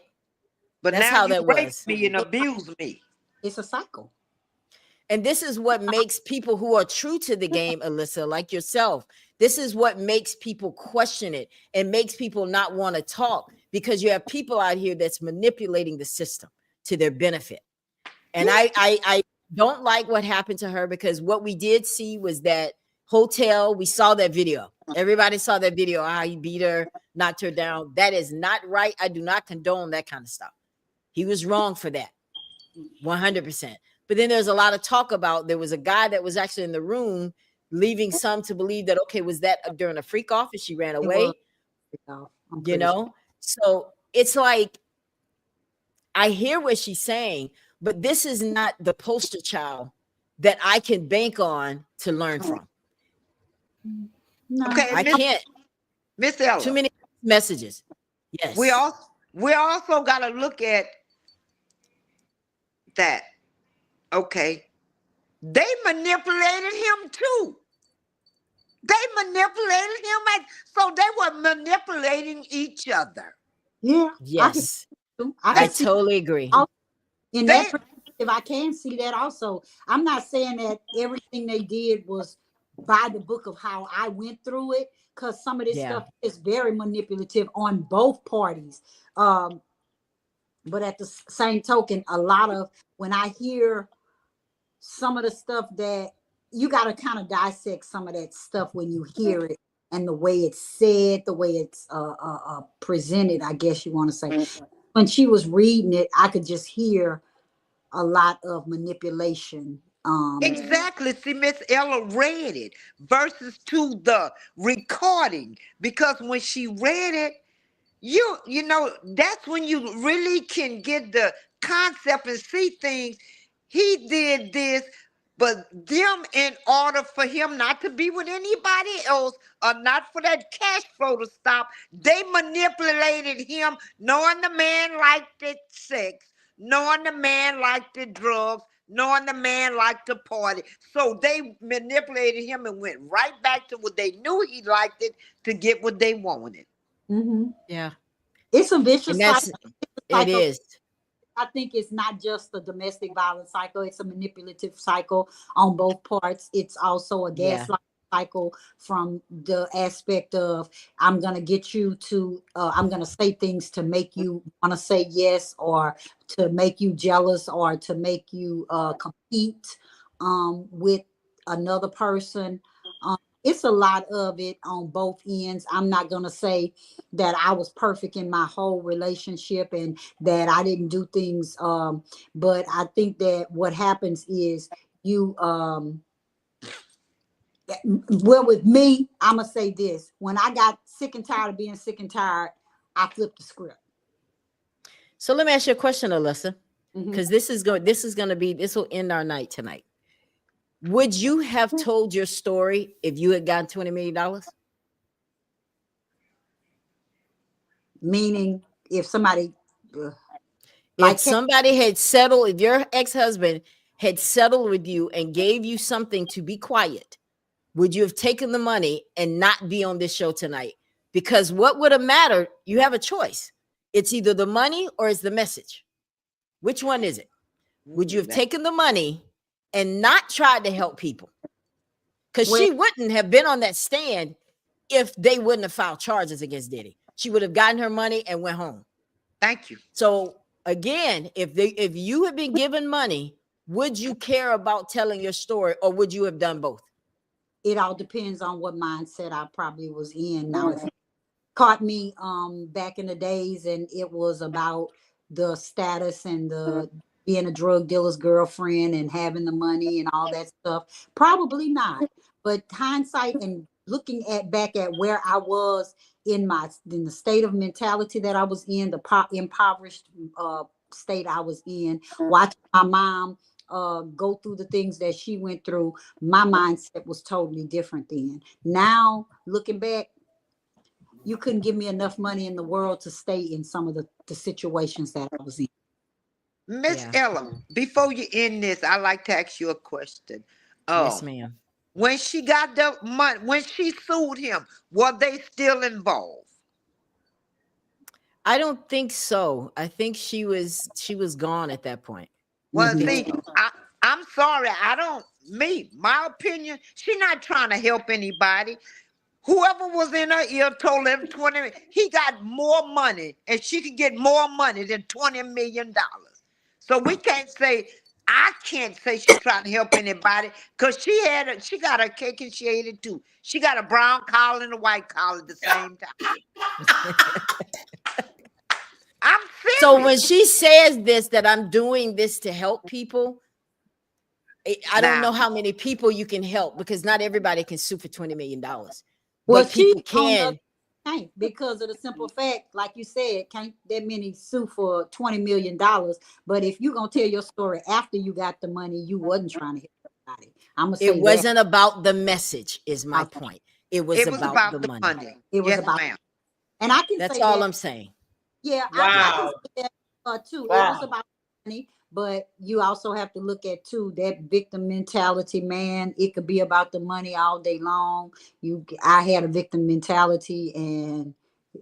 Speaker 7: But
Speaker 1: That's
Speaker 7: now
Speaker 1: how
Speaker 7: you
Speaker 1: that
Speaker 7: rape
Speaker 1: was.
Speaker 7: me and abuse me.
Speaker 3: It's a cycle.
Speaker 1: And this is what makes people who are true to the game, Alyssa, like yourself, this is what makes people question it and makes people not want to talk, because you have people out here that's manipulating the system to their benefit. And I don't like what happened to her, because what we did see was that hotel. We saw that video. Everybody saw that video. How he beat her, knocked her down. That is not right. I do not condone that kind of stuff. He was wrong for that, 100%. But then there's a lot of talk about there was a guy that was actually in the room, leaving some to believe that, okay, was that during a freak off and she ran away? You know? So it's like, I hear what she's saying, but this is not the poster child that I can bank on to learn from.
Speaker 3: No.
Speaker 7: Okay,
Speaker 1: I can't.
Speaker 7: Miss Ella.
Speaker 1: Too many messages. Yes.
Speaker 7: We also got to look at that. Okay. They manipulated him too. They manipulated him, so they were manipulating each other.
Speaker 3: Yeah.
Speaker 1: Yes.
Speaker 3: I
Speaker 1: totally agree.
Speaker 3: In that perspective, I can see that also. I'm not saying that everything they did was by the book of how I went through it, because some of this stuff is very manipulative on both parties. But at the same token, a lot of when I hear some of the stuff that you got to kind of dissect some of that stuff when you hear it and the way it's said, the way it's presented, I guess you want to say. When she was reading it, I could just hear a lot of manipulation.
Speaker 7: Exactly. See, Miss Ella read it versus to the recording, because when she read it, you know, that's when you really can get the concept and see things. He did this, but them, in order for him not to be with anybody else or not for that cash flow to stop, they manipulated him, knowing the man liked the sex, knowing the man liked the drugs, knowing the man liked to party. So they manipulated him and went right back to what they knew he liked it to get what they wanted.
Speaker 3: Mm-hmm.
Speaker 1: Yeah.
Speaker 3: It's a vicious
Speaker 1: And that's, it
Speaker 3: cycle.
Speaker 1: is.
Speaker 3: I think it's not just a domestic violence cycle. It's a manipulative cycle on both parts. It's also a gaslight cycle from the aspect of, I'm going to get you to, I'm going to say things to make you want to say yes, or to make you jealous, or to make you compete with another person. It's a lot of it on both ends. I'm not going to say that I was perfect in my whole relationship and that I didn't do things. But I think that what happens is you, well, with me, I'm going to say this. When I got sick and tired of being sick and tired, I flipped the script.
Speaker 1: So let me ask you a question, Alyssa, because this will end our night tonight. Would you have told your story if you had gotten $20 million?
Speaker 3: Meaning, if somebody,
Speaker 1: if somebody had settled, if your ex-husband had settled with you and gave you something to be quiet, would you have taken the money and not be on this show tonight? Because what would have mattered, you have a choice. It's either the money or it's the message. Which one is it? Would you have taken the money and not tried to help people? Because she wouldn't have been on that stand if they wouldn't have filed charges against Diddy. She would have gotten her money and went home.
Speaker 7: Thank you.
Speaker 1: So again, if you had been given money, would you care about telling your story, or would you have done both?
Speaker 3: It all depends on what mindset I probably was in. Now, if you caught me back in the days and it was about the status and the being a drug dealer's girlfriend and having the money and all that stuff, probably not. But hindsight and looking back at where I was in the state of mentality that I was in, the impoverished state I was in, watching my mom go through the things that she went through, my mindset was totally different then. Now, looking back, you couldn't give me enough money in the world to stay in some of the situations that I was in.
Speaker 7: Miss Ella, before you end this, I'd like to ask you a question.
Speaker 1: Yes, ma'am.
Speaker 7: When she got the money, when she sued him, were they still involved?
Speaker 1: I don't think so. I think she was gone at that point.
Speaker 7: Well, see, I'm sorry. My opinion, she's not trying to help anybody. Whoever was in her ear told him he got more money, and she could get more money than $20 million. So I can't say she's trying to help anybody, because she got her cake and she ate it too. She got a brown collar and a white collar at the same time. I'm serious.
Speaker 1: So when she says this, that I'm doing this to help people, I don't know how many people you can help, because not everybody can sue for $20 million.
Speaker 3: Well,
Speaker 1: people can.
Speaker 3: Can't, because of the simple fact, like you said, can't that many sue for $20 million. But if you're gonna tell your story after you got the money, you wasn't trying to help anybody. I'm gonna say
Speaker 1: it wasn't about the message, is my point. It was about the money.
Speaker 3: It was about, and I can
Speaker 1: that's
Speaker 3: say
Speaker 1: all
Speaker 3: that,
Speaker 1: I'm saying.
Speaker 3: Yeah, I can say that too. Wow. It was about money, but you also have to look at too that victim mentality, man. It could be about the money all day long. I had a victim mentality, and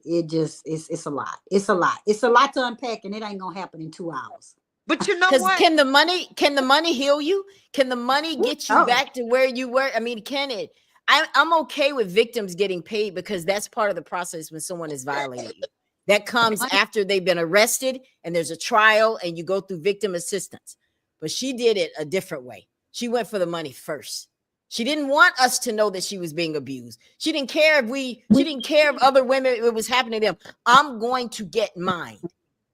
Speaker 3: it just it's a lot. It's a lot. It's a lot to unpack, and it ain't gonna happen in 2 hours.
Speaker 7: But you know what?
Speaker 1: Can the money heal you? Can the money get you back to where you were? I mean, can it? I'm okay with victims getting paid, because that's part of the process when someone is violating you. That comes after they've been arrested and there's a trial and you go through victim assistance. But she did it a different way. She went for the money first. She didn't want us to know that she was being abused. She didn't care she didn't care if other women, it was happening to them. I'm going to get mine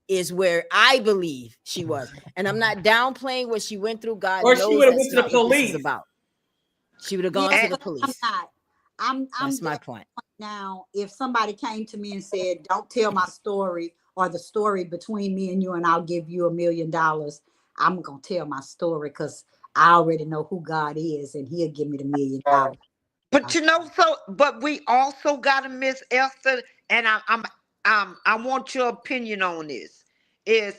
Speaker 1: is where I believe she was. And I'm not downplaying what she went through. God
Speaker 2: Or
Speaker 1: knows
Speaker 2: she would have
Speaker 1: that's
Speaker 2: went to the
Speaker 1: not what this is
Speaker 2: police.
Speaker 1: about. She would have gone to the police.
Speaker 3: I'm
Speaker 1: That's my
Speaker 3: just
Speaker 1: point.
Speaker 3: now, if somebody came to me and said, "Don't tell my story or the story between me and you, and I'll give you $1 million," I'm gonna tell my story because I already know who God is, and He'll give me the $1 million.
Speaker 7: But but we also got to Miss Esther, and I want your opinion on this. Is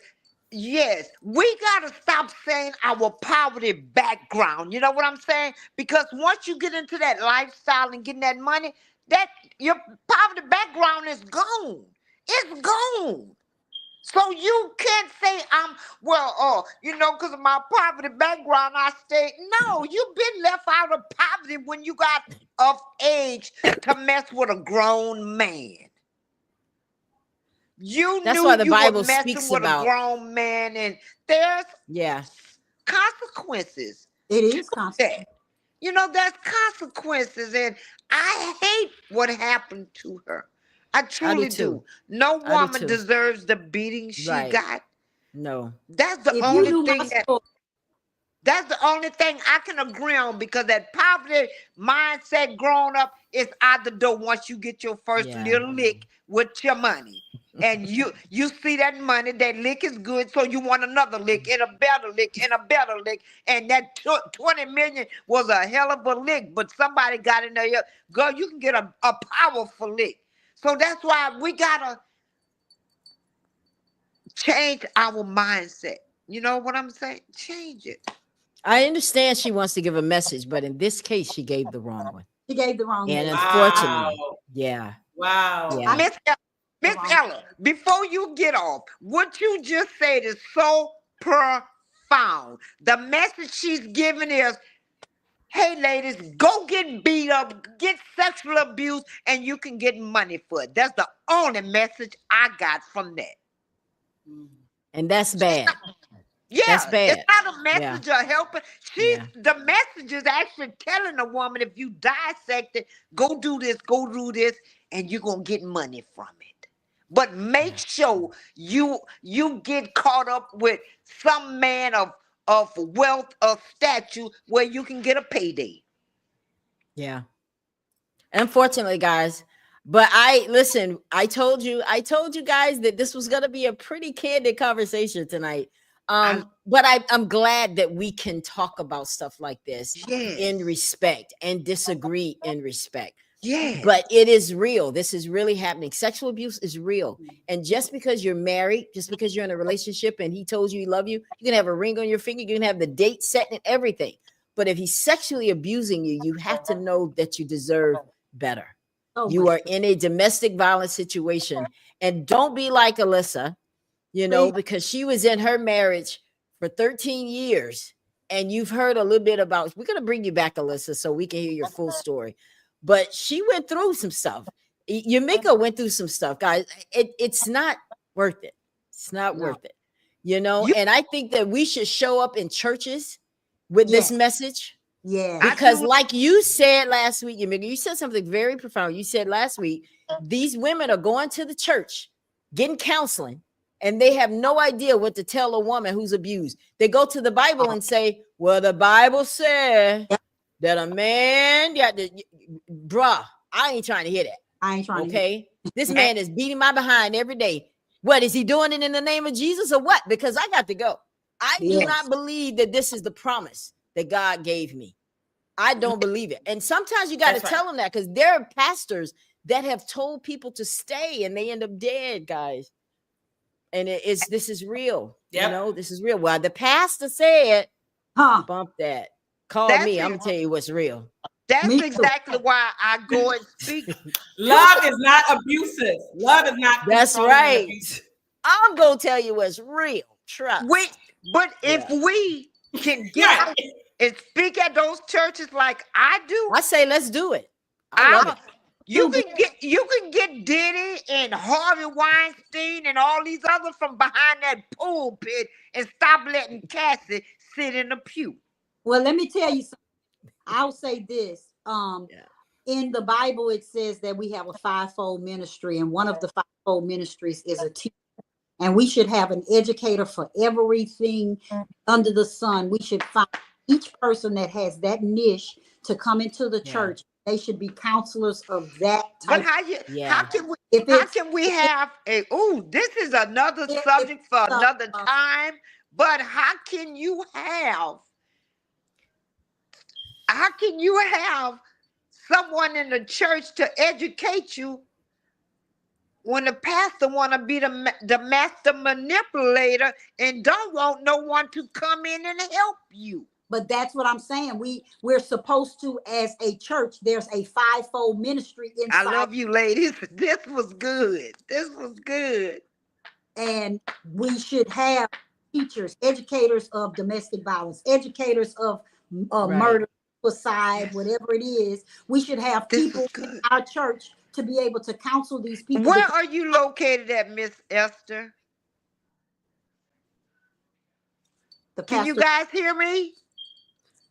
Speaker 7: yes, we got to stop saying our poverty background. You know what I'm saying? Because once you get into that lifestyle and getting that money, that your poverty background is gone. It's gone. So you can't say because of my poverty background, I stay. No, you've been left out of poverty when you got of age to mess with a grown man.
Speaker 1: That's
Speaker 7: Knew
Speaker 1: why the
Speaker 7: you
Speaker 1: Bible
Speaker 7: were messing
Speaker 1: speaks
Speaker 7: with
Speaker 1: about.
Speaker 7: a grown man, and there's consequences.
Speaker 3: It is consequences.
Speaker 7: There's consequences, and I hate what happened to her. I truly do. No woman deserves the beating she got.
Speaker 1: No.
Speaker 7: That's the only thing that's the only thing I can agree on, because that poverty mindset growing up is out the door once you get your first little lick with your money. And you see that money, that lick is good, so you want another lick and a better lick and a better lick. And that 20 million was a hell of a lick, but somebody got in there. Girl, you can get a powerful lick. So that's why we gotta change our mindset. You know what I'm saying? Change it.
Speaker 1: I understand she wants to give a message, but in this case, she gave the wrong one.
Speaker 3: She gave the wrong
Speaker 1: and
Speaker 3: message.
Speaker 1: Unfortunately,
Speaker 2: Wow.
Speaker 1: Yeah.
Speaker 7: Miss Ella, before you get off, what you just said is so profound. The message she's giving is, hey, ladies, go get beat up, get sexual abuse, and you can get money for it. That's the only message I got from that.
Speaker 1: And that's bad.
Speaker 7: Yeah,
Speaker 1: that's bad.
Speaker 7: It's not a message of helping. The message is actually telling a woman, if you dissect it, go do this, and you're going to get money from it. But make sure you get caught up with some man of wealth, of stature, where you can get a payday.
Speaker 1: Yeah. Unfortunately, guys. But I told you guys that this was going to be a pretty candid conversation tonight. But I'm glad that we can talk about stuff like this in respect and disagree in respect.
Speaker 7: Yeah.
Speaker 1: But it is real. This is really happening. Sexual abuse is real. And just because you're married, just because you're in a relationship and he told you he loved you, you can have a ring on your finger, you can have the date set and everything. But if he's sexually abusing you, you have to know that you deserve better. You are in a domestic violence situation. And don't be like Alyssa, because she was in her marriage for 13 years. And you've heard a little bit about, we're going to bring you back, Alyssa, so we can hear your full story. But she went through some stuff. Yamika went through some stuff, guys. It's not worth it. It's not worth it. And I think that we should show up in churches with this message.
Speaker 3: Yeah.
Speaker 1: Because like you said last week, Yamika, you said something very profound. You said last week, these women are going to the church, getting counseling, and they have no idea what to tell a woman who's abused. They go to the Bible and say, well, the Bible said that a man got to, bruh, I ain't trying to hear that.
Speaker 3: I ain't trying
Speaker 1: to This man is beating my behind every day. What, is he doing it in the name of Jesus or what? Because I got to go. I do not believe that this is the promise that God gave me. I don't believe it. And sometimes you got to tell them that, because there are pastors that have told people to stay and they end up dead, guys. And this is real. This is real. Well, the pastor said, bump that. Call me. I'm going to tell you what's real.
Speaker 7: That's exactly why I go and speak.
Speaker 2: Love is not abusive. Love is not.
Speaker 1: That's right. I'm going to tell you what's real. Trust.
Speaker 7: But if we can get out and speak at those churches like I do,
Speaker 1: I say let's do it. I love it.
Speaker 7: You can get Diddy and Harvey Weinstein and all these others from behind that pulpit and stop letting Cassie sit in the pew.
Speaker 3: Well, let me tell you something. I'll say this.
Speaker 1: Yeah.
Speaker 3: In the Bible, it says that we have a fivefold ministry, and one of the fivefold ministries is a teacher. And we should have an educator for everything under the sun. We should find each person that has that niche to come into the church. They should be counselors of that type.
Speaker 7: But how can we have a this is another subject for another time, but how can you have someone in the church to educate you when the pastor want to be the master manipulator and don't want no one to come in and help you?
Speaker 3: But that's what I'm saying. We're supposed to, as a church, there's a fivefold ministry inside.
Speaker 7: I love you, ladies. This was good.
Speaker 3: And we should have teachers, educators of domestic violence, educators of murder, suicide, whatever it is. We should have people in our church to be able to counsel these people.
Speaker 7: Where are you located at, Miss Esther? Can you guys hear me?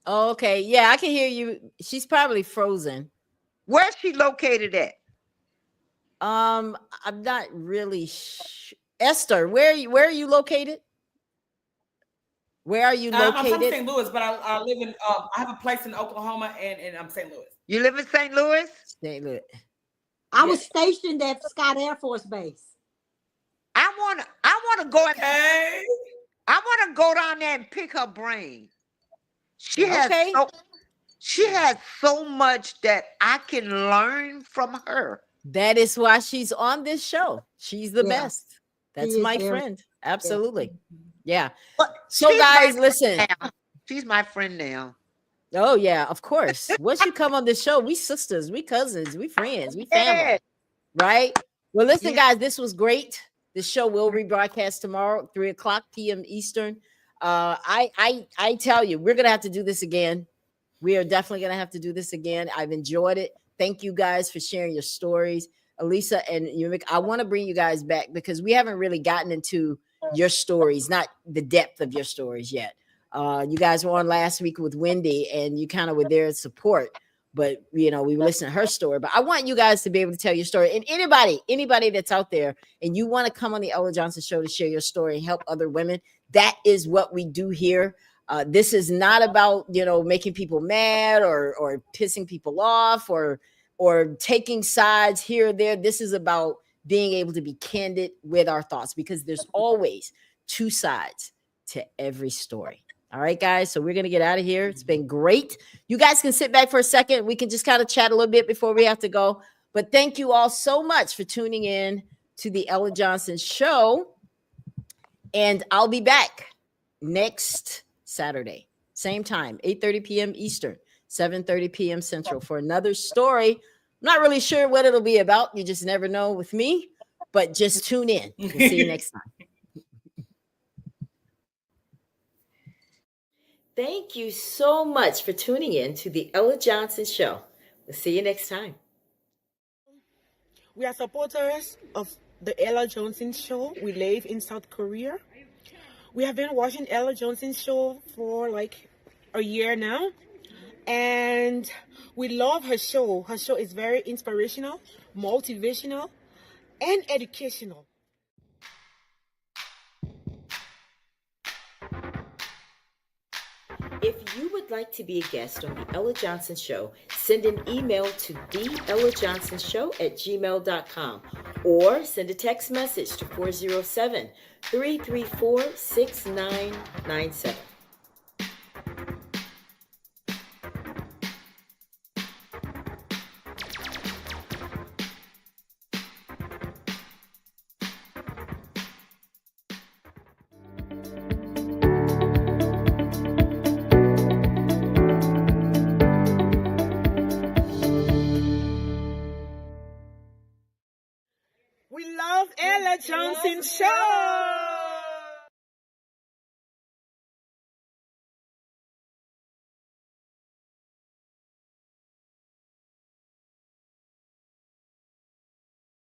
Speaker 1: Oh, okay. Yeah, I can hear you. She's probably frozen.
Speaker 7: Where's she located at?
Speaker 1: I'm not really Esther, where are you located? Where are you located?
Speaker 2: I'm from St. Louis, but I live in I have a place in Oklahoma and I'm St. Louis.
Speaker 7: You live in St. Louis?
Speaker 1: St. Louis.
Speaker 3: I was stationed at Scott Air Force Base.
Speaker 7: I wanna go I wanna go down there and pick her brain. She has so much that I can learn from her.
Speaker 1: That is why she's on this show. She's the best. That's my friend. Absolutely. Yeah. So guys, listen.
Speaker 7: She's my friend now.
Speaker 1: Oh yeah, of course. Once you come on this show, we sisters, we cousins, we friends, we family. Right? Well, listen, guys, this was great. This show will rebroadcast tomorrow, 3:00 p.m. Eastern. I tell you, we're gonna have to do this again. We are definitely gonna have to do this again. I've enjoyed it. Thank you guys for sharing your stories, Elisa and Yumik. I want to bring you guys back because we haven't really gotten into your stories, not the depth of your stories yet. You guys were on last week with Wendy, and you kind of were there in support. But we listened to her story. But I want you guys to be able to tell your story. And anybody that's out there, and you want to come on the Ella Johnson Show to share your story and help other women, that is what we do here. This is not about making people mad or pissing people off or taking sides here or there. This is about being able to be candid with our thoughts, because there's always two sides to every story. All right, guys. So we're going to get out of here. It's been great. You guys can sit back for a second. We can just kind of chat a little bit before we have to go. But thank you all so much for tuning in to the Ella Johnson Show. And I'll be back next Saturday, same time, 8:30 p.m. Eastern, 7:30 p.m. Central, for another story. I'm not really sure what it'll be about. You just never know with me, but just tune in. We'll see you next time. Thank you so much for tuning in to the Ella Johnson Show. We'll see you next time.
Speaker 9: We are supporters of the Ella Johnson Show. We live in South Korea. We have been watching Ella Johnson Show for like a year now. And we love her show. Her show is very inspirational, motivational, and educational.
Speaker 1: If you would like to be a guest on the Ella Johnson Show, send an email to theellajohnsonshow@gmail.com or send a text message to 407-334-6997.
Speaker 9: We love Ella Johnson Show.